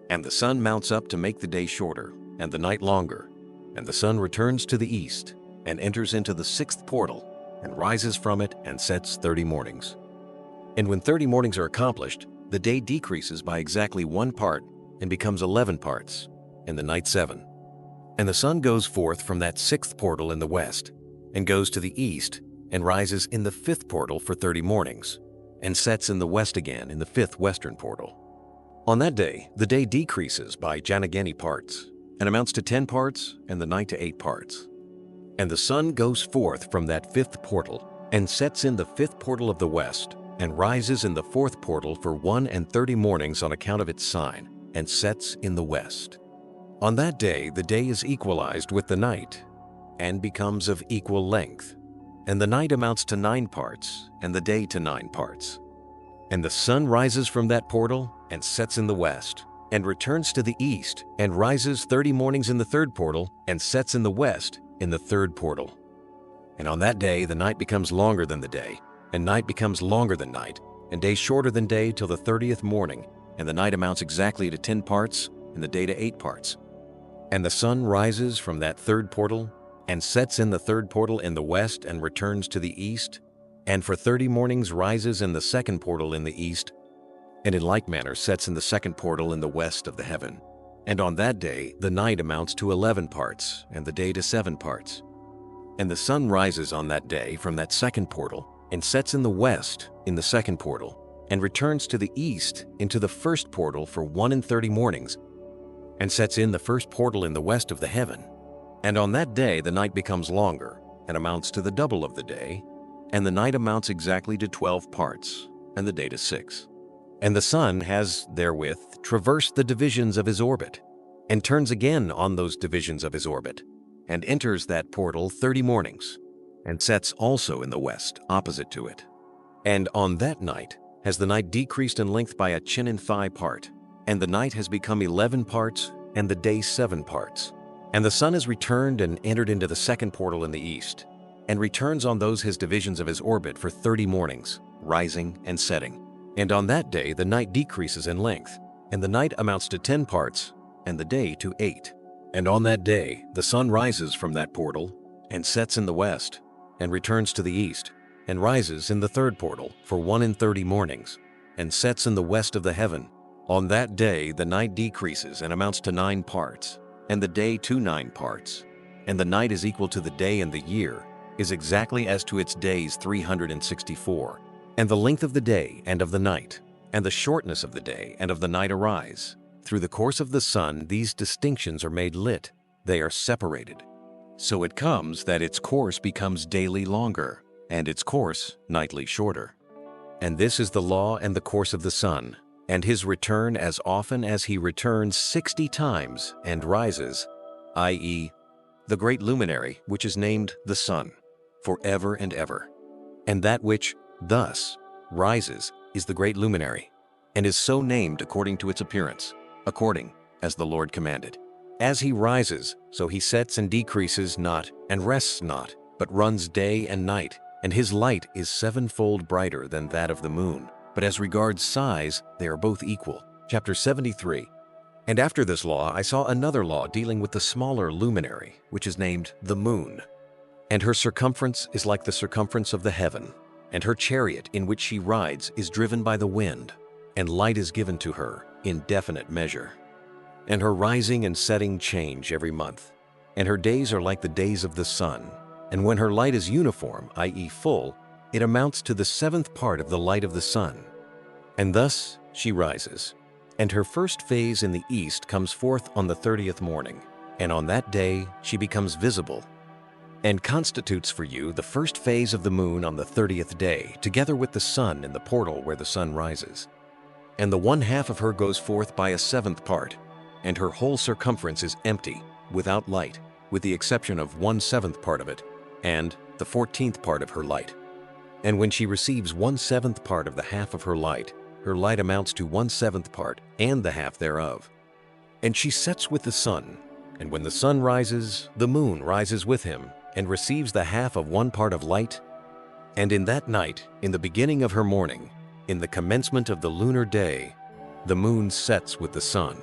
[SPEAKER 2] And the sun mounts up to make the day shorter, and the night longer, and the sun returns to the east, and enters into the sixth portal, and rises from it and sets 30 mornings. And when 30 mornings are accomplished, the day decreases by exactly 1 part, and becomes 11 parts, and the night 7. And the sun goes forth from that sixth portal in the west, and goes to the east, and rises in the fifth portal for 30 mornings, and sets in the west again in the fifth western portal. On that day, the day decreases by Janagani parts, and amounts to 10 parts, and the night to 8 parts. And the sun goes forth from that fifth portal, and sets in the fifth portal of the west, and rises in the fourth portal for 1:30 mornings on account of its sign, and sets in the west. On that day the day is equalized with the night, and becomes of equal length, and the night amounts to 9 parts, and the day to 9 parts. And the sun rises from that portal, and sets in the west, and returns to the east, and rises 30 mornings in the third portal, and sets in the west in the third portal. And on that day the night becomes longer than the day, and night becomes longer than night, and day shorter than day till the 30th morning, and the night amounts exactly to 10 parts, and the day to 8 parts. And the sun rises from that third portal, and sets in the third portal in the west, and returns to the east, and for 30 mornings rises in the second portal in the east, and in like manner sets in the second portal in the west of the heaven. And on that day the night amounts to 11 parts, and the day to 7 parts. And the sun rises on that day from that second portal, and sets in the west in the second portal, and returns to the east into the first portal for 1:30 mornings, and sets in the first portal in the west of the heaven. And on that day the night becomes longer, and amounts to the double of the day, and the night amounts exactly to 12 parts, and the day to 6. And the sun has therewith traversed the divisions of his orbit, and turns again on those divisions of his orbit, and enters that portal 30 mornings, and sets also in the west opposite to it. And on that night has the night decreased in length by a chin and thigh part, and the night has become 11 parts, and the day 7 parts. And the sun has returned and entered into the second portal in the east, and returns on those his divisions of his orbit for 30 mornings, rising and setting. And on that day the night decreases in length, and the night amounts to 10 parts, and the day to 8. And on that day the sun rises from that portal, and sets in the west, and returns to the east, and rises in the third portal for 1:30 mornings, and sets in the west of the heaven. On that day the night decreases and amounts to 9 parts, and the day to 9 parts. And the night is equal to the day, and the year is exactly as to its days 364. And the length of the day and of the night, and the shortness of the day and of the night arise. Through the course of the sun these distinctions are made lit, they are separated. So it comes that its course becomes daily longer, and its course nightly shorter. And this is the law and the course of the sun, and his return as often as he returns 60 times and rises, i.e., the great luminary which is named the sun, for ever and ever. And that which thus rises is the great luminary, and is so named according to its appearance, according as the Lord commanded. As he rises, so he sets and decreases not, and rests not, but runs day and night, and his light is 7-fold brighter than that of the moon. But as regards size, they are both equal. Chapter 73. And after this law I saw another law dealing with the smaller luminary, which is named the moon. And her circumference is like the circumference of the heaven, and her chariot in which she rides is driven by the wind, and light is given to her in definite measure. And her rising and setting change every month, and her days are like the days of the sun. And when her light is uniform, i.e. full, it amounts to the 7th part of the light of the sun. And thus she rises, and her first phase in the east comes forth on the 30th morning, and on that day she becomes visible. and constitutes for you the first phase of the moon on the 30th day, together with the sun in the portal where the sun rises. And the 1/2 of her goes forth by a 7th part, and her whole circumference is empty, without light, with the exception of 1/7 part of it, and the 14th part of her light. And when she receives 1/7 part of the half of her light amounts to 1/7 part and the half thereof. And she sets with the sun, and when the sun rises, the moon rises with him, and receives the half of 1 part of light. And in that night, in the beginning of her morning, in the commencement of the lunar day, the moon sets with the sun,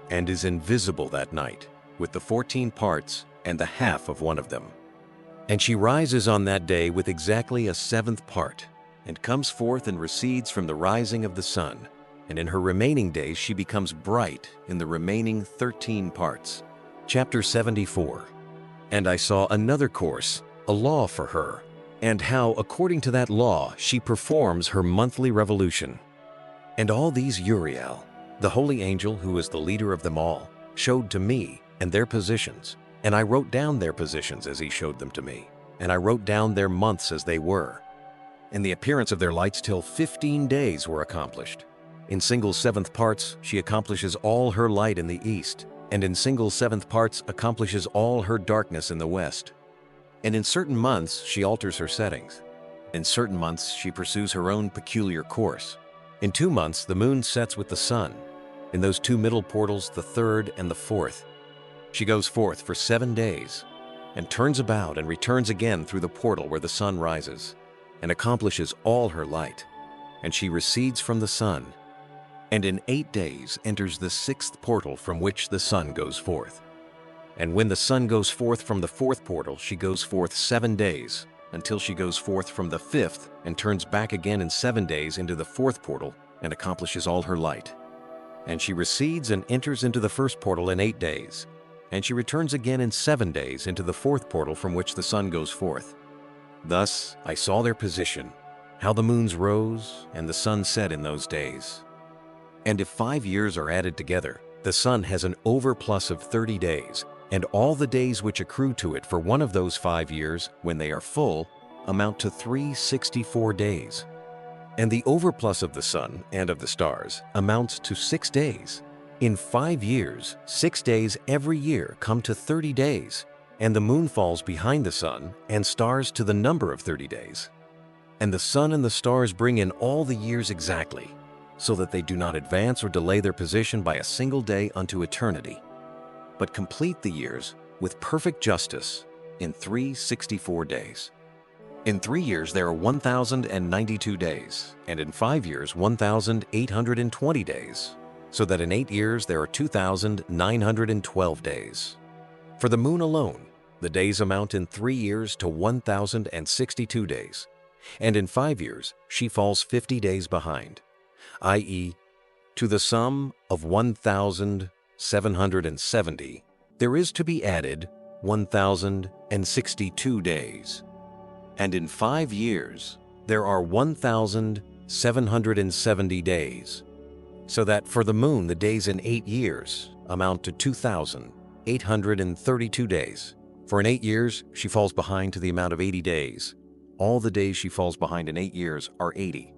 [SPEAKER 2] and is invisible that night, with the 14 parts and the half of 1 of them. And she rises on that day with exactly a 7th part, and comes forth and recedes from the rising of the sun, and in her remaining days she becomes bright in the remaining 13 parts. Chapter 74. And I saw another course, a law for her, and how, according to that law, she performs her monthly revolution. And all these Uriel, the holy angel who is the leader of them all, showed to me, and their positions, and I wrote down their positions as he showed them to me, and I wrote down their months as they were. And the appearance of their lights till 15 days were accomplished. In single 7th parts she accomplishes all her light in the east, and in single 7th parts accomplishes all her darkness in the west. And in certain months she alters her settings. In certain months she pursues her own peculiar course. In 2 months the moon sets with the sun. In those 2 middle portals, the 3rd and the 4th, she goes forth for 7 days, and turns about and returns again through the portal where the sun rises, and accomplishes all her light. And she recedes from the sun, and in 8 days enters the 6th portal from which the sun goes forth. And when the sun goes forth from the 4th portal, she goes forth 7 days, until she goes forth from the 5th and turns back again in 7 days into the 4th portal and accomplishes all her light. And she recedes and enters into the 1st portal in 8 days, and she returns again in 7 days into the 4th portal from which the sun goes forth. Thus I saw their position, how the moons rose and the sun set in those days. And if 5 years are added together, the sun has an overplus of 30 days, and all the days which accrue to it for one of those 5 years, when they are full, amount to 364 days. And the overplus of the sun and of the stars amounts to 6 days. In 5 years, 6 days every year come to 30 days, and the moon falls behind the sun and stars to the number of 30 days. And the sun and the stars bring in all the years exactly, so that they do not advance or delay their position by a single day unto eternity, but complete the years with perfect justice in 364 days. In 3 years there are 1,092 days, and in 5 years 1,820 days, so that in 8 years there are 2,912 days. For the moon alone, the days amount in 3 years to 1,062 days, and in 5 years she falls 50 days behind, i.e., to the sum of 1,770, there is to be added 1,062 days. And in 5 years, there are 1,770 days, so that for the moon the days in 8 years amount to 2,832 days. For in 8 years she falls behind to the amount of 80 days. All the days she falls behind in 8 years are 80.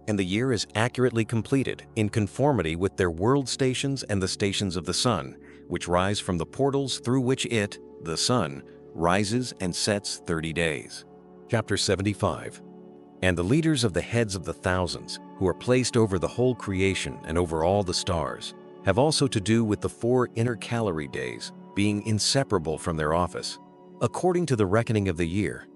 [SPEAKER 2] And the year is accurately completed in conformity with their world stations and the stations of the sun, which rise from the portals through which it, the sun, rises and sets 30 days. Chapter 75. And the leaders of the heads of the thousands, who are placed over the whole creation and over all the stars, have also to do with the 4 intercalary days, being inseparable from their office, according to the reckoning of the year.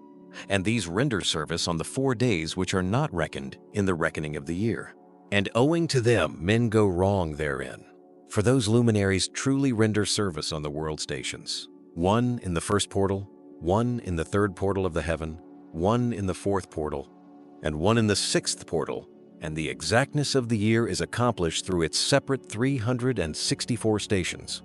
[SPEAKER 2] And these render service on the 4 days which are not reckoned in the reckoning of the year. And owing to them men go wrong therein. For those luminaries truly render service on the world stations, 1 in the 1st portal, 1 in the 3rd portal of the heaven, 1 in the 4th portal, and 1 in the 6th portal, and the exactness of the year is accomplished through its separate 364 stations.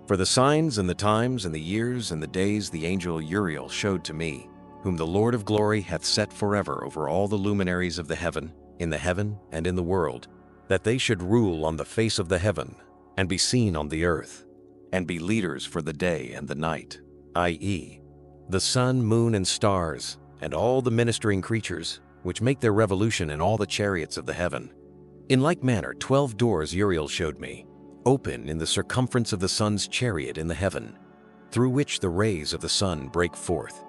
[SPEAKER 2] For the signs and the times and the years and the days the angel Uriel showed to me, whom the Lord of glory hath set forever over all the luminaries of the heaven, in the heaven and in the world, that they should rule on the face of the heaven, and be seen on the earth, and be leaders for the day and the night, i.e., the sun, moon, and stars, and all the ministering creatures, which make their revolution in all the chariots of the heaven. In like manner 12 doors Uriel showed me, open in the circumference of the sun's chariot in the heaven, through which the rays of the sun break forth,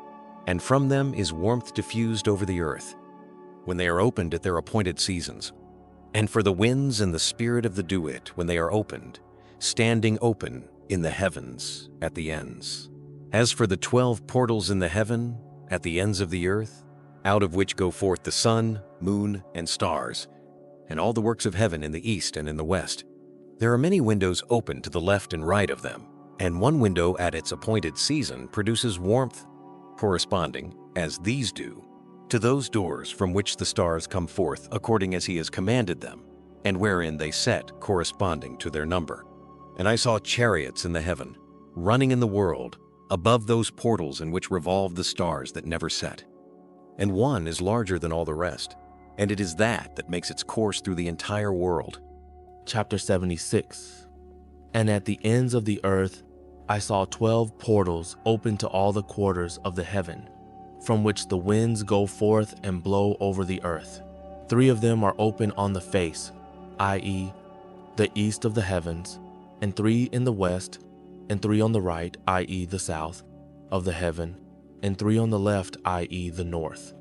[SPEAKER 2] and from them is warmth diffused over the earth, when they are opened at their appointed seasons, and for the winds and the spirit of the duet when they are opened, standing open in the heavens at the ends. As for the 12 portals in the heaven at the ends of the earth, out of which go forth the sun, moon, and stars, and all the works of heaven in the east and in the west, there are many windows open to the left and right of them, and one window at its appointed season produces warmth corresponding, as these do, to those doors from which the stars come forth according as he has commanded them, and wherein they set corresponding to their number. And I saw chariots in the heaven, running in the world, above those portals in which revolve the stars that never set. And one is larger than all the rest, and it is that makes its course through the entire world.
[SPEAKER 3] Chapter 76. And at the ends of the earth I saw 12 portals open to all the quarters of the heaven, from which the winds go forth and blow over the earth. 3 of them are open on the face, i.e., the east of the heavens, and 3 in the west, and 3 on the right, i.e., the south of the heaven, and 3 on the left, i.e., the north.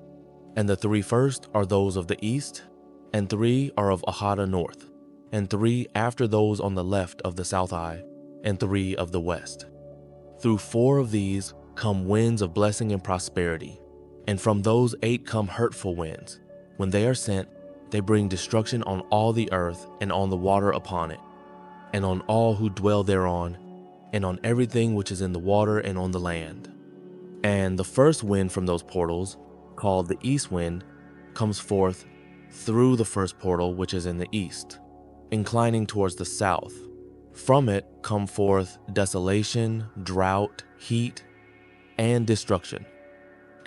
[SPEAKER 3] And the 3 first are those of the east, and 3 are of Ahata north, and 3 after those on the left of the south eye, and 3 of the west. Through 4 of these come winds of blessing and prosperity, and from those 8 come hurtful winds. When they are sent, they bring destruction on all the earth, and on the water upon it, and on all who dwell thereon, and on everything which is in the water and on the land. And the first wind from those portals, called the east wind, comes forth through the first portal which is in the east, inclining towards the south. From it come forth desolation, drought, heat, and destruction.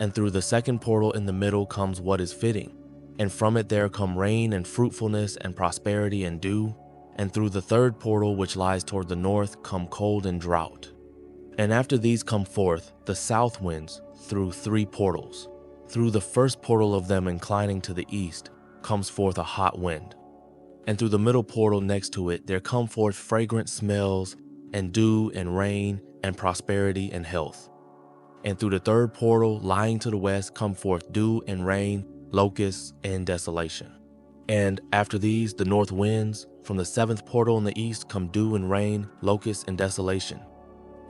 [SPEAKER 3] And through the second portal in the middle comes what is fitting, and from it there come rain and fruitfulness and prosperity and dew. And through the third portal which lies toward the north come cold and drought. And after these come forth the south winds through 3 portals. Through the first portal of them inclining to the east comes forth a hot wind. And through the middle portal next to it there come forth fragrant smells, and dew and rain, and prosperity and health. And through the third portal lying to the west come forth dew and rain, locusts, and desolation. And after these the north winds, from the 7th portal in the east come dew and rain, locusts, and desolation.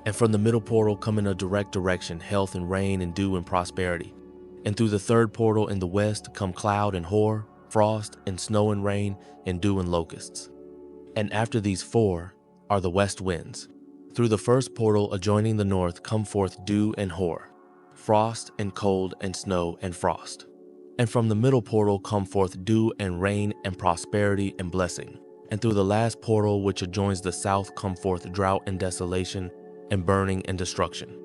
[SPEAKER 3] And from the middle portal come in a direct direction health and rain and dew and prosperity. And through the third portal in the west come cloud and hoar, frost and snow and rain, and dew and locusts. And after these 4 are the west winds. Through the first portal adjoining the north come forth dew and hoar, frost and cold and snow and frost. And from the middle portal come forth dew and rain and prosperity and blessing. And through the last portal which adjoins the south come forth drought and desolation and burning and destruction.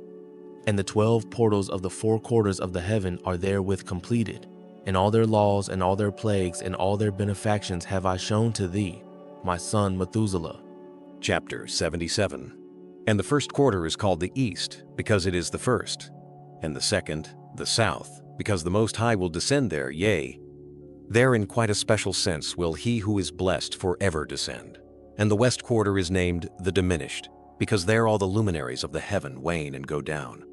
[SPEAKER 3] And the 12 portals of the 4 quarters of the heaven are therewith completed, and all their laws and all their plagues and all their benefactions have I shown to thee, my son Methuselah.
[SPEAKER 2] Chapter 77. And the first quarter is called the east, because it is the first, and the second, the south, because the Most High will descend there, yea, there in quite a special sense will he who is blessed forever descend. And the west quarter is named the diminished, because there all the luminaries of the heaven wane and go down.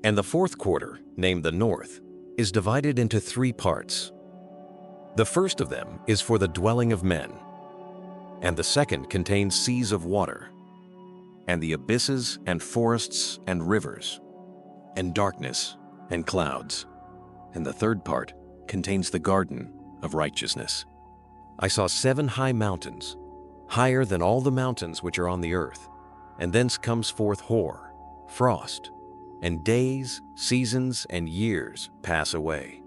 [SPEAKER 2] And the 4th quarter, named the north, is divided into 3 parts. The first of them is for the dwelling of men, and the second contains seas of water, and the abysses and forests and rivers, and darkness and clouds. And the third part contains the garden of righteousness. I saw 7 high mountains, higher than all the mountains which are on the earth, and thence comes forth hoar, frost, and days, seasons, and years pass away.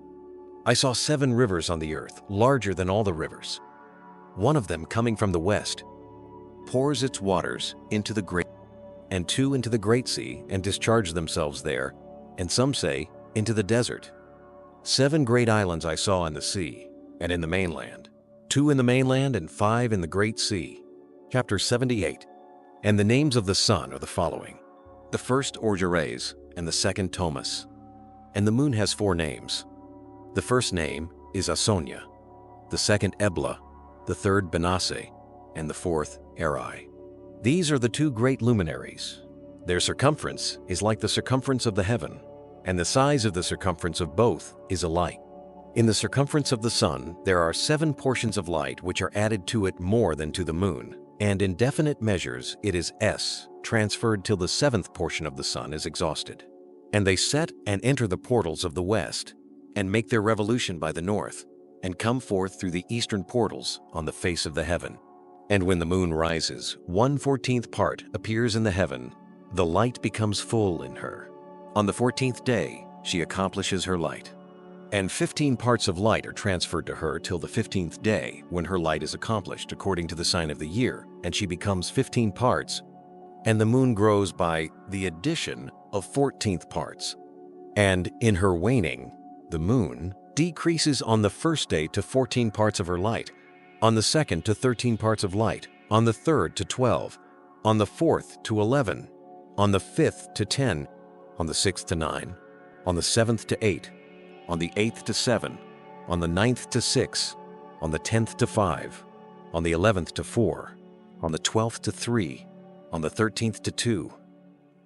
[SPEAKER 2] I saw 7 rivers on the earth, larger than all the rivers. One of them coming from the west pours its waters into the great, and 2 into the great sea, and discharge themselves there, and some say, into the desert. 7 great islands I saw in the sea, and in the mainland, 2 in the mainland, and 5 in the great sea. Chapter 78. And the names of the sun are the following: the first Orgeres, and the second Thomas. And the moon has 4 names. The first name is Asonia, the second Ebla, the third Benasse, and the fourth Eri. These are the 2 great luminaries. Their circumference is like the circumference of the heaven, and the size of the circumference of both is alike. In the circumference of the sun, there are 7 portions of light which are added to it more than to the moon, and in definite measures it is S, transferred till the 7th portion of the sun is exhausted. And they set and enter the portals of the west, and make their revolution by the north, and come forth through the eastern portals on the face of the heaven. And when the moon rises, 1/14th part appears in the heaven, the light becomes full in her. On the 14th day, she accomplishes her light. And 15 parts of light are transferred to her till the 15th day, when her light is accomplished according to the sign of the year, and she becomes 15 parts. And the moon grows by the addition of 14th parts. And in her waning, the moon decreases on the first day to 14 parts of her light, on the second to 13 parts of light, on the third to 12, on the fourth to 11, on the 5th to 10, on the 6th to 9, on the 7th to 8, on the 8th to 7, on the 9th to 6, on the 10th to 5, on the 11th to 4, on the 12th to 3, on the 13th to 2,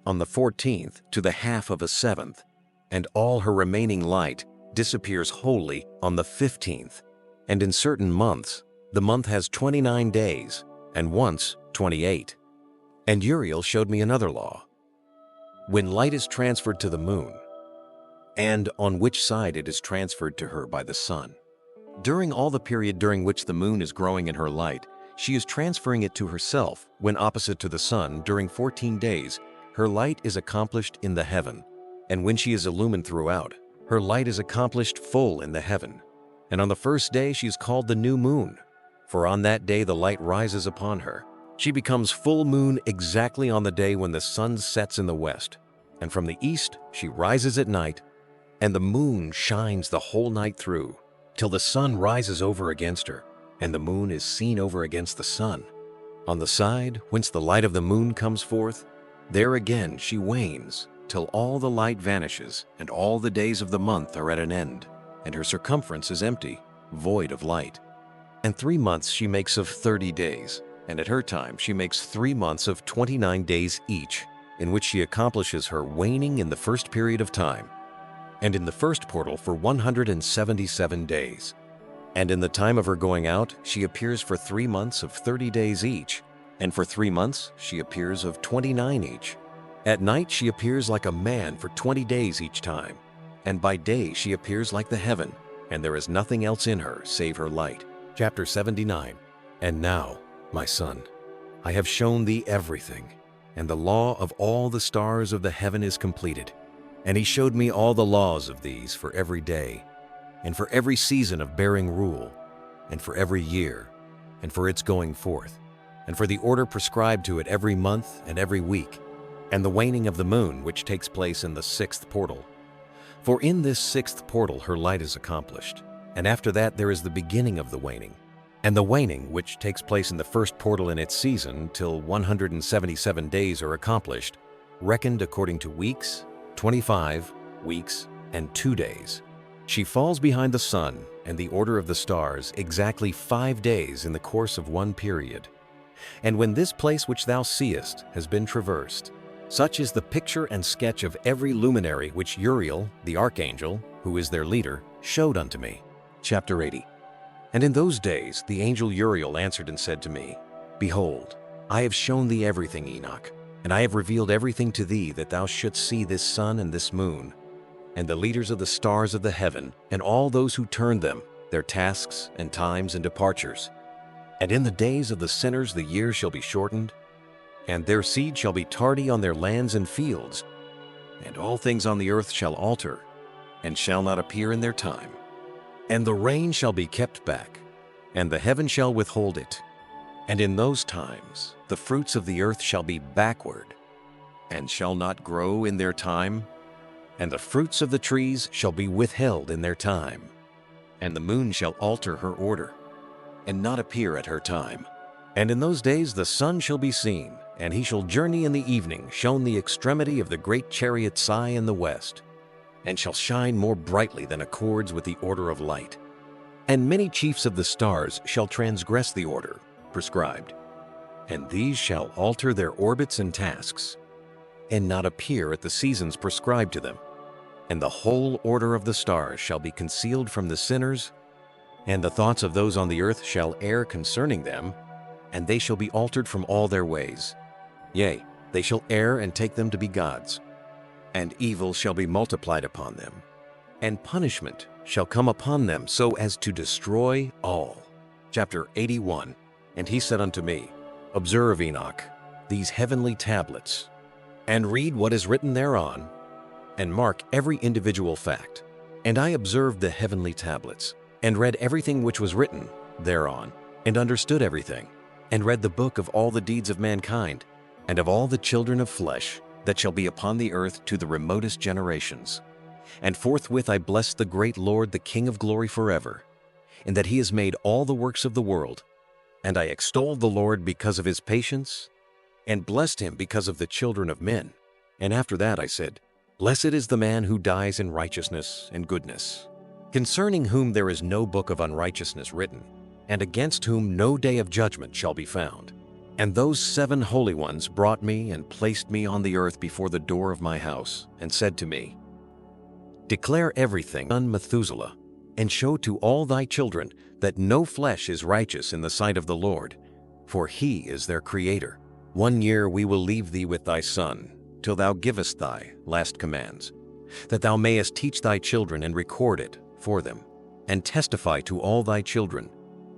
[SPEAKER 2] on the 14th to the half of a 7th, and all her remaining light disappears wholly on the 15th. And in certain months, the month has 29 days, and once 28. And Uriel showed me another law. When light is transferred to the moon, and on which side it is transferred to her by the sun, during all the period during which the moon is growing in her light, she is transferring it to herself when opposite to the sun during 14 days, her light is accomplished in the heaven, and when she is illumined throughout, her light is accomplished full in the heaven. And on the first day she is called the new moon, for on that day the light rises upon her. She becomes full moon exactly on the day when the sun sets in the west, and from the east she rises at night, and the moon shines the whole night through, till the sun rises over against her, and the moon is seen over against the sun. On the side whence the light of the moon comes forth, there again she wanes, till all the light vanishes, and all the days of the month are at an end, and her circumference is empty, void of light. And 3 months she makes of 30 days, and at her time she makes 3 months of 29 days each, in which she accomplishes her waning in the first period of time, and in the first portal for 177 days. And in the time of her going out, she appears for 3 months of 30 days each, and for 3 months she appears of 29 each. At night she appears like a man for 20 days each time, and by day she appears like the heaven, and there is nothing else in her save her light. Chapter 79. And now, my son, I have shown thee everything, and the law of all the stars of the heaven is completed. And he showed me all the laws of these for every day, and for every season of bearing rule, and for every year, and for its going forth, and for the order prescribed to it every month and every week, and the waning of the moon which takes place in the 6th portal. For in this 6th portal her light is accomplished, and after that there is the beginning of the waning. And the waning which takes place in the 1st portal in its season till 177 days are accomplished, reckoned according to weeks, 25 weeks and 2 days. She falls behind the sun and the order of the stars exactly 5 days in the course of one period. And when this place which thou seest has been traversed, such is the picture and sketch of every luminary which Uriel, the archangel, who is their leader, showed unto me. Chapter 80. And in those days the angel Uriel answered and said to me, Behold, I have shown thee everything, Enoch, and I have revealed everything to thee that thou shouldst see this sun and this moon, and the leaders of the stars of the heaven, and all those who turn them, their tasks and times and departures. And in the days of the sinners the years shall be shortened, and their seed shall be tardy on their lands and fields, and all things on the earth shall alter, and shall not appear in their time. And the rain shall be kept back, and the heaven shall withhold it. And in those times the fruits of the earth shall be backward, and shall not grow in their time, and the fruits of the trees shall be withheld in their time. And the moon shall alter her order, and not appear at her time. And in those days the sun shall be seen, And he shall journey in the evening, shown the extremity of the great chariot's eye in the west, and shall shine more brightly than accords with the order of light. And many chiefs of the stars shall transgress the order prescribed, and these shall alter their orbits and tasks, and not appear at the seasons prescribed to them. And the whole order of the stars shall be concealed from the sinners, and the thoughts of those on the earth shall err concerning them, and they shall be altered from all their ways. Yea, they shall err and take them to be gods, and evil shall be multiplied upon them, and punishment shall come upon them so as to destroy all. Chapter 81. And he said unto me, Observe, Enoch, these heavenly tablets, and read what is written thereon, and mark every individual fact. And I observed the heavenly tablets, and read everything which was written thereon, and understood everything, and read the book of all the deeds of mankind, and of all the children of flesh that shall be upon the earth to the remotest generations. And forthwith I blessed the great Lord, the King of glory forever, in that he has made all the works of the world. And I extolled the Lord because of his patience, and blessed him because of the children of men. And after that I said, Blessed is the man who dies in righteousness and goodness, concerning whom there is no book of unrighteousness written, and against whom no day of judgment shall be found. And those 7 holy ones brought me and placed me on the earth before the door of my house, and said to me, Declare everything, son Methuselah, and show to all thy children that no flesh is righteous in the sight of the Lord, for he is their creator. 1 year we will leave thee with thy son, till thou givest thy last commands, that thou mayest teach thy children and record it for them, and testify to all thy children.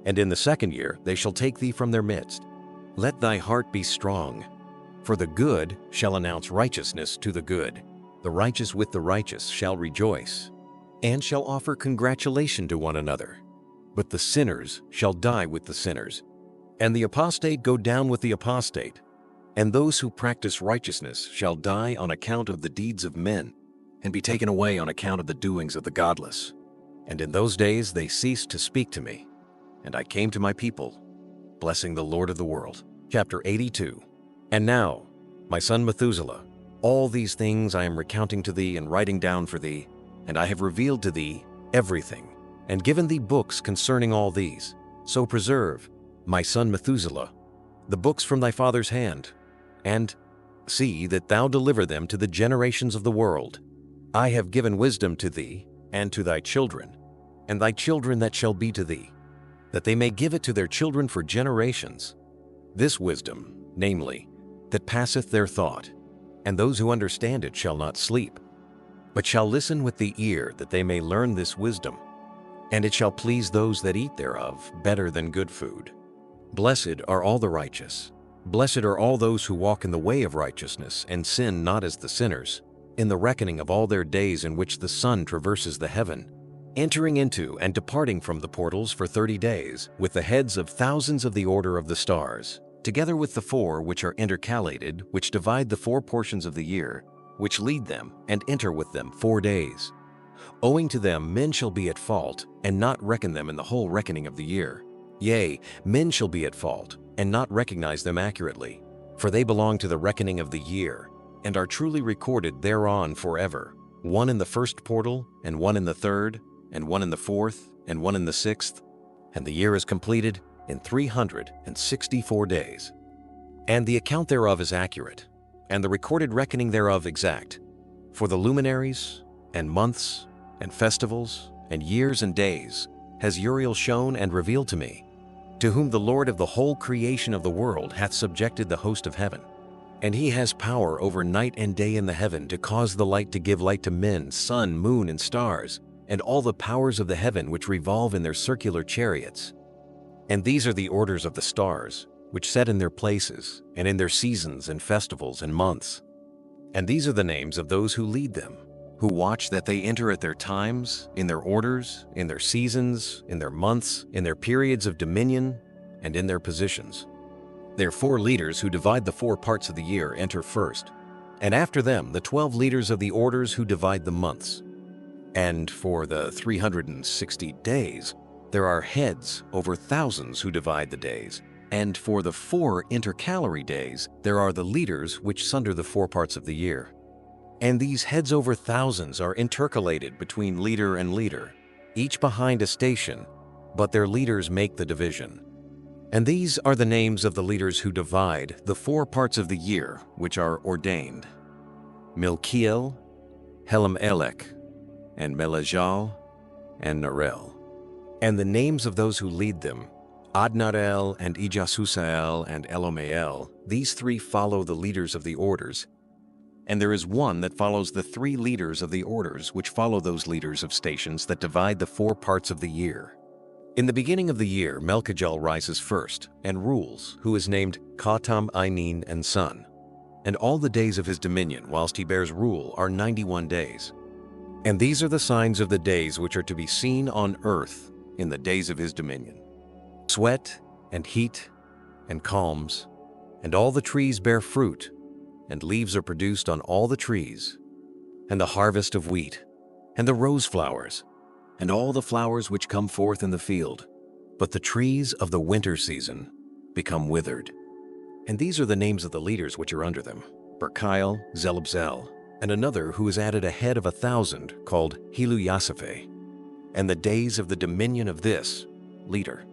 [SPEAKER 2] And in the 2nd year they shall take thee from their midst. Let thy heart be strong, for the good shall announce righteousness to the good. The righteous with the righteous shall rejoice, and shall offer congratulation to one another. But the sinners shall die with the sinners, and the apostate go down with the apostate. And those who practice righteousness shall die on account of the deeds of men, and be taken away on account of the doings of the godless. And in those days they ceased to speak to me, and I came to my people, blessing the Lord of the world. Chapter 82. And now, my son Methuselah, all these things I am recounting to thee and writing down for thee, and I have revealed to thee everything, and given thee books concerning all these. So preserve, my son Methuselah, the books from thy father's hand, and see that thou deliver them to the generations of the world. I have given wisdom to thee and to thy children, and thy children that shall be to thee, that they may give it to their children for generations. This wisdom, namely, that passeth their thought, and those who understand it shall not sleep, but shall listen with the ear, that they may learn this wisdom, and it shall please those that eat thereof better than good food. Blessed are all the righteous. Blessed are all those who walk in the way of righteousness, and sin not as the sinners, in the reckoning of all their days in which the sun traverses the heaven, entering into and departing from the portals for 30 days, with the heads of thousands of the order of the stars, together with the 4 which are intercalated, which divide the 4 portions of the year, which lead them and enter with them 4 days. Owing to them men shall be at fault, and not reckon them in the whole reckoning of the year. Yea, men shall be at fault, and not recognize them accurately, for they belong to the reckoning of the year, and are truly recorded thereon forever, 1 in the 1st portal, and 1 in the 3rd, and 1 in the 4th, and 1 in the 6th, and the year is completed in 364 days. And the account thereof is accurate, and the recorded reckoning thereof exact. For the luminaries, and months, and festivals, and years and days has Uriel shown and revealed to me, to whom the Lord of the whole creation of the world hath subjected the host of heaven. And he has power over night and day in the heaven, to cause the light to give light to men, sun, moon, and stars, and all the powers of the heaven which revolve in their circular chariots. And these are the orders of the stars, which set in their places, and in their seasons and festivals and months. And these are the names of those who lead them, who watch that they enter at their times, in their orders, in their seasons, in their months, in their periods of dominion, and in their positions. Their 4 leaders who divide the 4 parts of the year enter first, and after them the 12 leaders of the orders who divide the months. And for the 360 days, there are heads over thousands who divide the days, And for the 4 intercalary days, there are the leaders which sunder the 4 parts of the year. And these heads over thousands are intercalated between leader and leader, each behind a station, but their leaders make the division. And these are the names of the leaders who divide the 4 parts of the year which are ordained: Milkiel, Helamelech, and Melejal, and Narel. And the names of those who lead them: Adnarel, and Ijasusael, and Elomael. These 3 follow the leaders of the orders. And there is one that follows the 3 leaders of the orders, which follow those leaders of stations that divide the 4 parts of the year. In the beginning of the year, Melchijal rises first and rules, who is named Katam, Einin, and Son. And all the days of his dominion, whilst he bears rule, are 91 days. And these are the signs of the days which are to be seen on earth in the days of his dominion: sweat, and heat, and calms, and all the trees bear fruit, and leaves are produced on all the trees, and the harvest of wheat, and the rose flowers, and all the flowers which come forth in the field. But the trees of the winter season become withered. And these are the names of the leaders which are under them: Berkiel, Zelubzel, and another who is added a head of 1,000, called Heluyasaphe. And the days of the dominion of this leader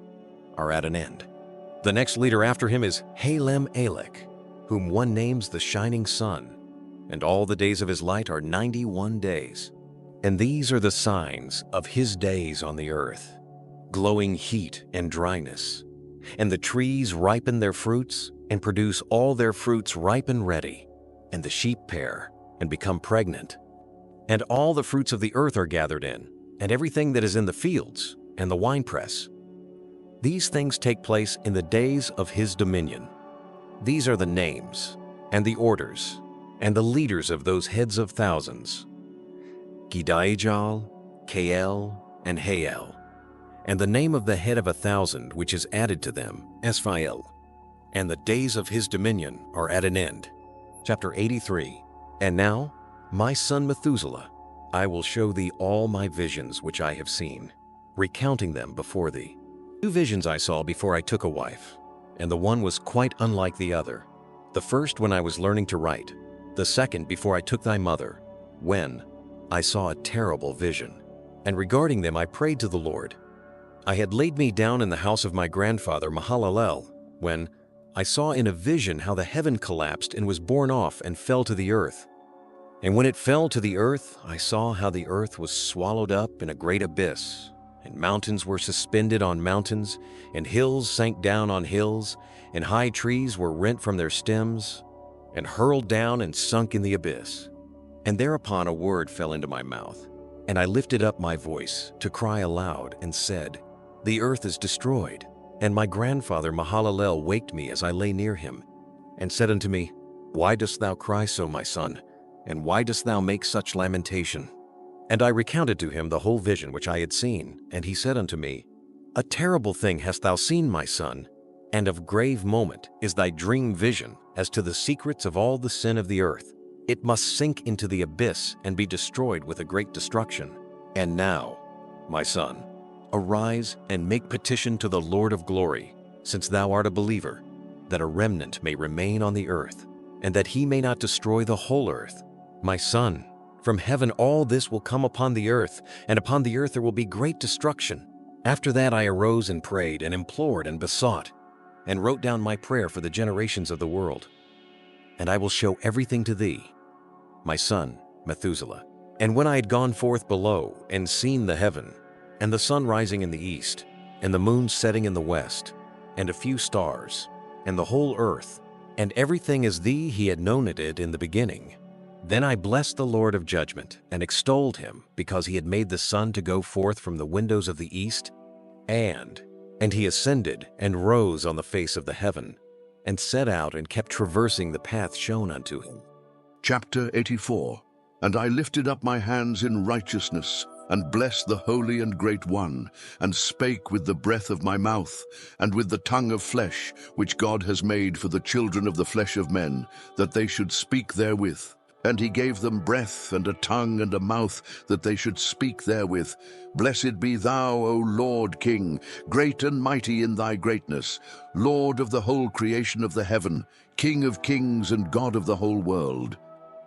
[SPEAKER 2] are at an end. The next leader after him is Helamelech, whom one names the Shining Sun, and all the days of his light are 91 days. And these are the signs of his days on the earth: glowing heat and dryness. And the trees ripen their fruits, and produce all their fruits ripe and ready. And the sheep pair, and become pregnant. And all the fruits of the earth are gathered in, and everything that is in the fields, and the winepress. These things take place in the days of his dominion. These are the names, and the orders, and the leaders of those heads of thousands: Gidaijal, Kael, and Hael. And the name of the head of 1,000 which is added to them, Esphael. And the days of his dominion are at an end. Chapter 83. And now, my son Methuselah, I will show thee all my visions which I have seen, recounting them before thee. 2 visions I saw before I took a wife, and the one was quite unlike the other. The first when I was learning to write, the second before I took thy mother, when I saw a terrible vision. And regarding them I prayed to the Lord. I had laid me down in the house of my grandfather Mahalalel, when I saw in a vision how the heaven collapsed and was borne off and fell to the earth. And when it fell to the earth, I saw how the earth was swallowed up in a great abyss, and mountains were suspended on mountains, and hills sank down on hills, and high trees were rent from their stems, and hurled down and sunk in the abyss. And thereupon a word fell into my mouth, and I lifted up my voice to cry aloud, and said, The earth is destroyed. And my grandfather Mahalalel waked me as I lay near him, and said unto me, Why dost thou cry so, my son? And why dost thou make such lamentation? And I recounted to him the whole vision which I had seen, and he said unto me, A terrible thing hast thou seen, my son, and of grave moment is thy dream vision as to the secrets of all the sin of the earth. It must sink into the abyss and be destroyed with a great destruction. And now, my son, arise and make petition to the Lord of glory, since thou art a believer, that a remnant may remain on the earth, and that he may not destroy the whole earth. My son, from heaven all this will come upon the earth, and upon the earth there will be great destruction. After that I arose and prayed and implored and besought, and wrote down my prayer for the generations of the world. And I will show everything to thee, my son Methuselah. And when I had gone forth below and seen the heaven, and the sun rising in the east, and the moon setting in the west, and a few stars, and the whole earth, and everything as thee he had known it in the beginning, then I blessed the Lord of judgment, and extolled him, because he had made the sun to go forth from the windows of the east, and he ascended and rose on the face of the heaven, and set out and kept traversing the path shown unto him.
[SPEAKER 4] Chapter 84. And I lifted up my hands in righteousness, and blessed the Holy and Great One, and spake with the breath of my mouth, and with the tongue of flesh, which God has made for the children of the flesh of men, that they should speak therewith. And he gave them breath and a tongue and a mouth that they should speak therewith. Blessed be thou, O Lord King, great and mighty in thy greatness, Lord of the whole creation of the heaven, King of kings and God of the whole world.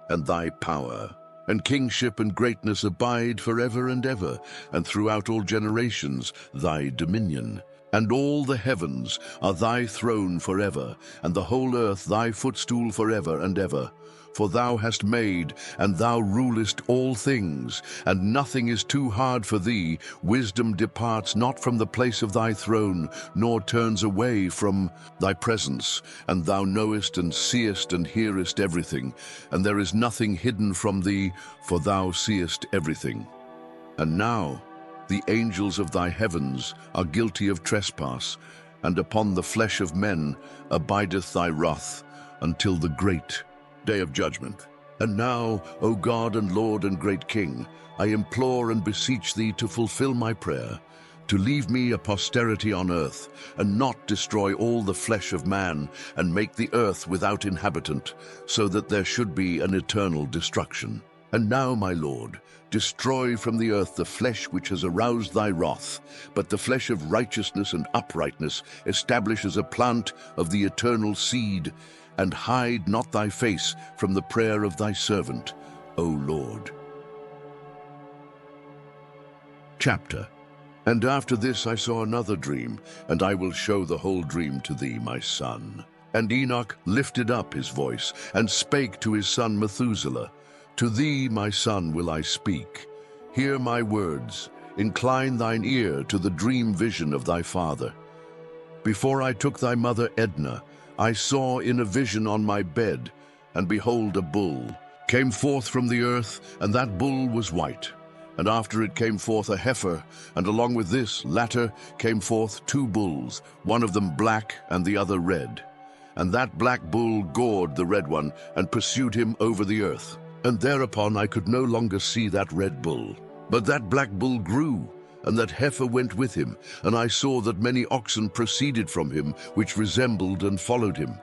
[SPEAKER 4] And thy power and kingship and greatness abide forever and ever, and throughout all generations thy dominion. And all the heavens are thy throne forever, and the whole earth thy footstool forever and ever. For thou hast made, and thou rulest all things, and nothing is too hard for thee. Wisdom departs not from the place of thy throne, nor turns away from thy presence. And thou knowest and seest and hearest everything, and there is nothing hidden from thee, for thou seest everything. And now the angels of thy heavens are guilty of trespass, and upon the flesh of men abideth thy wrath, until the great day of judgment. And now, O God and Lord and great King, I implore and beseech thee to fulfill my prayer, to leave me a posterity on earth, and not destroy all the flesh of man, and make the earth without inhabitant, so that there should be an eternal destruction. And now, my Lord, destroy from the earth the flesh which has aroused thy wrath, but the flesh of righteousness and uprightness establish as a plant of the eternal seed, and hide not thy face from the prayer of thy servant, O Lord. Chapter. And after this I saw another dream, and I will show the whole dream to thee, my son. And Enoch lifted up his voice, and spake to his son Methuselah, To thee, my son, will I speak. Hear my words, incline thine ear to the dream vision of thy father. Before I took thy mother Edna, I saw in a vision on my bed, and behold, a bull came forth from the earth, and that bull was white. And after it came forth a heifer, and along with this latter came forth two bulls, one of them black and the other red. And that black bull gored the red one, and pursued him over the earth. And thereupon I could no longer see that red bull. But that black bull grew, and that heifer went with him, and I saw that many oxen proceeded from him, which resembled and followed him.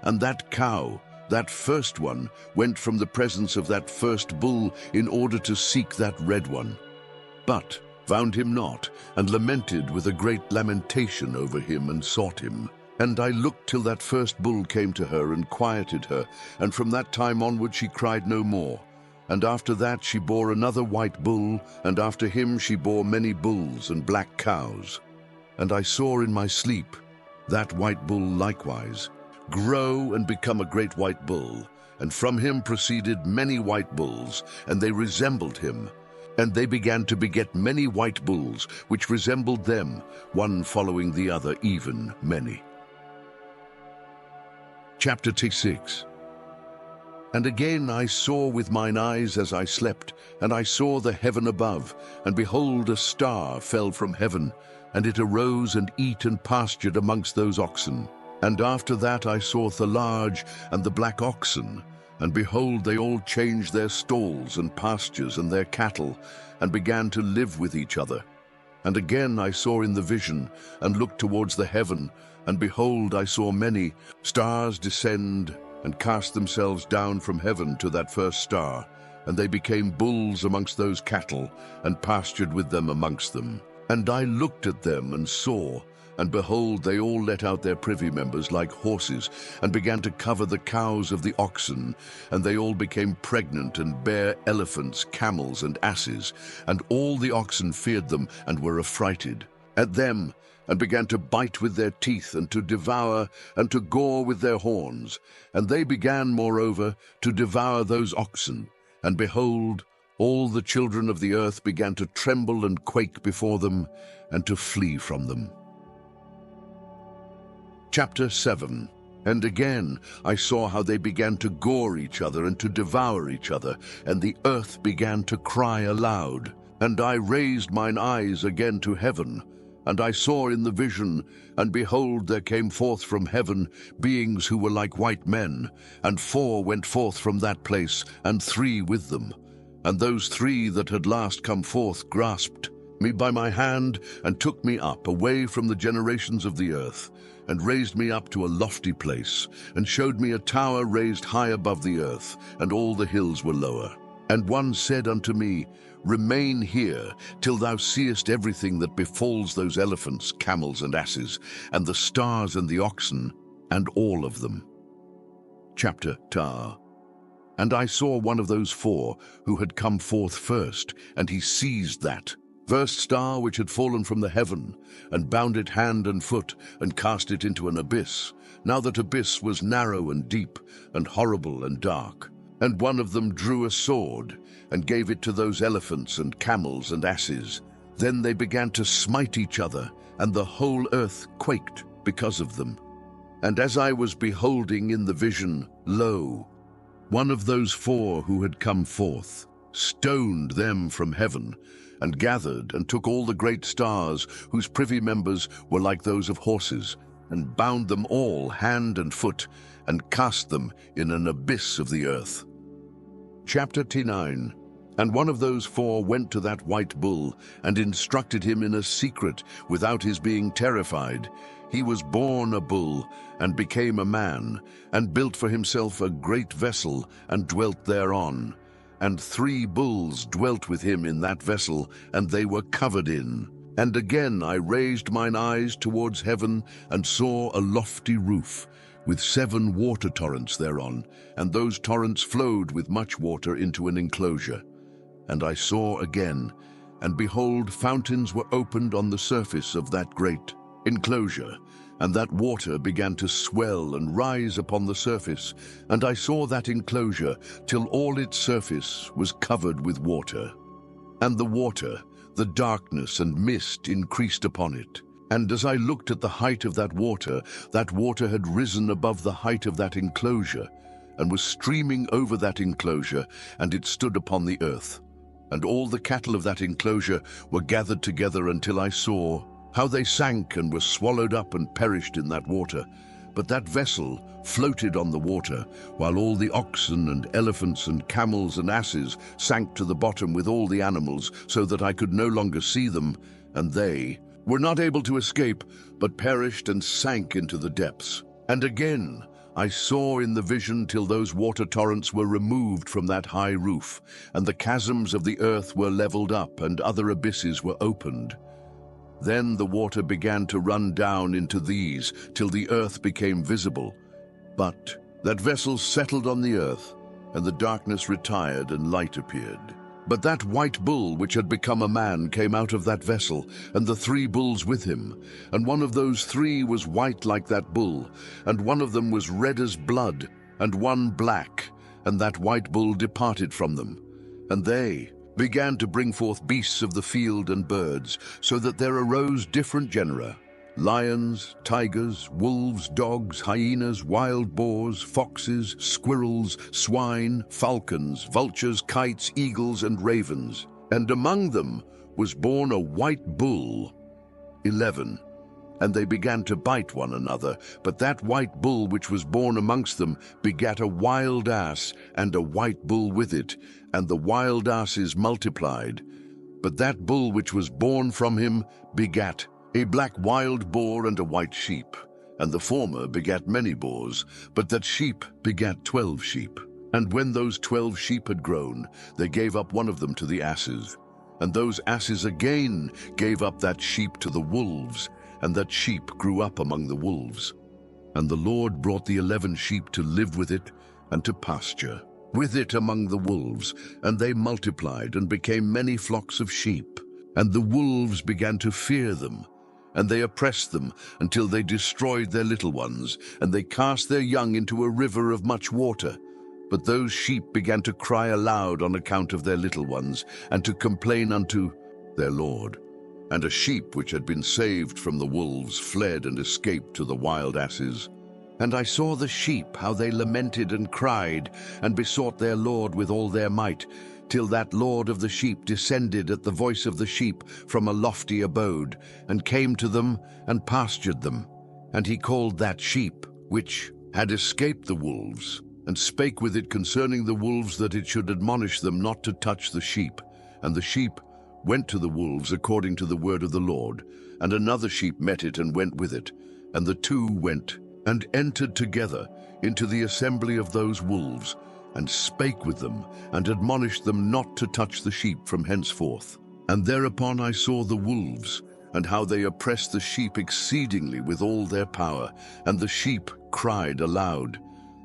[SPEAKER 4] And that cow, that first one, went from the presence of that first bull in order to seek that red one, but found him not, and lamented with a great lamentation over him, and sought him. And I looked till that first bull came to her and quieted her, and from that time onward she cried no more. And after that she bore another white bull, and after him she bore many bulls and black cows. And I saw in my sleep that white bull likewise grow and become a great white bull, and from him proceeded many white bulls, and they resembled him. And they began to beget many white bulls, which resembled them, one following the other, even many. Chapter 6. And again I saw with mine eyes as I slept, and I saw the heaven above, and behold, a star fell from heaven, and it arose and eat and pastured amongst those oxen. And after that I saw the large and the black oxen, and behold, they all changed their stalls and pastures and their cattle, and began to live with each other. And again I saw in the vision, and looked towards the heaven, and behold, I saw many stars descend and cast themselves down from heaven to that first star, and they became bulls amongst those cattle, and pastured with them amongst them. And I looked at them and saw, and behold, they all let out their privy members like horses, and began to cover the cows of the oxen, and they all became pregnant, and bare elephants, camels, and asses, and all the oxen feared them, and were affrighted at them, and began to bite with their teeth, and to devour, and to gore with their horns. And they began, moreover, to devour those oxen. And behold, all the children of the earth began to tremble and quake before them, and to flee from them. Chapter 7. And again I saw how they began to gore each other, and to devour each other, and the earth began to cry aloud. And I raised mine eyes again to heaven, and I saw in the vision, and behold, there came forth from heaven beings who were like white men, and 4 went forth from that place, and 3 with them. And those 3 that had last come forth grasped me by my hand, and took me up away from the generations of the earth, and raised me up to a lofty place, and showed me a tower raised high above the earth, and all the hills were lower. And one said unto me, Remain here, till thou seest everything that befalls those elephants, camels, and asses, and the stars and the oxen, and all of them. Chapter 2. And I saw one of those four who had come forth first, and he seized that first star which had fallen from the heaven, and bound it hand and foot, and cast it into an abyss. Now that abyss was narrow and deep, and horrible and dark. And one of them drew a sword, and gave it to those elephants and camels and asses. Then they began to smite each other, and the whole earth quaked because of them. And as I was beholding in the vision, lo, one of those four who had come forth stoned them from heaven, and gathered and took all the great stars, whose privy members were like those of horses, and bound them all hand and foot, and cast them in an abyss of the earth. Chapter 9. And one of those four went to that white bull, and instructed him in a secret, without his being terrified. He was born a bull, and became a man, and built for himself a great vessel, and dwelt thereon. And 3 bulls dwelt with him in that vessel, and they were covered in. And again I raised mine eyes towards heaven, and saw a lofty roof, with 7 water torrents thereon, and those torrents flowed with much water into an enclosure. And I saw again, and behold, fountains were opened on the surface of that great enclosure, and that water began to swell and rise upon the surface. And I saw that enclosure till all its surface was covered with water. And the water, the darkness and mist increased upon it. And as I looked at the height of that water had risen above the height of that enclosure, and was streaming over that enclosure, and it stood upon the earth. And all the cattle of that enclosure were gathered together until I saw how they sank and were swallowed up and perished in that water. But that vessel floated on the water, while all the oxen and elephants and camels and asses sank to the bottom with all the animals, so that I could no longer see them, and they were not able to escape, but perished and sank into the depths. And again I saw in the vision till those water torrents were removed from that high roof, and the chasms of the earth were leveled up, and other abysses were opened. Then the water began to run down into these, till the earth became visible. But that vessel settled on the earth, and the darkness retired, and light appeared. But that white bull which had become a man came out of that vessel, and the 3 bulls with him. And one of those 3 was white like that bull, and one of them was red as blood, and one black, and that white bull departed from them. And they began to bring forth beasts of the field and birds, so that there arose different genera: lions, tigers, wolves, dogs, hyenas, wild boars, foxes, squirrels, swine, falcons, vultures, kites, eagles, and ravens. And among them was born a white bull. 11. And they began to bite one another, but that white bull which was born amongst them begat a wild ass, and a white bull with it, and the wild asses multiplied. But that bull which was born from him begat a black wild boar and a white sheep. And the former begat many boars, but that sheep begat 12 sheep. And when those 12 sheep had grown, they gave up one of them to the asses. And those asses again gave up that sheep to the wolves, and that sheep grew up among the wolves. And the Lord brought the 11 sheep to live with it, and to pasture with it among the wolves, and they multiplied and became many flocks of sheep. And the wolves began to fear them, and they oppressed them until they destroyed their little ones, and they cast their young into a river of much water. But those sheep began to cry aloud on account of their little ones, and to complain unto their Lord. And a sheep which had been saved from the wolves fled and escaped to the wild asses. And I saw the sheep, how they lamented and cried, and besought their Lord with all their might, till that Lord of the sheep descended at the voice of the sheep from a lofty abode, and came to them, and pastured them. And he called that sheep, which had escaped the wolves, and spake with it concerning the wolves, that it should admonish them not to touch the sheep. And the sheep went to the wolves according to the word of the Lord. And another sheep met it and went with it. And the two went and entered together into the assembly of those wolves, and spake with them, and admonished them not to touch the sheep from henceforth. And thereupon I saw the wolves, and how they oppressed the sheep exceedingly with all their power, and the sheep cried aloud.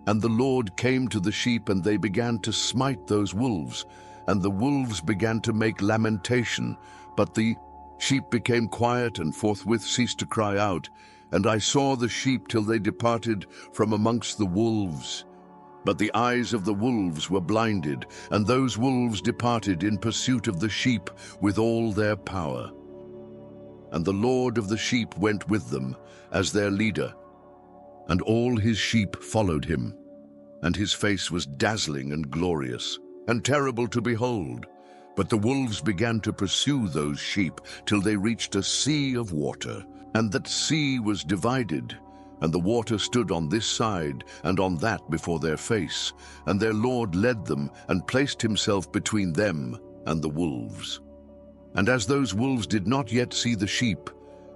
[SPEAKER 4] And the Lord came to the sheep, and they began to smite those wolves, and the wolves began to make lamentation, but the sheep became quiet, and forthwith ceased to cry out. And I saw the sheep till they departed from amongst the wolves. But the eyes of the wolves were blinded, and those wolves departed in pursuit of the sheep with all their power. And the Lord of the sheep went with them as their leader, and all his sheep followed him. And his face was dazzling and glorious, and terrible to behold. But the wolves began to pursue those sheep till they reached a sea of water. And that sea was divided, and the water stood on this side and on that before their face. And their Lord led them, and placed himself between them and the wolves. And as those wolves did not yet see the sheep,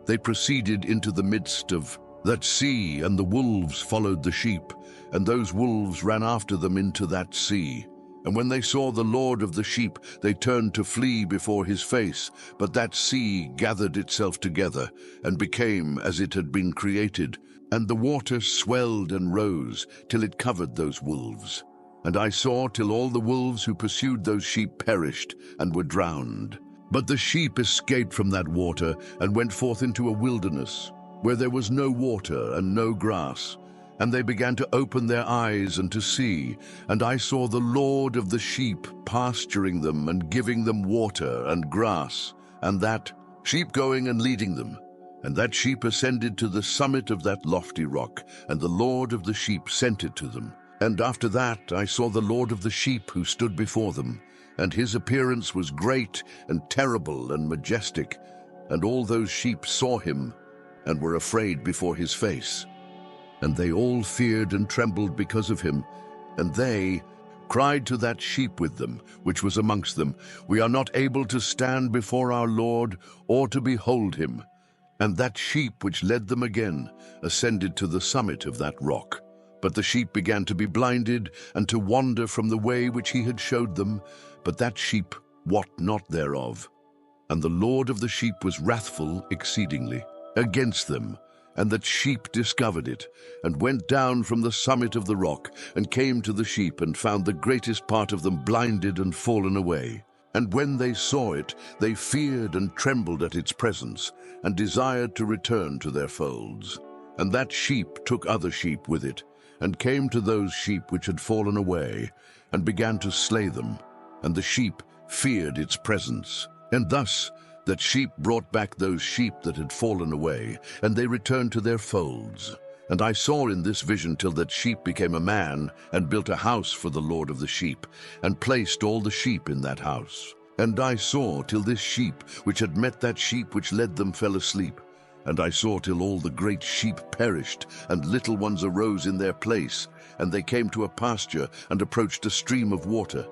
[SPEAKER 4] they proceeded into the midst of that sea, and the wolves followed the sheep, and those wolves ran after them into that sea. And when they saw the Lord of the sheep, they turned to flee before his face. But that sea gathered itself together, and became as it had been created. And the water swelled and rose, till it covered those wolves. And I saw till all the wolves who pursued those sheep perished, and were drowned. But the sheep escaped from that water, and went forth into a wilderness, where there was no water and no grass. And they began to open their eyes and to see. And I saw the Lord of the sheep pasturing them, and giving them water and grass, and that sheep going and leading them. And that sheep ascended to the summit of that lofty rock, and the Lord of the sheep sent it to them. And after that I saw the Lord of the sheep who stood before them, and his appearance was great and terrible and majestic. And all those sheep saw him, and were afraid before his face. And they all feared and trembled because of him. And they cried to that sheep with them, which was amongst them, We are not able to stand before our Lord, or to behold him. And that sheep which led them again ascended to the summit of that rock. But the sheep began to be blinded, and to wander from the way which he had showed them. But that sheep wot not thereof. And the Lord of the sheep was wrathful exceedingly against them. And that sheep discovered it, and went down from the summit of the rock, and came to the sheep, and found the greatest part of them blinded and fallen away. And when they saw it, they feared and trembled at its presence, and desired to return to their folds. And that sheep took other sheep with it, and came to those sheep which had fallen away, and began to slay them. And the sheep feared its presence. And thus that sheep brought back those sheep that had fallen away, and they returned to their folds. And I saw in this vision till that sheep became a man, and built a house for the Lord of the sheep, and placed all the sheep in that house. And I saw till this sheep which had met that sheep which led them fell asleep. And I saw till all the great sheep perished, and little ones arose in their place, and they came to a pasture, and approached a stream of water.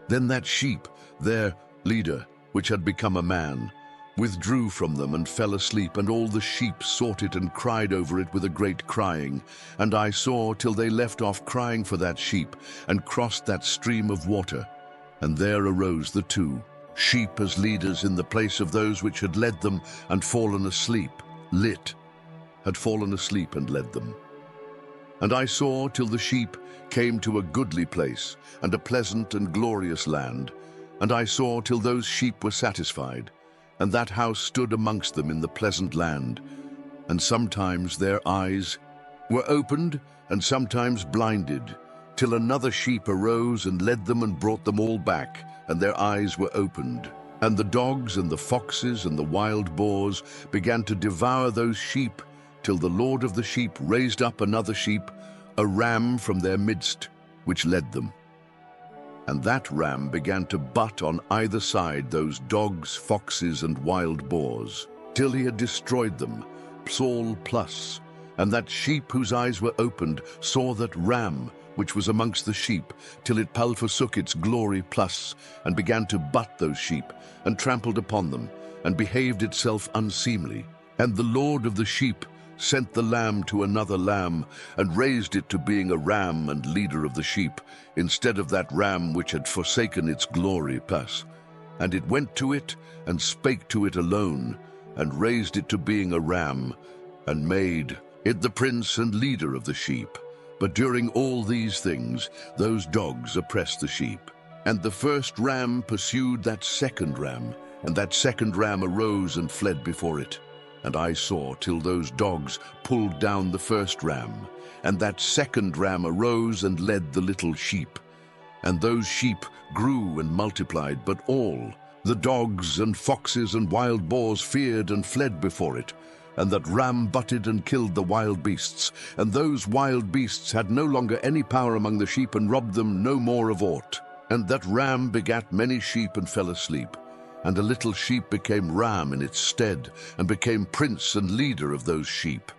[SPEAKER 4] Then that sheep, their leader, which had become a man, withdrew from them and fell asleep, and all the sheep sought it and cried over it with a great crying. And I saw till they left off crying for that sheep, and crossed that stream of water. And there arose the two sheep as leaders in the place of those which had led them and fallen asleep, had fallen asleep and led them. And I saw till the sheep came to a goodly place, and a pleasant and glorious land. And I saw till those sheep were satisfied, and that house stood amongst them in the pleasant land. And sometimes their eyes were opened, and sometimes blinded, till another sheep arose and led them and brought them all back, and their eyes were opened. And the dogs and the foxes and the wild boars began to devour those sheep, till the Lord of the sheep raised up another sheep, a ram from their midst, which led them. And that ram began to butt on either side those dogs, foxes, and wild boars, till he had destroyed them, Saul plus. And that sheep whose eyes were opened saw that ram, which was amongst the sheep, till it forsook its glory plus, and began to butt those sheep, and trampled upon them, and behaved itself unseemly. And the Lord of the sheep sent the lamb to another lamb, and raised it to being a ram and leader of the sheep, instead of that ram which had forsaken its glory pass. And it went to it, and spake to it alone, and raised it to being a ram, and made it the prince and leader of the sheep. But during all these things, those dogs oppressed the sheep. And the first ram pursued that second ram, and that second ram arose and fled before it. And I saw till those dogs pulled down the first ram, and that second ram arose and led the little sheep. And those sheep grew and multiplied, but all, the dogs and foxes and wild boars, feared and fled before it. And that ram butted and killed the wild beasts, and those wild beasts had no longer any power among the sheep, and robbed them no more of aught. And that ram begat many sheep and fell asleep. And a little sheep became ram in its stead, and became prince and leader of those sheep.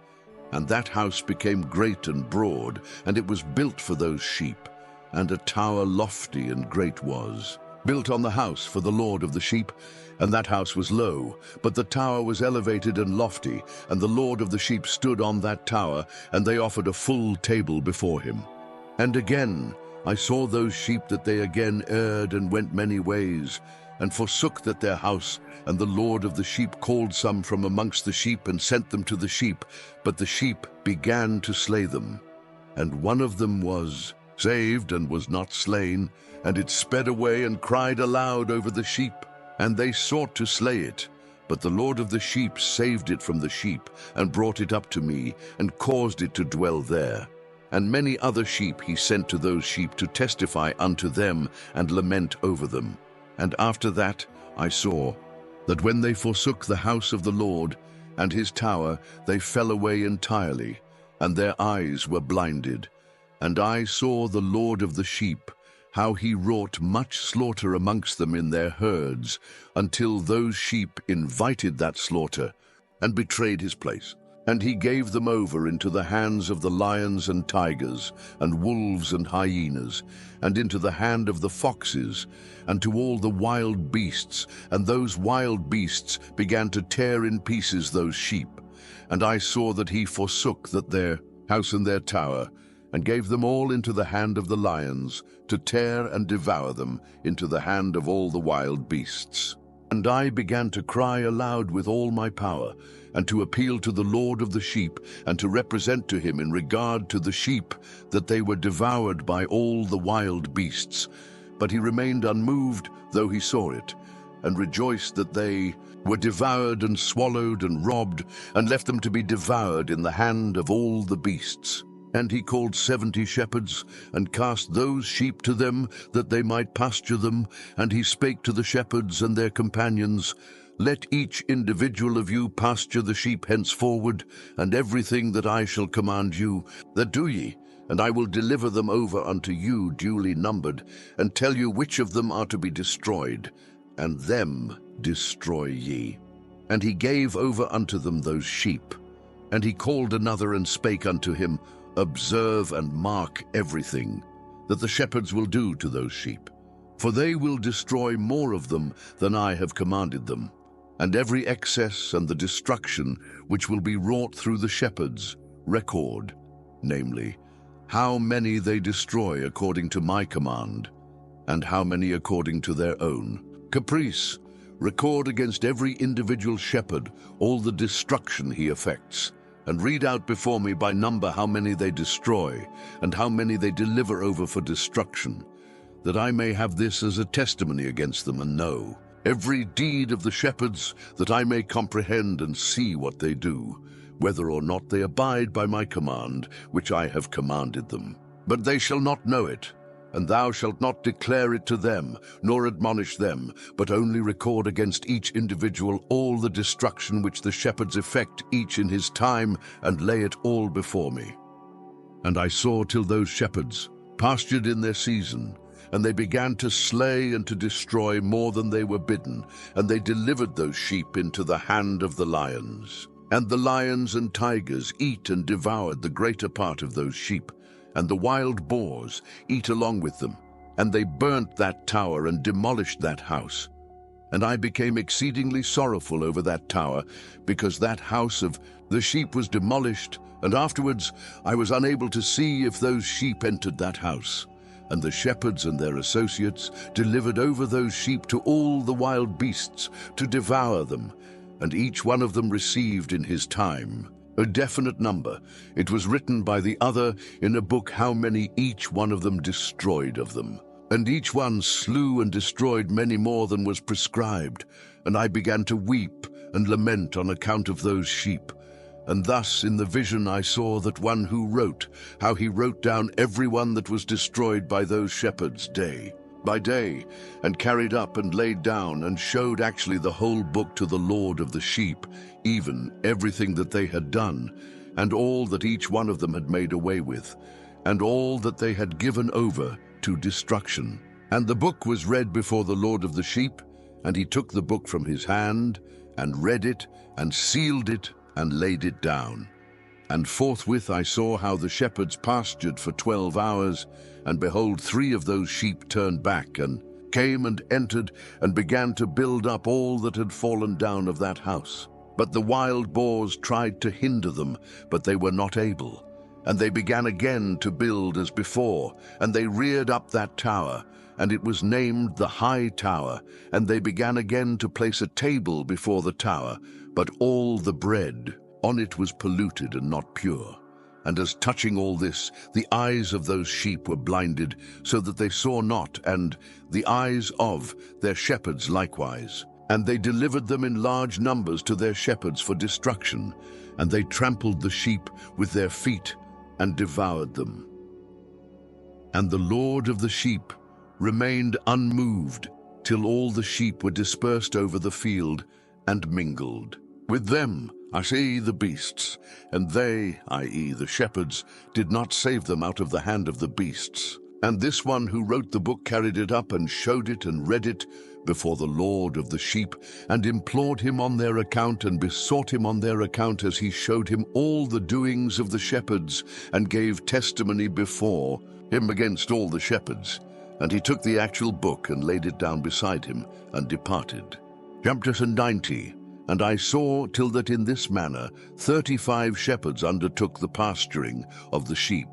[SPEAKER 4] And that house became great and broad, and it was built for those sheep. And a tower lofty and great was built on the house for the Lord of the sheep. And that house was low, but the tower was elevated and lofty, and the Lord of the sheep stood on that tower, and they offered a full table before him. And again I saw those sheep that they again erred and went many ways, and forsook that their house. And the Lord of the sheep called some from amongst the sheep, and sent them to the sheep. But the sheep began to slay them. And one of them was saved and was not slain, and it sped away and cried aloud over the sheep. And they sought to slay it. But the Lord of the sheep saved it from the sheep, and brought it up to me, and caused it to dwell there. And many other sheep he sent to those sheep, to testify unto them, and lament over them. And after that I saw that when they forsook the house of the Lord, and his tower, they fell away entirely, and their eyes were blinded. And I saw the Lord of the sheep, how he wrought much slaughter amongst them in their herds, until those sheep invited that slaughter, and betrayed his place. And he gave them over into the hands of the lions and tigers, and wolves and hyenas, and into the hand of the foxes, and to all the wild beasts. And those wild beasts began to tear in pieces those sheep. And I saw that he forsook that their house and their tower, and gave them all into the hand of the lions, to tear and devour them into the hand of all the wild beasts. And I began to cry aloud with all my power, and to appeal to the Lord of the sheep, and to represent to him in regard to the sheep, that they were devoured by all the wild beasts. But he remained unmoved, though he saw it, and rejoiced that they were devoured and swallowed and robbed, and left them to be devoured in the hand of all the beasts. And he called 70 shepherds, and cast those sheep to them, that they might pasture them. And he spake to the shepherds and their companions, Let each individual of you pasture the sheep henceforward, and everything that I shall command you, that do ye, and I will deliver them over unto you duly numbered, and tell you which of them are to be destroyed, and them destroy ye. And he gave over unto them those sheep. And he called another and spake unto him, Observe and mark everything that the shepherds will do to those sheep, for they will destroy more of them than I have commanded them. And every excess and the destruction which will be wrought through the shepherds, record, namely, how many they destroy according to my command, and how many according to their own caprice. Record against every individual shepherd all the destruction he effects, and read out before me by number how many they destroy, and how many they deliver over for destruction, that I may have this as a testimony against them, and know every deed of the shepherds, that I may comprehend and see what they do, whether or not they abide by my command, which I have commanded them. But they shall not know it, and thou shalt not declare it to them, nor admonish them, but only record against each individual all the destruction which the shepherds effect each in his time, and lay it all before me. And I saw till those shepherds pastured in their season, and they began to slay and to destroy more than they were bidden, and they delivered those sheep into the hand of the lions. And the lions and tigers eat and devoured the greater part of those sheep, and the wild boars eat along with them. And they burnt that tower and demolished that house. And I became exceedingly sorrowful over that tower, because that house of the sheep was demolished, and afterwards I was unable to see if those sheep entered that house. And the shepherds and their associates delivered over those sheep to all the wild beasts to devour them, and each one of them received in his time a definite number. It was written by the other in a book how many each one of them destroyed of them. And each one slew and destroyed many more than was prescribed. And I began to weep and lament on account of those sheep. And thus in the vision I saw that one who wrote, how he wrote down every one that was destroyed by those shepherds day by day, and carried up and laid down, and showed actually the whole book to the Lord of the sheep, even everything that they had done, and all that each one of them had made away with, and all that they had given over to destruction. And the book was read before the Lord of the sheep, and he took the book from his hand, and read it, and sealed it, and laid it down. And forthwith I saw how the shepherds pastured for 12 hours, and behold, 3 of those sheep turned back, and came and entered, and began to build up all that had fallen down of that house. But the wild boars tried to hinder them, but they were not able. And they began again to build as before, and they reared up that tower, and it was named the High Tower, and they began again to place a table before the tower, but all the bread on it was polluted and not pure. And as touching all this, the eyes of those sheep were blinded, so that they saw not, and the eyes of their shepherds likewise. And they delivered them in large numbers to their shepherds for destruction, and they trampled the sheep with their feet, and devoured them. And the Lord of the sheep remained unmoved, till all the sheep were dispersed over the field, and mingled. With them I see the beasts, and they, i.e. the shepherds, did not save them out of the hand of the beasts. And this one who wrote the book carried it up and showed it and read it before the Lord of the sheep, and implored him on their account, and besought him on their account, as he showed him all the doings of the shepherds, and gave testimony before him against all the shepherds. And he took the actual book and laid it down beside him, and departed. Chapter 90. And I saw till that in this manner 35 shepherds undertook the pasturing of the sheep,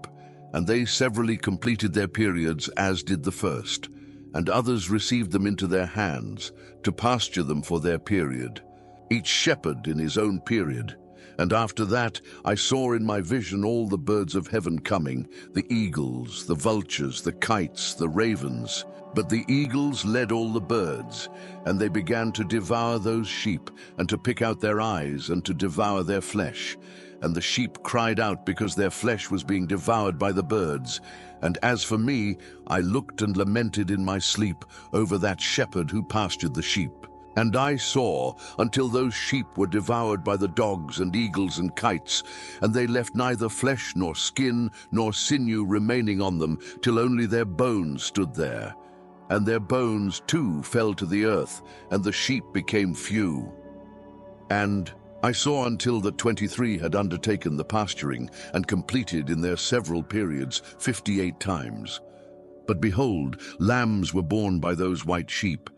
[SPEAKER 4] and they severally completed their periods, as did the first, and others received them into their hands to pasture them for their period, each shepherd in his own period. And after that I saw in my vision all the birds of heaven coming, the eagles, the vultures, the kites, the ravens. But the eagles led all the birds, and they began to devour those sheep, and to pick out their eyes, and to devour their flesh. And the sheep cried out because their flesh was being devoured by the birds. And as for me, I looked and lamented in my sleep over that shepherd who pastured the sheep. And I saw until those sheep were devoured by the dogs and eagles and kites, and they left neither flesh nor skin nor sinew remaining on them, till only their bones stood there. And their bones too fell to the earth, and the sheep became few. And I saw until that 23 had undertaken the pasturing, and completed in their several periods 58 times. But behold, lambs were born by those white sheep,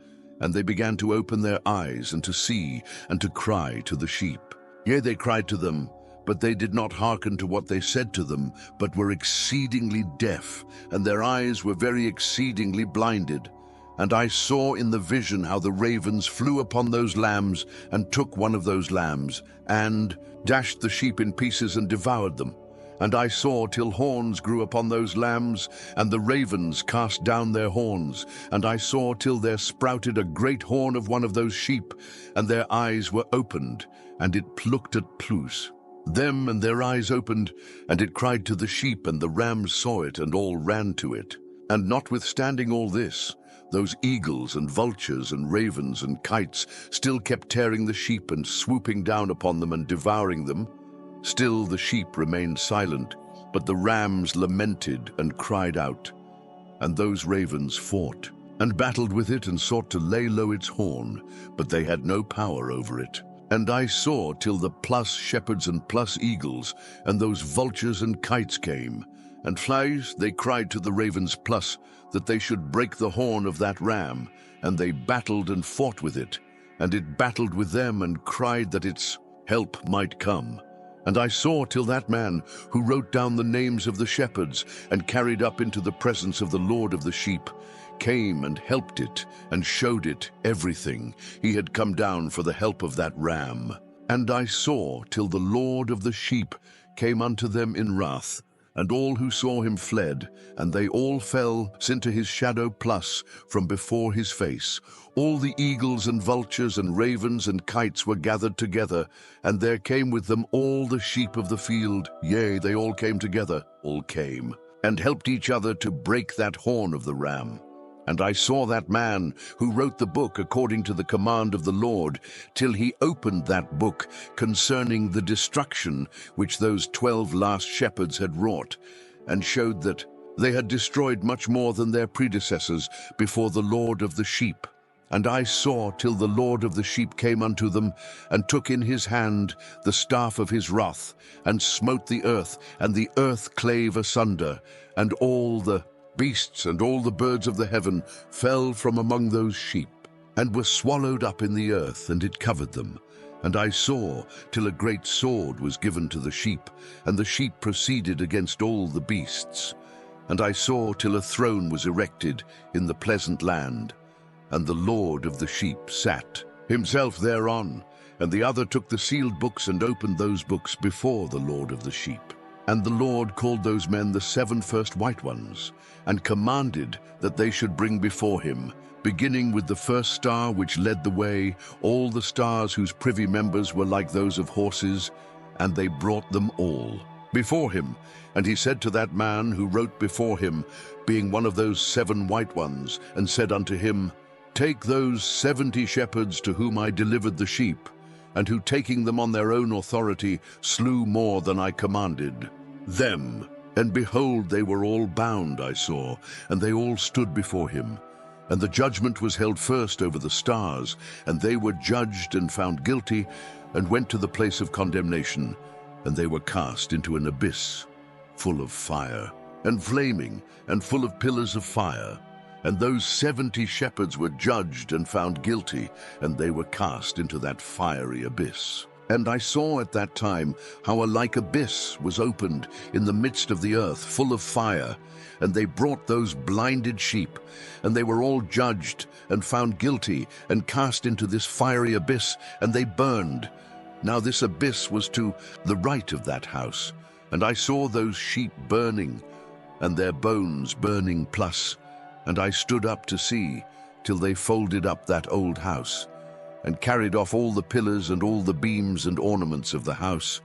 [SPEAKER 4] and they began to open their eyes, and to see, and to cry to the sheep. Yea, they cried to them, but they did not hearken to what they said to them, but were exceedingly deaf, and their eyes were very exceedingly blinded. And I saw in the vision how the ravens flew upon those lambs, and took one of those lambs, and dashed the sheep in pieces and devoured them. And I saw till horns grew upon those lambs, and the ravens cast down their horns. And I saw till there sprouted a great horn of one of those sheep, and their eyes were opened, and it looked at Plus. Them and their eyes opened, and it cried to the sheep, and the rams saw it, and all ran to it. And notwithstanding all this, those eagles and vultures and ravens and kites still kept tearing the sheep and swooping down upon them and devouring them. Still the sheep remained silent, but the rams lamented and cried out. And those ravens fought, and battled with it, and sought to lay low its horn, but they had no power over it. And I saw till the plus shepherds and plus eagles, and those vultures and kites came, And flies, they cried to the ravens plus that they should break the horn of that ram, and they battled and fought with it, and it battled with them and cried that its help might come. And I saw till that man who wrote down the names of the shepherds and carried up into the presence of the Lord of the sheep came and helped it and showed it everything. He had come down for the help of that ram. And I saw till the Lord of the sheep came unto them in wrath, and all who saw him fled, and they all fell into his shadow plus from before his face. All the eagles and vultures and ravens and kites were gathered together, and there came with them all the sheep of the field. Yea, they all came together, all came, and helped each other to break that horn of the ram. And I saw that man who wrote the book according to the command of the Lord, till he opened that book concerning the destruction which those 12 last shepherds had wrought, and showed that they had destroyed much more than their predecessors before the Lord of the sheep. And I saw till the Lord of the sheep came unto them, and took in his hand the staff of his wrath, and smote the earth, and the earth clave asunder, and all the beasts and all the birds of the heaven fell from among those sheep, and were swallowed up in the earth, and it covered them. And I saw till a great sword was given to the sheep, and the sheep proceeded against all the beasts. And I saw till a throne was erected in the pleasant land, and the Lord of the sheep sat himself thereon, and the other took the sealed books and opened those books before the Lord of the sheep. And the Lord called those men the 7 first white ones, and commanded that they should bring before him, beginning with the first star which led the way, all the stars whose privy members were like those of horses, and they brought them all before him. And he said to that man who wrote before him, being one of those 7 white ones, and said unto him, Take those 70 shepherds to whom I delivered the sheep, and who taking them on their own authority slew more than I commanded them. And behold, they were all bound, I saw, and they all stood before him. And the judgment was held first over the stars, and they were judged and found guilty, and went to the place of condemnation, and they were cast into an abyss, full of fire, and flaming, and full of pillars of fire. And those 70 shepherds were judged and found guilty, and they were cast into that fiery abyss. And I saw at that time how a like abyss was opened in the midst of the earth, full of fire. And they brought those blinded sheep, and they were all judged and found guilty, and cast into this fiery abyss, and they burned. Now this abyss was to the right of that house. And I saw those sheep burning, and their bones burning plus. And I stood up to see, till they folded up that old house, and carried off all the pillars and all the beams and ornaments of the house,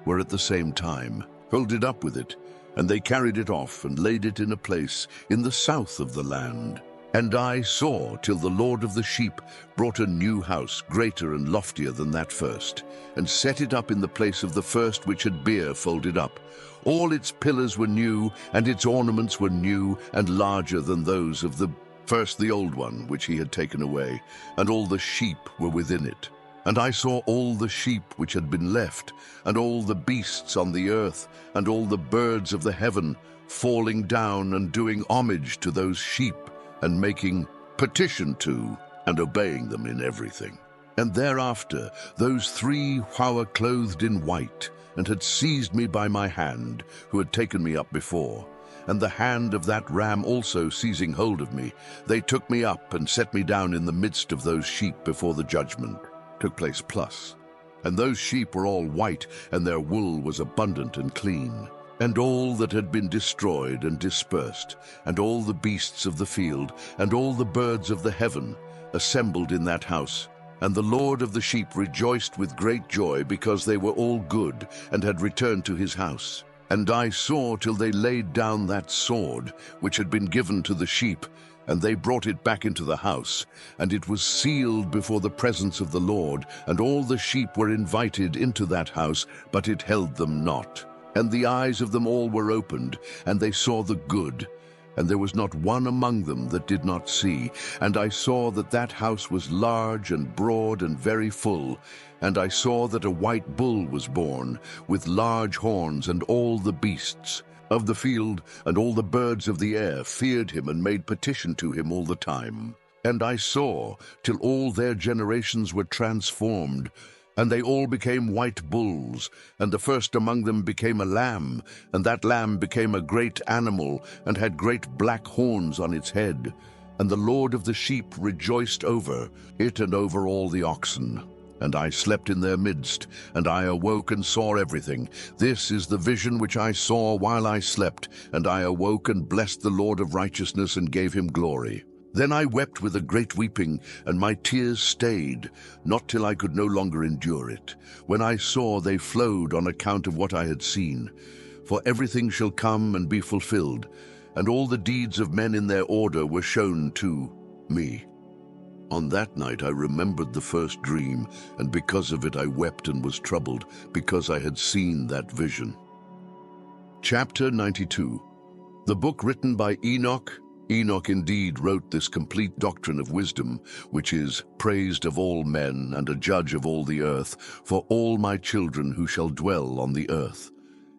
[SPEAKER 4] were at the same time folded up with it, and they carried it off and laid it in a place in the south of the land. And I saw till the Lord of the sheep brought a new house, greater and loftier than that first, and set it up in the place of the first which had been folded up. All its pillars were new, and its ornaments were new, and larger than those of the first, the old one, which he had taken away, and all the sheep were within it. And I saw all the sheep which had been left, and all the beasts on the earth, and all the birds of the heaven, falling down and doing homage to those sheep, and making petition to, and obeying them in everything. And thereafter those 3 who were clothed in white, and had seized me by my hand, who had taken me up before, and the hand of that ram also seizing hold of me, they took me up and set me down in the midst of those sheep before the judgment took place plus. And those sheep were all white, and their wool was abundant and clean. And all that had been destroyed and dispersed, and all the beasts of the field, and all the birds of the heaven, assembled in that house. And the Lord of the sheep rejoiced with great joy, because they were all good, and had returned to his house. And I saw till they laid down that sword, which had been given to the sheep, and they brought it back into the house, and it was sealed before the presence of the Lord, and all the sheep were invited into that house, but it held them not. And the eyes of them all were opened, and they saw the good, and there was not one among them that did not see. And I saw that that house was large and broad and very full. And I saw that a white bull was born, with large horns, and all the beasts of the field and all the birds of the air feared him and made petition to him all the time. And I saw till all their generations were transformed, and they all became white bulls, and the first among them became a lamb, and that lamb became a great animal, and had great black horns on its head. And the Lord of the sheep rejoiced over it and over all the oxen. And I slept in their midst, and I awoke and saw everything. This is the vision which I saw while I slept, and I awoke and blessed the Lord of righteousness and gave him glory. Then I wept with a great weeping, and my tears stayed, not till I could no longer endure it, when I saw they flowed on account of what I had seen. For everything shall come and be fulfilled, and all the deeds of men in their order were shown to me. On that night I remembered the first dream, and because of it I wept and was troubled, because I had seen that vision. Chapter 92. The book written by Enoch. Enoch indeed wrote this complete doctrine of wisdom, which is praised of all men and a judge of all the earth, for all my children who shall dwell on the earth,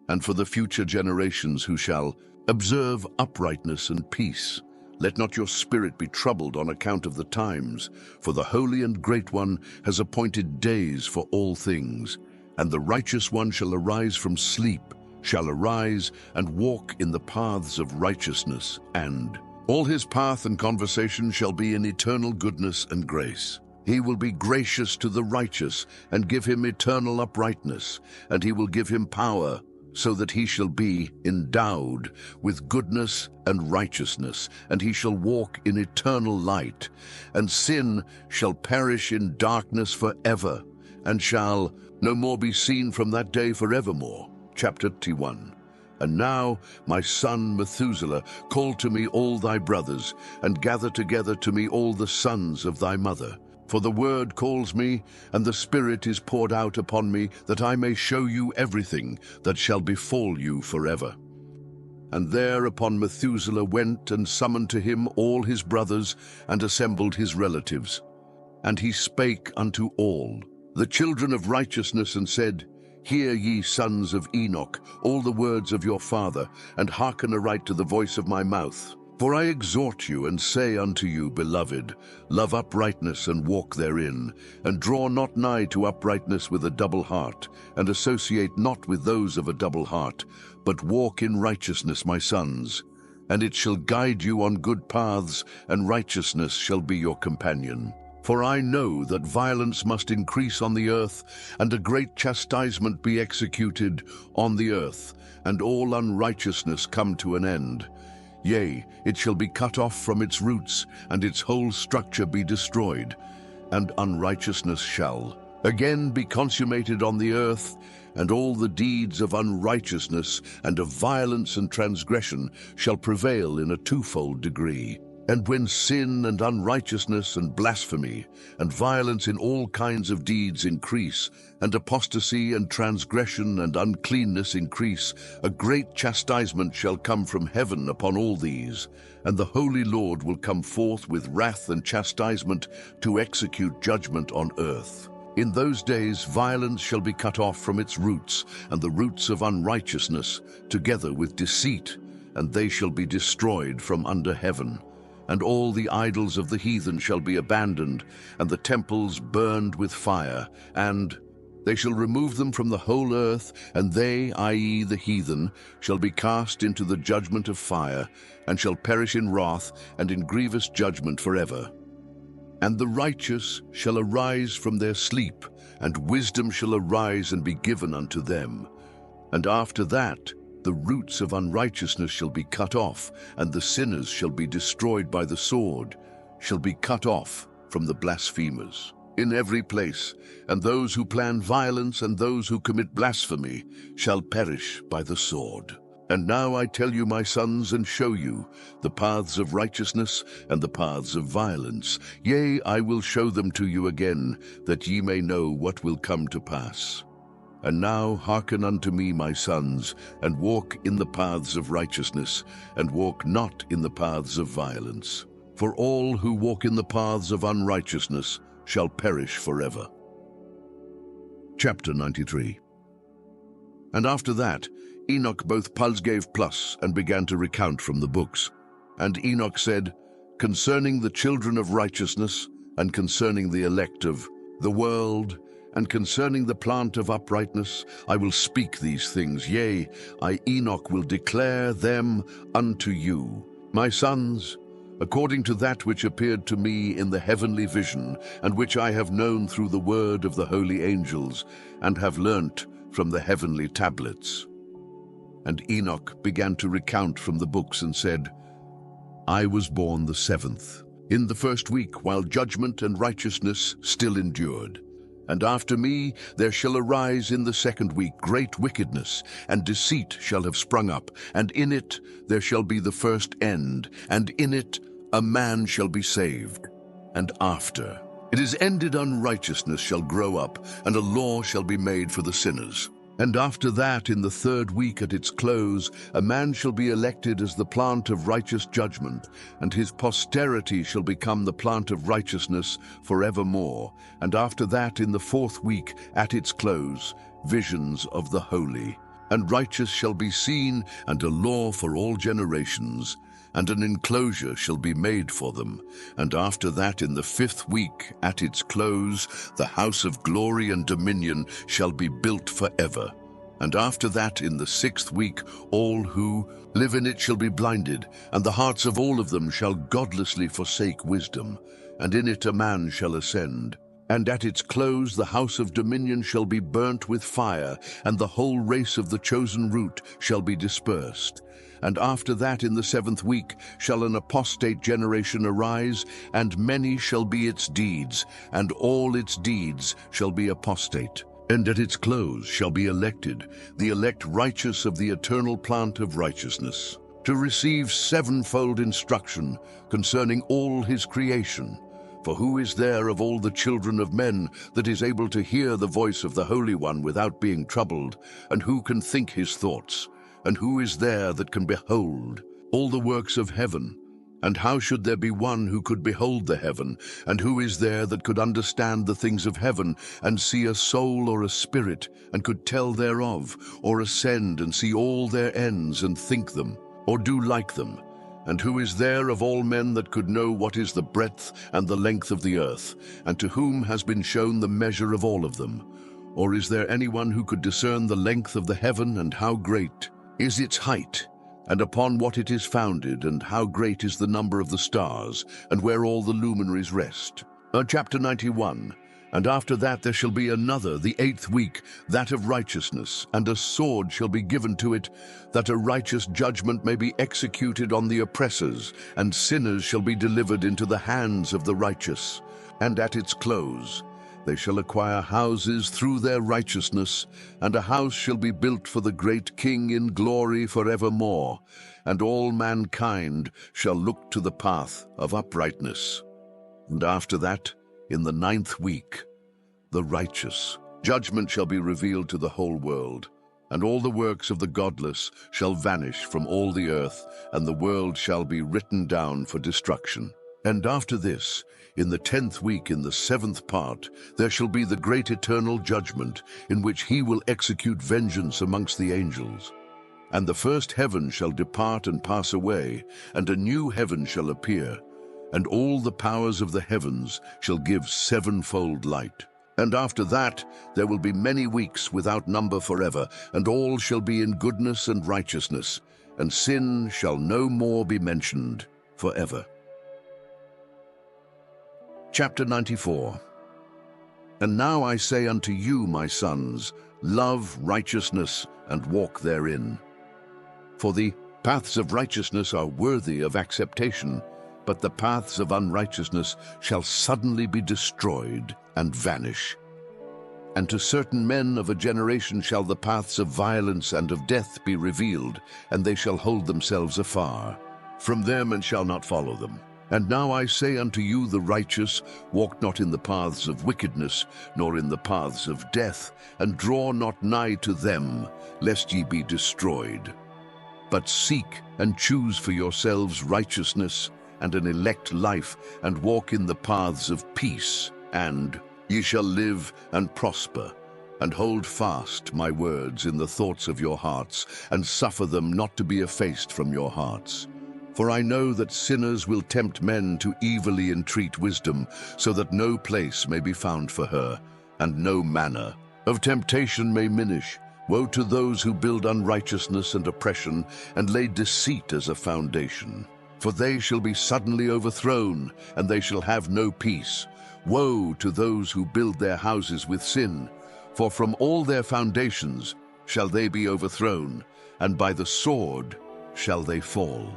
[SPEAKER 4] and for the future generations who shall observe uprightness and peace. Let not your spirit be troubled on account of the times, for the Holy and Great One has appointed days for all things, and the righteous one shall arise from sleep, shall arise and walk in the paths of righteousness, and all his path and conversation shall be in eternal goodness and grace. He will be gracious to the righteous, and give him eternal uprightness, and he will give him power, so that he shall be endowed with goodness and righteousness, and he shall walk in eternal light. And sin shall perish in darkness forever, and shall no more be seen from that day forevermore. Chapter 21. And now, my son Methuselah, call to me all thy brothers, and gather together to me all the sons of thy mother. For the word calls me, and the Spirit is poured out upon me, that I may show you everything that shall befall you forever. And thereupon Methuselah went and summoned to him all his brothers, and assembled his relatives. And he spake unto all the children of righteousness, and said, Hear ye, sons of Enoch, all the words of your father, and hearken aright to the voice of my mouth. For I exhort you, and say unto you, beloved, love uprightness, and walk therein, and draw not nigh to uprightness with a double heart, and associate not with those of a double heart, but walk in righteousness, my sons. And it shall guide you on good paths, and righteousness shall be your companion. For I know that violence must increase on the earth, and a great chastisement be executed on the earth, and all unrighteousness come to an end. Yea, it shall be cut off from its roots, and its whole structure be destroyed. And unrighteousness shall again be consummated on the earth, and all the deeds of unrighteousness and of violence and transgression shall prevail in a twofold degree. And when sin and unrighteousness and blasphemy and violence in all kinds of deeds increase, and apostasy and transgression and uncleanness increase, a great chastisement shall come from heaven upon all these, and the Holy Lord will come forth with wrath and chastisement to execute judgment on earth. In those days violence shall be cut off from its roots, and the roots of unrighteousness, together with deceit, and they shall be destroyed from under heaven. And all the idols of the heathen shall be abandoned, and the temples burned with fire, and they shall remove them from the whole earth, and they, i.e. the heathen, shall be cast into the judgment of fire, and shall perish in wrath and in grievous judgment forever. And the righteous shall arise from their sleep, and wisdom shall arise and be given unto them. And after that, the roots of unrighteousness shall be cut off, and the sinners shall be destroyed by the sword, shall be cut off from the blasphemers in every place, and those who plan violence and those who commit blasphemy shall perish by the sword. And now I tell you, my sons, and show you the paths of righteousness and the paths of violence. Yea, I will show them to you again, that ye may know what will come to pass. And now hearken unto me, my sons, and walk in the paths of righteousness, and walk not in the paths of violence. For all who walk in the paths of unrighteousness shall perish forever. Chapter 93. And after that, Enoch both Pulse gave plus and began to recount from the books. And Enoch said, concerning the children of righteousness, and concerning the elect of the world, and concerning the plant of uprightness, I will speak these things, yea, I Enoch will declare them unto you, my sons, according to that which appeared to me in the heavenly vision, and which I have known through the word of the holy angels, and have learnt from the heavenly tablets. And Enoch began to recount from the books and said, I was born the 7th, in the 1st week, while judgment and righteousness still endured. And after me there shall arise in the 2nd week great wickedness, and deceit shall have sprung up, and in it there shall be the first end, and in it a man shall be saved. And after it is ended, unrighteousness shall grow up, and a law shall be made for the sinners. And after that, in the 3rd week at its close, a man shall be elected as the plant of righteous judgment, and his posterity shall become the plant of righteousness forevermore. And after that, in the 4th week at its close, visions of the holy. And righteous shall be seen, and a law for all generations, and an enclosure shall be made for them. And after that, in the 5th week, at its close, the house of glory and dominion shall be built forever. And after that, in the 6th week, all who live in it shall be blinded, and the hearts of all of them shall godlessly forsake wisdom. And in it a man shall ascend. And at its close the house of dominion shall be burnt with fire, and the whole race of the chosen root shall be dispersed. And after that, in the 7th week, shall an apostate generation arise, and many shall be its deeds, and all its deeds shall be apostate. And at its close shall be elected the elect righteous of the eternal plant of righteousness, to receive 7-fold instruction concerning all his creation. For who is there of all the children of men that is able to hear the voice of the Holy One without being troubled? And who can think his thoughts? And who is there that can behold all the works of heaven? And how should there be one who could behold the heaven? And who is there that could understand the things of heaven, and see a soul or a spirit, and could tell thereof, or ascend and see all their ends, and think them, or do like them? And who is there of all men that could know what is the breadth and the length of the earth, and to whom has been shown the measure of all of them? Or is there anyone who could discern the length of the heaven, and how great is its height, and upon what it is founded, and how great is the number of the stars, and where all the luminaries rest? Chapter 91. And after that there shall be another, the 8th week, that of righteousness, and a sword shall be given to it, that a righteous judgment may be executed on the oppressors, and sinners shall be delivered into the hands of the righteous. And at its close they shall acquire houses through their righteousness, and a house shall be built for the great King in glory forevermore, and all mankind shall look to the path of uprightness. And after that, in the 9th week, the righteous judgment shall be revealed to the whole world, and all the works of the godless shall vanish from all the earth, and the world shall be written down for destruction. And after this, in the 10th week, in the 7th part, there shall be the great eternal judgment, in which he will execute vengeance amongst the angels. And the first heaven shall depart and pass away, and a new heaven shall appear, and all the powers of the heavens shall give 7-fold light. And after that there will be many weeks without number forever, and all shall be in goodness and righteousness, and sin shall no more be mentioned forever. Chapter 94. And now I say unto you, my sons, love righteousness, and walk therein. For the paths of righteousness are worthy of acceptation, but the paths of unrighteousness shall suddenly be destroyed and vanish. And to certain men of a generation shall the paths of violence and of death be revealed, and they shall hold themselves afar from them, and shall not follow them. And now I say unto you, the righteous, walk not in the paths of wickedness, nor in the paths of death, and draw not nigh to them, lest ye be destroyed. But seek and choose for yourselves righteousness, and an elect life, and walk in the paths of peace, and ye shall live and prosper. and hold fast my words in the thoughts of your hearts, and suffer them not to be effaced from your hearts. For I know that sinners will tempt men to evilly entreat wisdom, so that no place may be found for her, and no manner of temptation may minish. Woe to those who build unrighteousness and oppression, and lay deceit as a foundation. For they shall be suddenly overthrown, and they shall have no peace. Woe to those who build their houses with sin, for from all their foundations shall they be overthrown, and by the sword shall they fall.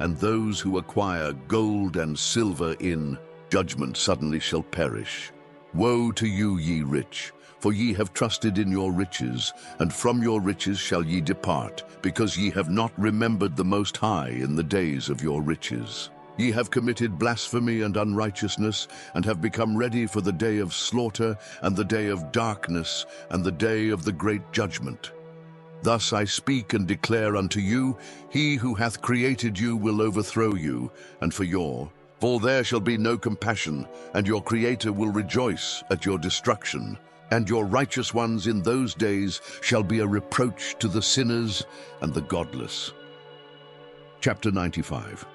[SPEAKER 4] And those who acquire gold and silver in judgment suddenly shall perish. Woe to you, ye rich! For ye have trusted in your riches, and from your riches shall ye depart, because ye have not remembered the Most High in the days of your riches. Ye have committed blasphemy and unrighteousness, and have become ready for the day of slaughter, and the day of darkness, and the day of the great judgment. Thus I speak and declare unto you, he who hath created you will overthrow you, and for there shall be no compassion, and your Creator will rejoice at your destruction. And your righteous ones in those days shall be a reproach to the sinners and the godless. Chapter 95.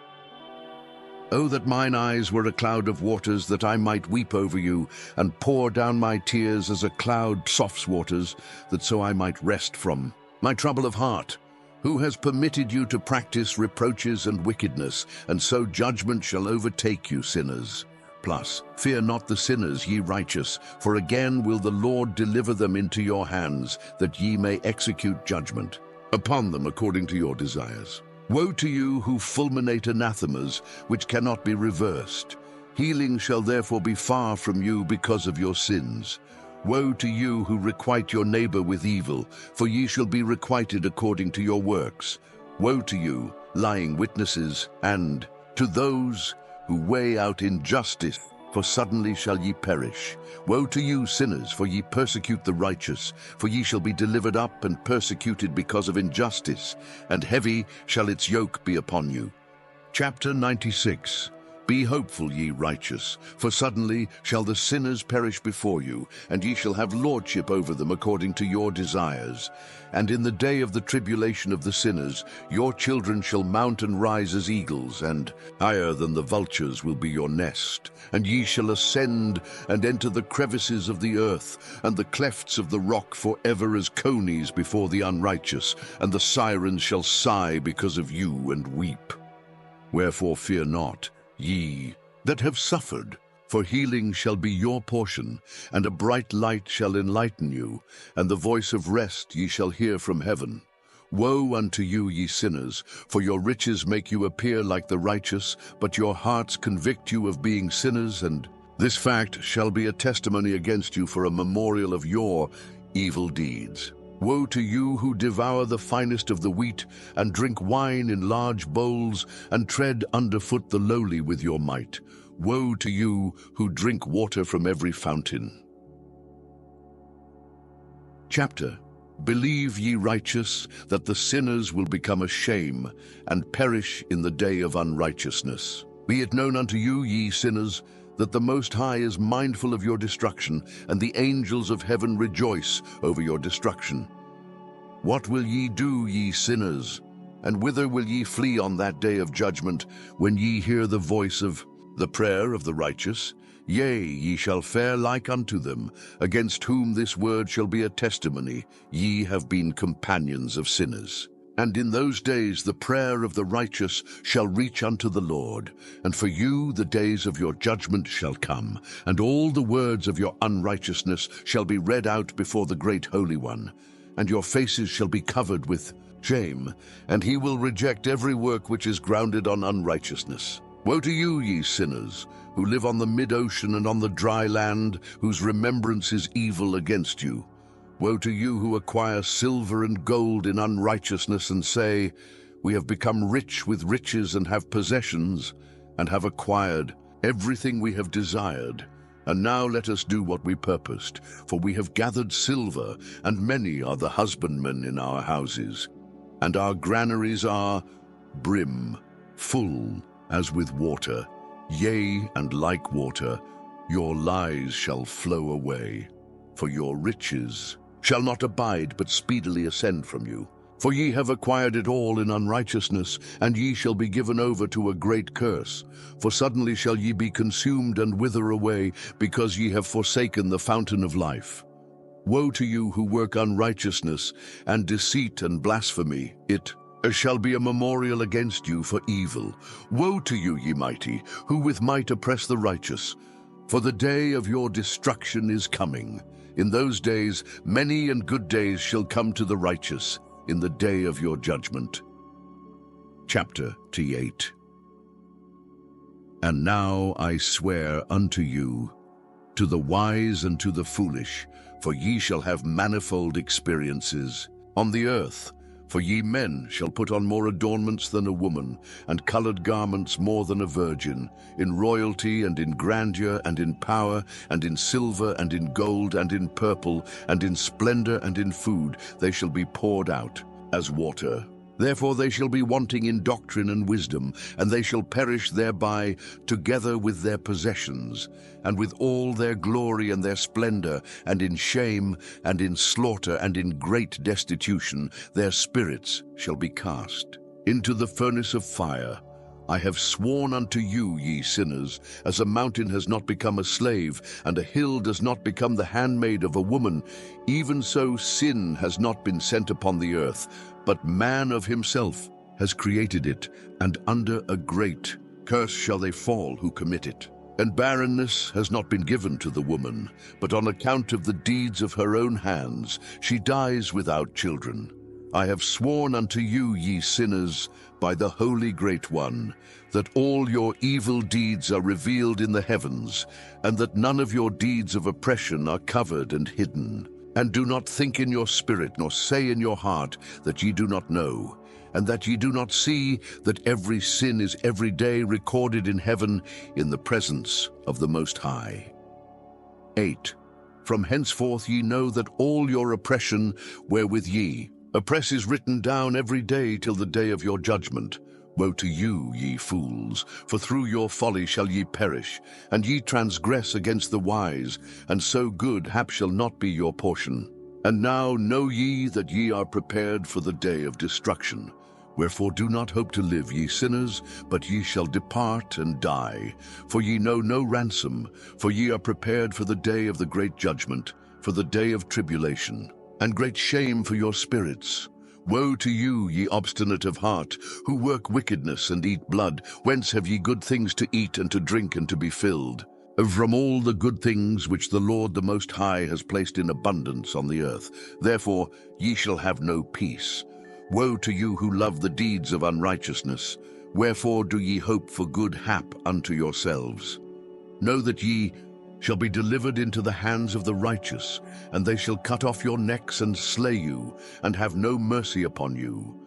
[SPEAKER 4] Oh, that mine eyes were a cloud of waters, that I might weep over you, and pour down my tears as a cloud soft waters, that so I might rest from my trouble of heart. Who has permitted you to practice reproaches and wickedness, and so judgment shall overtake you, sinners? Plus, fear not the sinners, ye righteous, for again will the Lord deliver them into your hands, that ye may execute judgment upon them according to your desires. Woe to you who fulminate anathemas, which cannot be reversed. Healing shall therefore be far from you because of your sins. Woe to you who requite your neighbor with evil, for ye shall be requited according to your works. Woe to you, lying witnesses, and to those who weigh out injustice, for suddenly shall ye perish. Woe to you, sinners, for ye persecute the righteous, for ye shall be delivered up and persecuted because of injustice, and heavy shall its yoke be upon you. Chapter 96. Be hopeful, ye righteous, for suddenly shall the sinners perish before you, and ye shall have lordship over them according to your desires. And in the day of the tribulation of the sinners, your children shall mount and rise as eagles, and higher than the vultures will be your nest. And ye shall ascend and enter the crevices of the earth, and the clefts of the rock forever as conies before the unrighteous, and the sirens shall sigh because of you and weep. Wherefore fear not, ye that have suffered, for healing shall be your portion, and a bright light shall enlighten you, and the voice of rest ye shall hear from heaven. Woe unto you, ye sinners, for your riches make you appear like the righteous, but your hearts convict you of being sinners, and this fact shall be a testimony against you for a memorial of your evil deeds. Woe to you who devour the finest of the wheat, and drink wine in large bowls, and tread underfoot the lowly with your might. Woe to you who drink water from every fountain. Chapter. Believe, ye righteous, that the sinners will become a shame, and perish in the day of unrighteousness. Be it known unto you, ye sinners, that the Most High is mindful of your destruction, and the angels of heaven rejoice over your destruction. What will ye do, ye sinners? And whither will ye flee on that day of judgment, when ye hear the voice of the prayer of the righteous? Yea, ye shall fare like unto them, against whom this word shall be a testimony. Ye have been companions of sinners. And in those days the prayer of the righteous shall reach unto the Lord. And for you the days of your judgment shall come, and all the words of your unrighteousness shall be read out before the great Holy One. And your faces shall be covered with shame, and he will reject every work which is grounded on unrighteousness. Woe to you, ye sinners, who live on the mid-ocean and on the dry land, whose remembrance is evil against you. Woe to you who acquire silver and gold in unrighteousness, and say, We have become rich with riches and have possessions, and have acquired everything we have desired. And now let us do what we purposed, for we have gathered silver, and many are the husbandmen in our houses. And our granaries are brim, full as with water. Yea, and like water, your lies shall flow away. for your riches shall not abide, but speedily ascend from you. For ye have acquired it all in unrighteousness, and ye shall be given over to a great curse. For suddenly shall ye be consumed and wither away, because ye have forsaken the fountain of life. Woe to you who work unrighteousness, and deceit and blasphemy. It shall be a memorial against you for evil. Woe to you, ye mighty, who with might oppress the righteous. For the day of your destruction is coming. In those days many and good days shall come to the righteous, in the day of your judgment. Chapter 8. And now I swear unto you, to the wise and to the foolish, for ye shall have manifold experiences on the earth. For ye men shall put on more adornments than a woman, and colored garments more than a virgin, in royalty and in grandeur and in power, and in silver and in gold and in purple, and in splendor and in food, they shall be poured out as water. Therefore they shall be wanting in doctrine and wisdom, and they shall perish thereby, together with their possessions, and with all their glory and their splendor, and in shame, and in slaughter, and in great destitution, their spirits shall be cast into the furnace of fire. I have sworn unto you, ye sinners, as a mountain has not become a slave, and a hill does not become the handmaid of a woman, even so sin has not been sent upon the earth, but man of himself has created it, and under a great curse shall they fall who commit it. And barrenness has not been given to the woman, but on account of the deeds of her own hands she dies without children. I have sworn unto you, ye sinners, by the Holy Great One, that all your evil deeds are revealed in the heavens, and that none of your deeds of oppression are covered and hidden. And do not think in your spirit, nor say in your heart, that ye do not know, and that ye do not see that every sin is every day recorded in heaven in the presence of the Most High. 8. From henceforth ye know that all your oppression wherewith ye oppress is written down every day till the day of your judgment. Woe to you, ye fools, for through your folly shall ye perish, and ye transgress against the wise, and so good hap shall not be your portion. And now know ye that ye are prepared for the day of destruction. Wherefore do not hope to live, ye sinners, but ye shall depart and die. For ye know no ransom, for ye are prepared for the day of the great judgment, for the day of tribulation, and great shame for your spirits. Woe to you, ye obstinate of heart, who work wickedness and eat blood. Whence have ye good things to eat and to drink and to be filled? From all the good things which the Lord the Most High has placed in abundance on the earth. Therefore ye shall have no peace. Woe to you who love the deeds of unrighteousness. Wherefore do ye hope for good hap unto yourselves? Know that ye shall be delivered into the hands of the righteous, and they shall cut off your necks and slay you, and have no mercy upon you.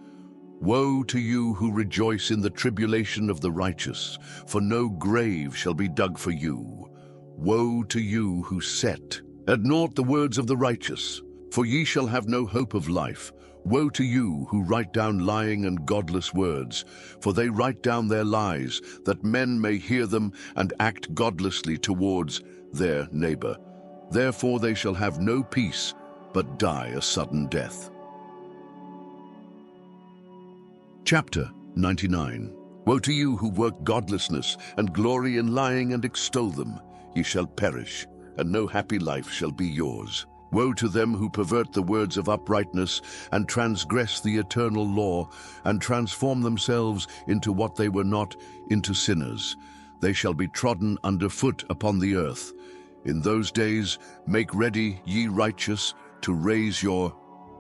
[SPEAKER 4] Woe to you who rejoice in the tribulation of the righteous, for no grave shall be dug for you. Woe to you who set at naught the words of the righteous, for ye shall have no hope of life. Woe to you who write down lying and godless words, for they write down their lies, that men may hear them and act godlessly towards their neighbor. Therefore they shall have no peace, but die a sudden death. Chapter 99. Woe to you who work godlessness, and glory in lying, and extol them. Ye shall perish, and no happy life shall be yours. Woe to them who pervert the words of uprightness, and transgress the eternal law, and transform themselves into what they were not, into sinners. They shall be trodden under foot upon the earth. In those days make ready, ye righteous, to raise your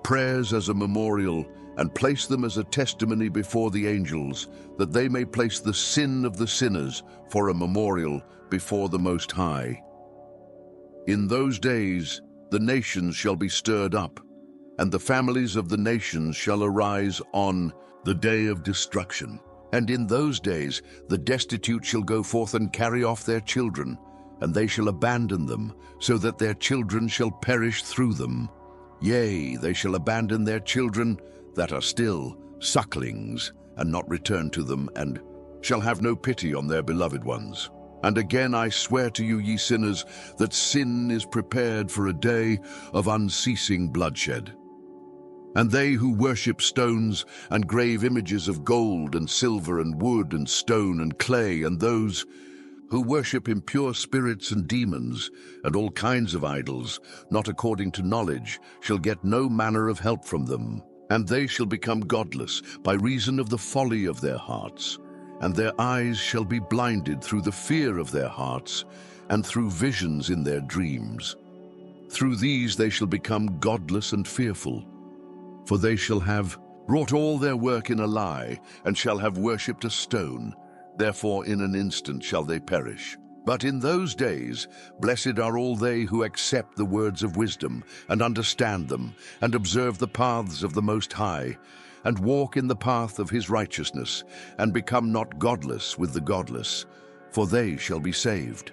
[SPEAKER 4] prayers as a memorial, and place them as a testimony before the angels, that they may place the sin of the sinners for a memorial before the Most High. In those days the nations shall be stirred up, and the families of the nations shall arise on the day of destruction. And in those days the destitute shall go forth and carry off their children, and they shall abandon them, so that their children shall perish through them. Yea, they shall abandon their children that are still sucklings, and not return to them, and shall have no pity on their beloved ones. And again I swear to you, ye sinners, that sin is prepared for a day of unceasing bloodshed. And they who worship stones and grave images of gold and silver and wood and stone and clay, and those who worship impure spirits and demons and all kinds of idols, not according to knowledge, shall get no manner of help from them. And they shall become godless by reason of the folly of their hearts. And their eyes shall be blinded through the fear of their hearts, and through visions in their dreams. Through these they shall become godless and fearful. For they shall have wrought all their work in a lie, and shall have worshipped a stone. Therefore in an instant shall they perish. But in those days blessed are all they who accept the words of wisdom, and understand them, and observe the paths of the Most High, and walk in the path of his righteousness, and become not godless with the godless, for they shall be saved.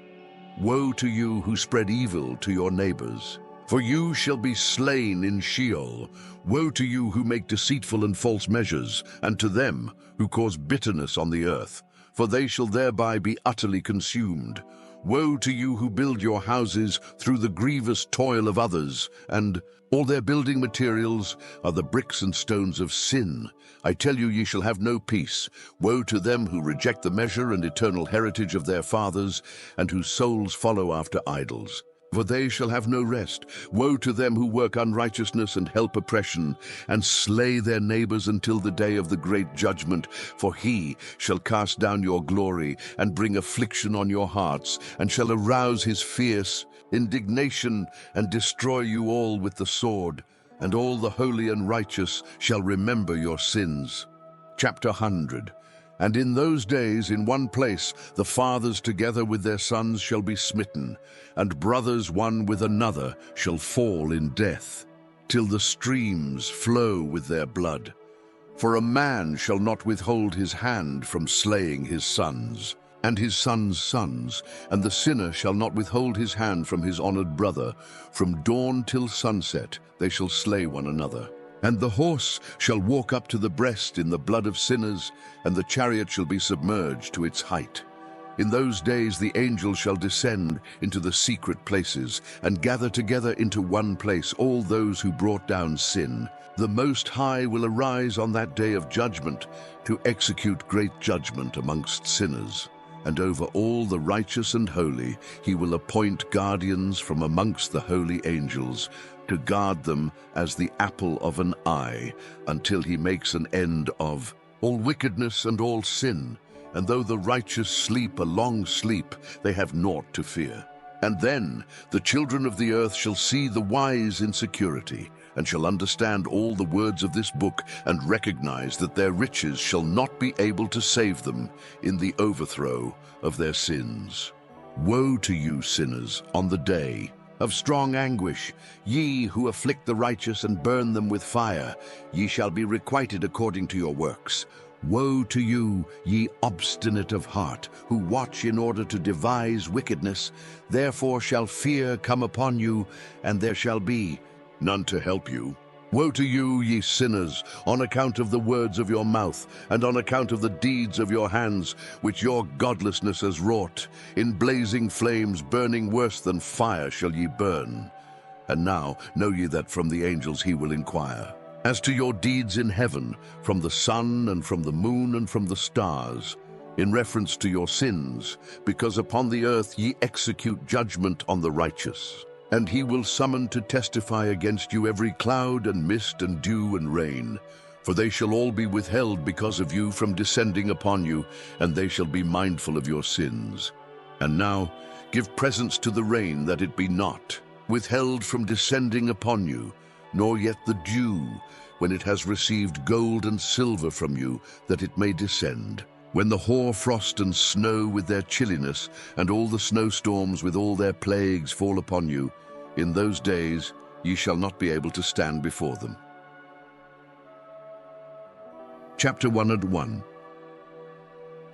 [SPEAKER 4] Woe to you who spread evil to your neighbors, for you shall be slain in Sheol. Woe to you who make deceitful and false measures, and to them who cause bitterness on the earth, for they shall thereby be utterly consumed. Woe to you who build your houses through the grievous toil of others, and all their building materials are the bricks and stones of sin. I tell you, ye shall have no peace. Woe to them who reject the measure and eternal heritage of their fathers, and whose souls follow after idols. For they shall have no rest. Woe to them who work unrighteousness and help oppression, and slay their neighbors until the day of the great judgment. For he shall cast down your glory, and bring affliction on your hearts, and shall arouse his fierce indignation, and destroy you all with the sword. And all the holy and righteous shall remember your sins. Chapter 100. And in those days, in one place, the fathers together with their sons shall be smitten, and brothers one with another shall fall in death, till the streams flow with their blood. For a man shall not withhold his hand from slaying his sons, and his sons' sons, and the sinner shall not withhold his hand from his honored brother. From dawn till sunset they shall slay one another. And the horse shall walk up to the breast in the blood of sinners, and the chariot shall be submerged to its height. In those days the angels shall descend into the secret places, and gather together into one place all those who brought down sin. The Most High will arise on that day of judgment to execute great judgment amongst sinners. And over all the righteous and holy he will appoint guardians from amongst the holy angels, to guard them as the apple of an eye, until he makes an end of all wickedness and all sin. And though the righteous sleep a long sleep, they have naught to fear. And then the children of the earth shall see the wise in security, and shall understand all the words of this book, and recognize that their riches shall not be able to save them in the overthrow of their sins. Woe to you, sinners, on the day of strong anguish, ye who afflict the righteous and burn them with fire, ye shall be requited according to your works. Woe to you, ye obstinate of heart, who watch in order to devise wickedness. Therefore shall fear come upon you, and there shall be none to help you. Woe to you, ye sinners, on account of the words of your mouth, and on account of the deeds of your hands, which your godlessness has wrought. In blazing flames, burning worse than fire, shall ye burn. And now know ye that from the angels he will inquire as to your deeds in heaven, from the sun and from the moon and from the stars, in reference to your sins, because upon the earth ye execute judgment on the righteous. And he will summon to testify against you every cloud and mist and dew and rain. For they shall all be withheld because of you from descending upon you, and they shall be mindful of your sins. And now give presents to the rain, that it be not withheld from descending upon you, nor yet the dew, when it has received gold and silver from you, that it may descend. When the hoar frost and snow with their chilliness, and all the snowstorms with all their plagues fall upon you, in those days ye shall not be able to stand before them. Chapter 101.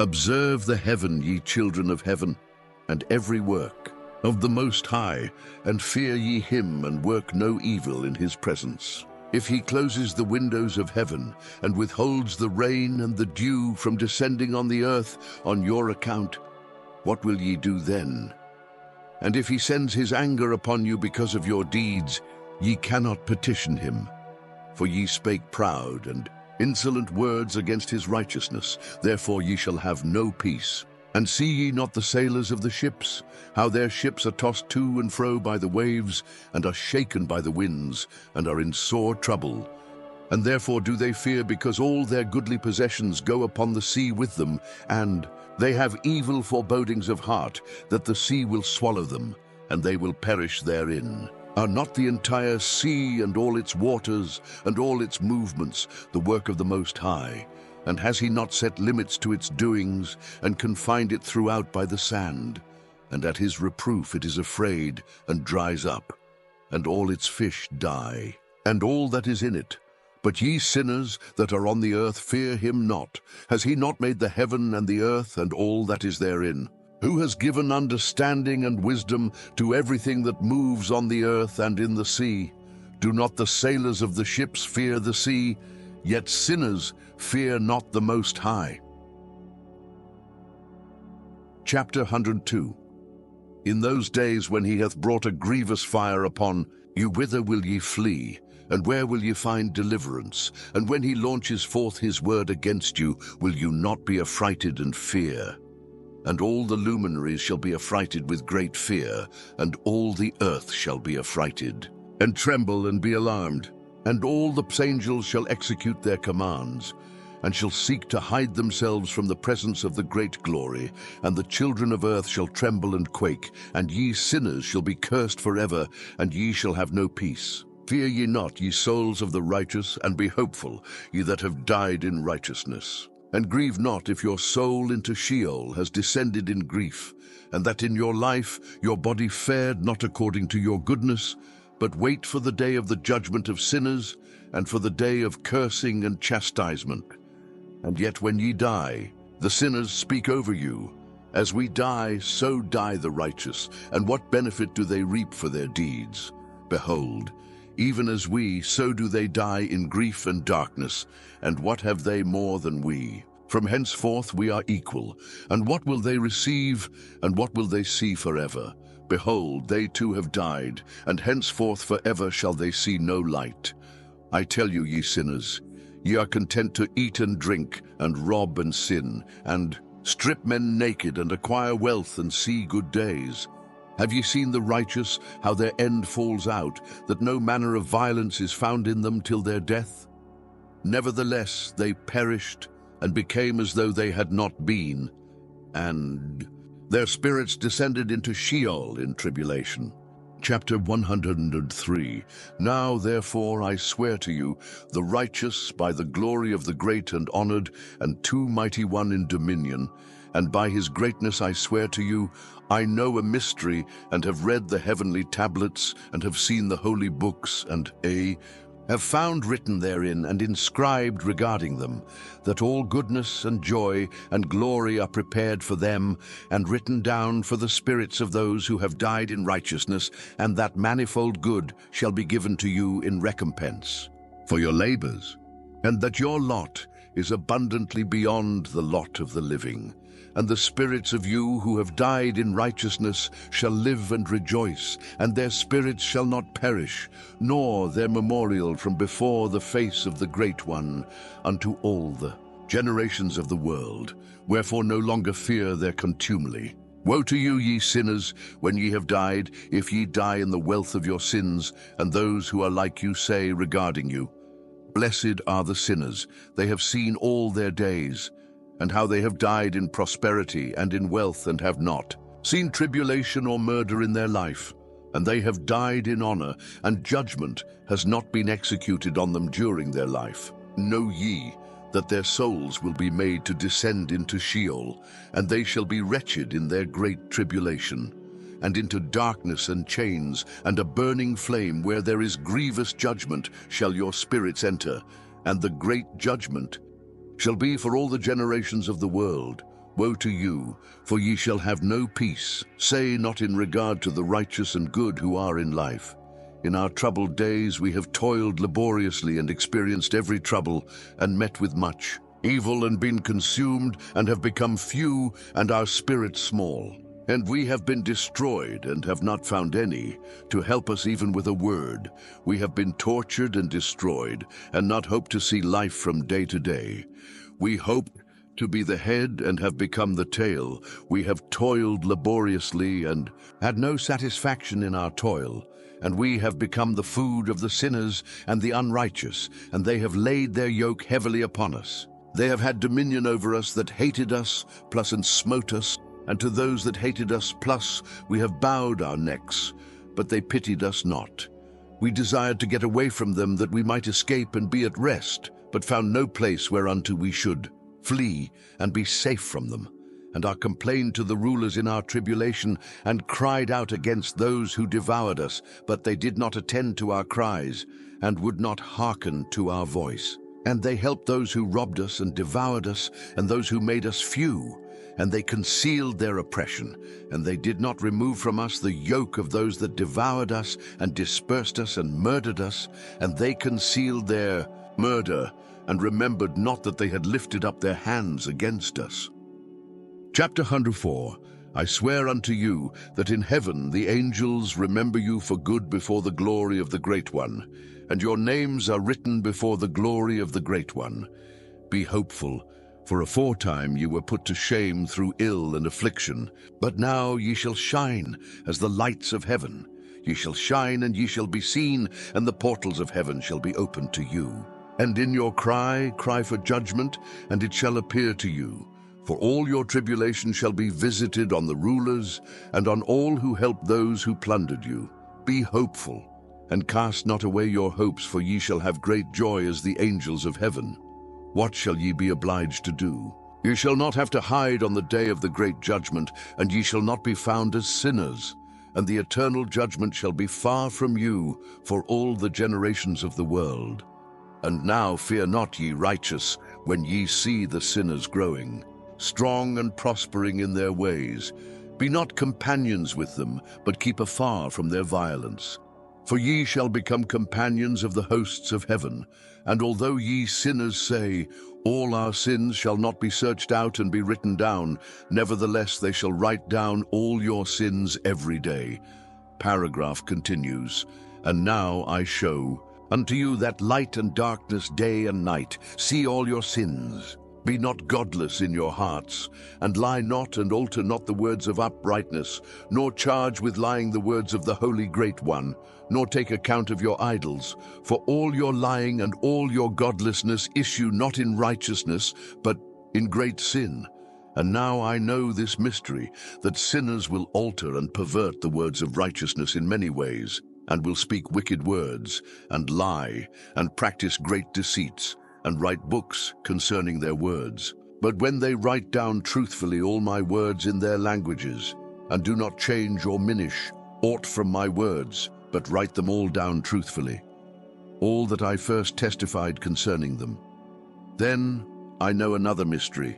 [SPEAKER 4] Observe the heaven, ye children of heaven, and every work of the Most High, and fear ye him, and work no evil in his presence. If he closes the windows of heaven, and withholds the rain and the dew from descending on the earth on your account, what will ye do then? And if he sends his anger upon you because of your deeds, ye cannot petition him. For ye spake proud and insolent words against his righteousness, therefore ye shall have no peace. And see ye not the sailors of the ships, how their ships are tossed to and fro by the waves, and are shaken by the winds, and are in sore trouble? And therefore do they fear, because all their goodly possessions go upon the sea with them, and they have evil forebodings of heart, that the sea will swallow them, and they will perish therein. Are not the entire sea and all its waters and all its movements the work of the Most High? And has he not set limits to its doings, and confined it throughout by the sand? And at his reproof it is afraid, and dries up, and all its fish die, and all that is in it. But ye sinners that are on the earth, fear him not. Has he not made the heaven and the earth, and all that is therein? Who has given understanding and wisdom to everything that moves on the earth and in the sea? Do not the sailors of the ships fear the sea? Yet sinners fear not the Most High. Chapter 102. In those days when he hath brought a grievous fire upon you, whither will ye flee? And where will ye find deliverance? And when he launches forth his word against you, will you not be affrighted and fear? And all the luminaries shall be affrighted with great fear, and all the earth shall be affrighted, and tremble and be alarmed. And all the angels shall execute their commands, and shall seek to hide themselves from the presence of the great glory. And the children of earth shall tremble and quake, and ye sinners shall be cursed forever, and ye shall have no peace. Fear ye not, ye souls of the righteous, and be hopeful, ye that have died in righteousness. And grieve not if your soul into Sheol has descended in grief, and that in your life your body fared not according to your goodness, but wait for the day of the judgment of sinners, and for the day of cursing and chastisement. And yet when ye die, the sinners speak over you. As we die, so die the righteous, and what benefit do they reap for their deeds? Behold, even as we, so do they die in grief and darkness, and what have they more than we? From henceforth we are equal, and what will they receive, and what will they see forever? Behold, they too have died, and henceforth forever shall they see no light. I tell you, ye sinners, ye are content to eat and drink, and rob and sin, and strip men naked, and acquire wealth, and see good days. Have ye seen the righteous, how their end falls out, that no manner of violence is found in them till their death? Nevertheless they perished, and became as though they had not been, and their spirits descended into Sheol in tribulation. Chapter 103. Now therefore I swear to you, the righteous, by the glory of the great and honored, and too mighty one in dominion, and by his greatness I swear to you, I know a mystery, and have read the heavenly tablets, and have seen the holy books, and have found written therein and inscribed regarding them, that all goodness and joy and glory are prepared for them, and written down for the spirits of those who have died in righteousness, and that manifold good shall be given to you in recompense for your labors, and that your lot is abundantly beyond the lot of the living. And the spirits of you who have died in righteousness shall live and rejoice, and their spirits shall not perish, nor their memorial from before the face of the Great One, unto all the generations of the world. Wherefore no longer fear their contumely. Woe to you, ye sinners, when ye have died, if ye die in the wealth of your sins, and those who are like you say regarding you, Blessed are the sinners, they have seen all their days, and how they have died in prosperity and in wealth, and have not seen tribulation or murder in their life. And they have died in honor, and judgment has not been executed on them during their life. Know ye that their souls will be made to descend into Sheol, and they shall be wretched in their great tribulation, and into darkness and chains, and a burning flame, where there is grievous judgment shall your spirits enter, and the great judgment shall be for all the generations of the world. Woe to you, for ye shall have no peace. Say not in regard to the righteous and good who are in life. In our troubled days we have toiled laboriously and experienced every trouble, and met with much. evil and been consumed, and have become few, and our spirit small. And we have been destroyed, and have not found any to help us even with a word. We have been tortured and destroyed, and not hope to see life from day to day. We hoped to be the head and have become the tail. We have toiled laboriously and had no satisfaction in our toil. And we have become the food of the sinners and the unrighteous, and they have laid their yoke heavily upon us. They have had dominion over us that hated us, plus and smote us, and to those that hated us, plus we have bowed our necks, but they pitied us not. We desired to get away from them that we might escape and be at rest, but found no place whereunto we should flee and be safe from them. And are complained to the rulers in our tribulation, and cried out against those who devoured us, but they did not attend to our cries, and would not hearken to our voice. And they helped those who robbed us and devoured us, and those who made us few. And they concealed their oppression, and they did not remove from us the yoke of those that devoured us, and dispersed us, and murdered us. And they concealed their murder, and remembered not that they had lifted up their hands against us. Chapter 104. I swear unto you that in heaven the angels remember you for good before the glory of the Great One, and your names are written before the glory of the Great One. Be hopeful, for aforetime ye were put to shame through ill and affliction, but now ye shall shine as the lights of heaven. Ye shall shine, and ye shall be seen, and the portals of heaven shall be opened to you. And in your cry for judgment, and it shall appear to you. For all your tribulation shall be visited on the rulers, and on all who help those who plundered you. Be hopeful, and cast not away your hopes, for ye shall have great joy as the angels of heaven. What shall ye be obliged to do? Ye shall not have to hide on the day of the great judgment, and ye shall not be found as sinners. And the eternal judgment shall be far from you for all the generations of the world. And now fear not, ye righteous, when ye see the sinners growing, strong and prospering in their ways. Be not companions with them, but keep afar from their violence. For ye shall become companions of the hosts of heaven. And although ye sinners say, all our sins shall not be searched out and be written down, nevertheless they shall write down all your sins every day. Paragraph continues. And now I show unto you that light and darkness, day and night. See all your sins. Be not godless in your hearts, and lie not and alter not the words of uprightness, nor charge with lying the words of the Holy Great One, nor take account of your idols. For all your lying and all your godlessness issue not in righteousness, but in great sin. And now I know this mystery, that sinners will alter and pervert the words of righteousness in many ways, and will speak wicked words, and lie, and practice great deceits, and write books concerning their words. But when they write down truthfully all my words in their languages, and do not change or minish aught from my words, but write them all down truthfully, all that I first testified concerning them, then I know another mystery,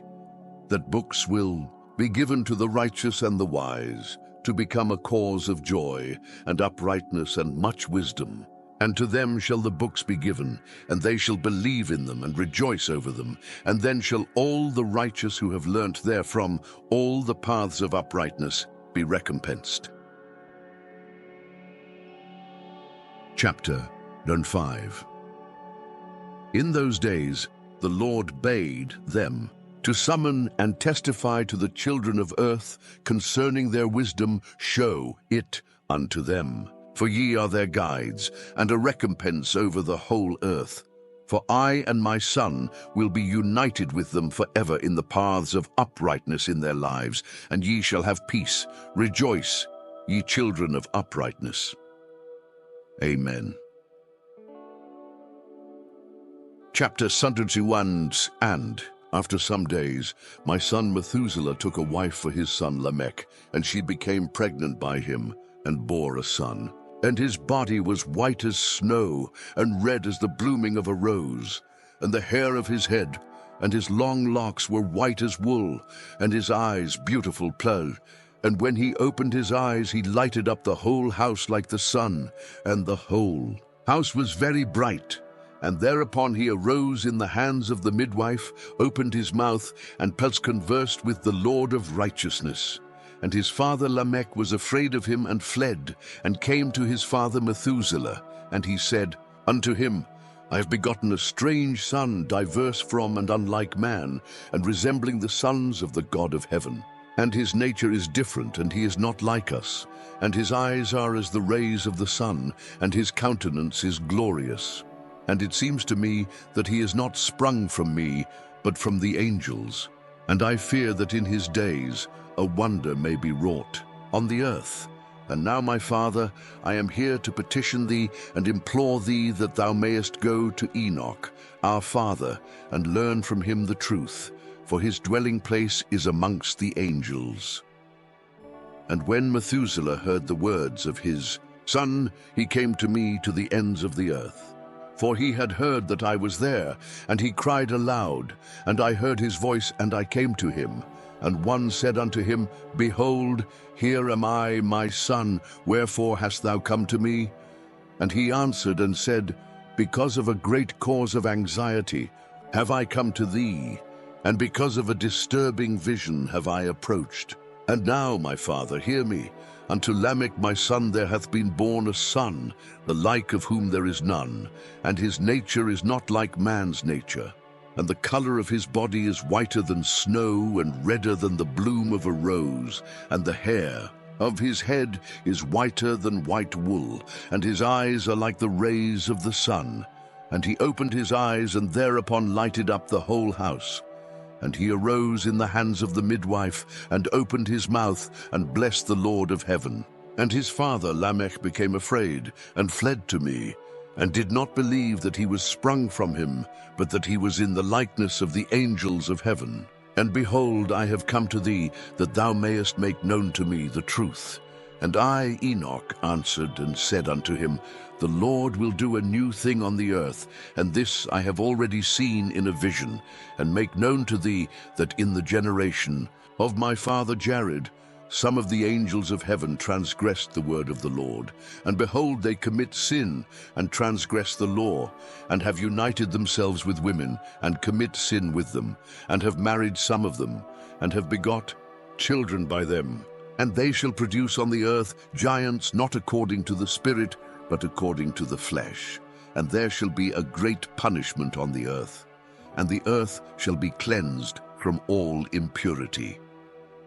[SPEAKER 4] that books will be given to the righteous and the wise, to become a cause of joy and uprightness and much wisdom. And to them shall the books be given, and they shall believe in them and rejoice over them. And then shall all the righteous who have learnt therefrom all the paths of uprightness be recompensed. Chapter 5. In those days the Lord bade them to summon and testify to the children of earth concerning their wisdom, show it unto them. For ye are their guides, and a recompense over the whole earth. For I and my Son will be united with them forever in the paths of uprightness in their lives, and ye shall have peace. Rejoice, ye children of uprightness. Amen. Chapter 101. And after some days, my son Methuselah took a wife for his son Lamech, and she became pregnant by him, and bore a son. And his body was white as snow, and red as the blooming of a rose. And the hair of his head and his long locks were white as wool, and his eyes beautiful pearl. And when he opened his eyes, he lighted up the whole house like the sun, and the whole house was very bright. And thereupon he arose in the hands of the midwife, opened his mouth, and conversed with the Lord of righteousness. And his father Lamech was afraid of him, and fled, and came to his father Methuselah. And he said unto him, I have begotten a strange son, diverse from and unlike man, and resembling the sons of the God of heaven. And his nature is different, and he is not like us. And his eyes are as the rays of the sun, and his countenance is glorious. And it seems to me that he is not sprung from me, but from the angels. And I fear that in his days a wonder may be wrought on the earth. And now, my father, I am here to petition thee and implore thee that thou mayest go to Enoch, our father, and learn from him the truth, for his dwelling place is amongst the angels. And when Methuselah heard the words of his son, he came to me to the ends of the earth. For he had heard that I was there, and he cried aloud, and I heard his voice, and I came to him. And one said unto him, Behold, here am I, my son, wherefore hast thou come to me? And he answered and said, Because of a great cause of anxiety have I come to thee, and because of a disturbing vision have I approached. And now, my father, hear me. Unto Lamech my son there hath been born a son, the like of whom there is none, and his nature is not like man's nature. And the color of his body is whiter than snow, and redder than the bloom of a rose, and the hair of his head is whiter than white wool, and his eyes are like the rays of the sun. And he opened his eyes, and thereupon lighted up the whole house. And he arose in the hands of the midwife, and opened his mouth, and blessed the Lord of heaven. And his father Lamech became afraid, and fled to me, and did not believe that he was sprung from him, but that he was in the likeness of the angels of heaven. And behold, I have come to thee, that thou mayest make known to me the truth. And I, Enoch, answered and said unto him, The Lord will do a new thing on the earth, and this I have already seen in a vision, and make known to thee that in the generation of my father Jared, some of the angels of heaven transgressed the word of the Lord. And behold, they commit sin, and transgress the law, and have united themselves with women, and commit sin with them, and have married some of them, and have begot children by them. And they shall produce on the earth giants not according to the Spirit, but according to the flesh. And there shall be a great punishment on the earth, and the earth shall be cleansed from all impurity.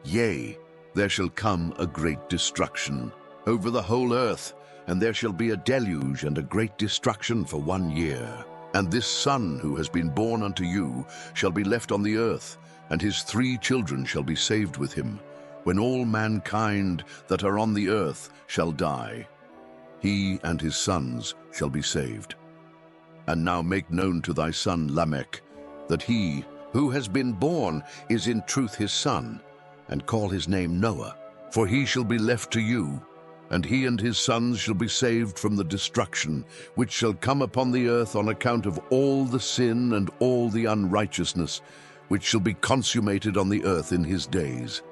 [SPEAKER 4] Yea, there shall come a great destruction over the whole earth, and there shall be a deluge and a great destruction for 1 year. And this son who has been born unto you shall be left on the earth, and his 3 children shall be saved with him, when all mankind that are on the earth shall die. He and his sons shall be saved. And now make known to thy son Lamech that he who has been born is in truth his son, and call his name Noah, for he shall be left to you, and he and his sons shall be saved from the destruction which shall come upon the earth on account of all the sin and all the unrighteousness which shall be consummated on the earth in his days.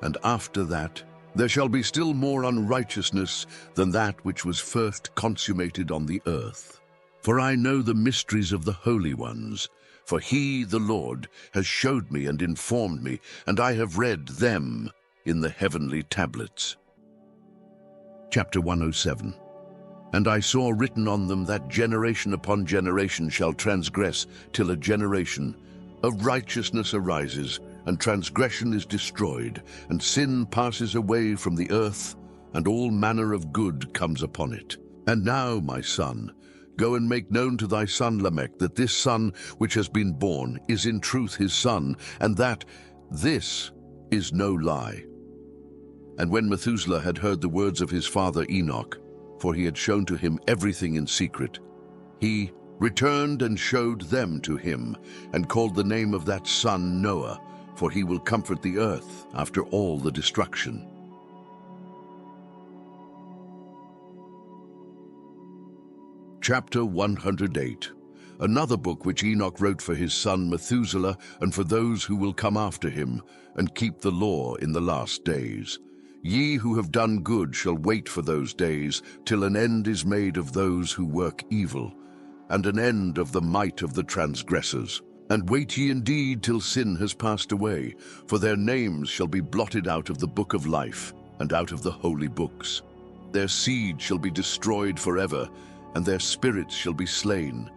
[SPEAKER 4] And after that there shall be still more unrighteousness than that which was first consummated on the earth. For I know the mysteries of the holy ones, for he, the Lord, has showed me and informed me, and I have read them in the heavenly tablets. Chapter 107. And I saw written on them that generation upon generation shall transgress, till a generation of righteousness arises, and transgression is destroyed, and sin passes away from the earth, and all manner of good comes upon it. And now, my son, go and make known to thy son Lamech that this son which has been born is in truth his son, and that this is no lie. And when Methuselah had heard the words of his father Enoch, for he had shown to him everything in secret, he returned and showed them to him, and called the name of that son Noah, for he will comfort the earth after all the destruction. Chapter 108. Another book which Enoch wrote for his son Methuselah, and for those who will come after him, and keep the law in the last days. Ye who have done good shall wait for those days, till an end is made of those who work evil. and an end of the might of the transgressors. And wait ye indeed till sin has passed away, for their names shall be blotted out of the book of life, and out of the holy books. Their seed shall be destroyed forever, and their spirits shall be slain,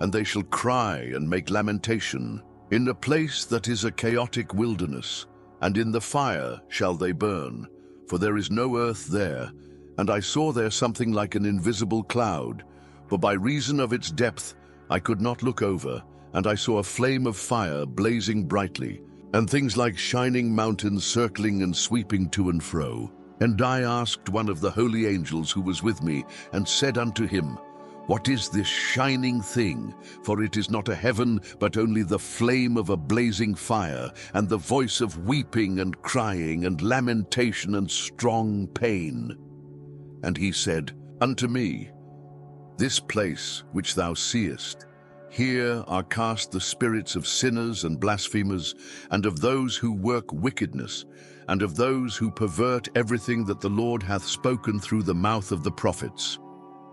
[SPEAKER 4] and they shall cry and make lamentation. In a place that is a chaotic wilderness, and in the fire shall they burn, for there is no earth there. And I saw there something like an invisible cloud, for by reason of its depth I could not look over, and I saw a flame of fire blazing brightly, and things like shining mountains circling and sweeping to and fro. And I asked one of the holy angels who was with me, and said unto him, What is this shining thing? For it is not a heaven, but only the flame of a blazing fire, and the voice of weeping and crying and lamentation and strong pain. And he said unto me, This place which thou seest, here are cast the spirits of sinners and blasphemers, and of those who work wickedness, and of those who pervert everything that the Lord hath spoken through the mouth of the prophets,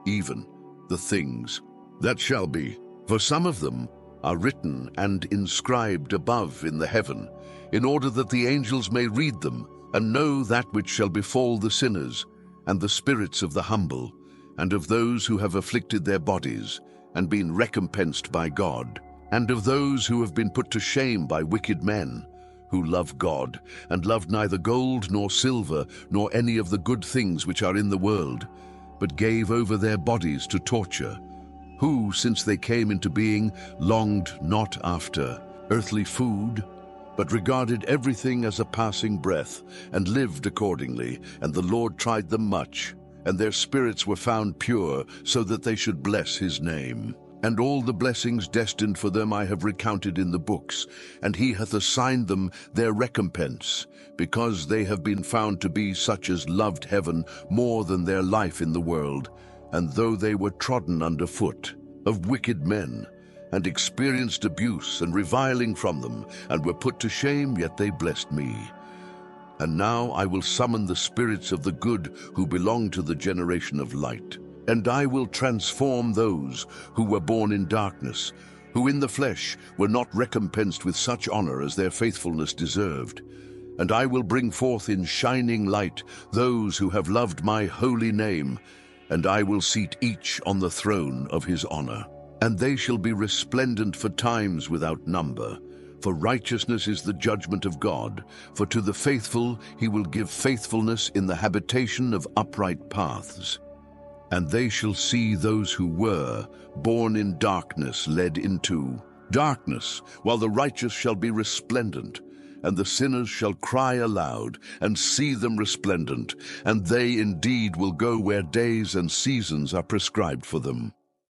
[SPEAKER 4] even the things that shall be. For some of them are written and inscribed above in the heaven, in order that the angels may read them, and know that which shall befall the sinners, and the spirits of the humble, and of those who have afflicted their bodies, and been recompensed by God, and of those who have been put to shame by wicked men, who love God, and loved neither gold nor silver, nor any of the good things which are in the world, but gave over their bodies to torture, who, since they came into being, longed not after earthly food, but regarded everything as a passing breath, and lived accordingly, and the Lord tried them much. And their spirits were found pure, so that they should bless his name. And all the blessings destined for them I have recounted in the books, and he hath assigned them their recompense, because they have been found to be such as loved heaven more than their life in the world, and though they were trodden under foot of wicked men, and experienced abuse and reviling from them, and were put to shame, yet they blessed me. And now I will summon the spirits of the good who belong to the generation of light. And I will transform those who were born in darkness, who in the flesh were not recompensed with such honor as their faithfulness deserved. And I will bring forth in shining light those who have loved my holy name, and I will seat each on the throne of his honor. And they shall be resplendent for times without number. For righteousness is the judgment of God, for to the faithful he will give faithfulness in the habitation of upright paths. And they shall see those who were born in darkness led into darkness, while the righteous shall be resplendent, and the sinners shall cry aloud, and see them resplendent, and they indeed will go where days and seasons are prescribed for them.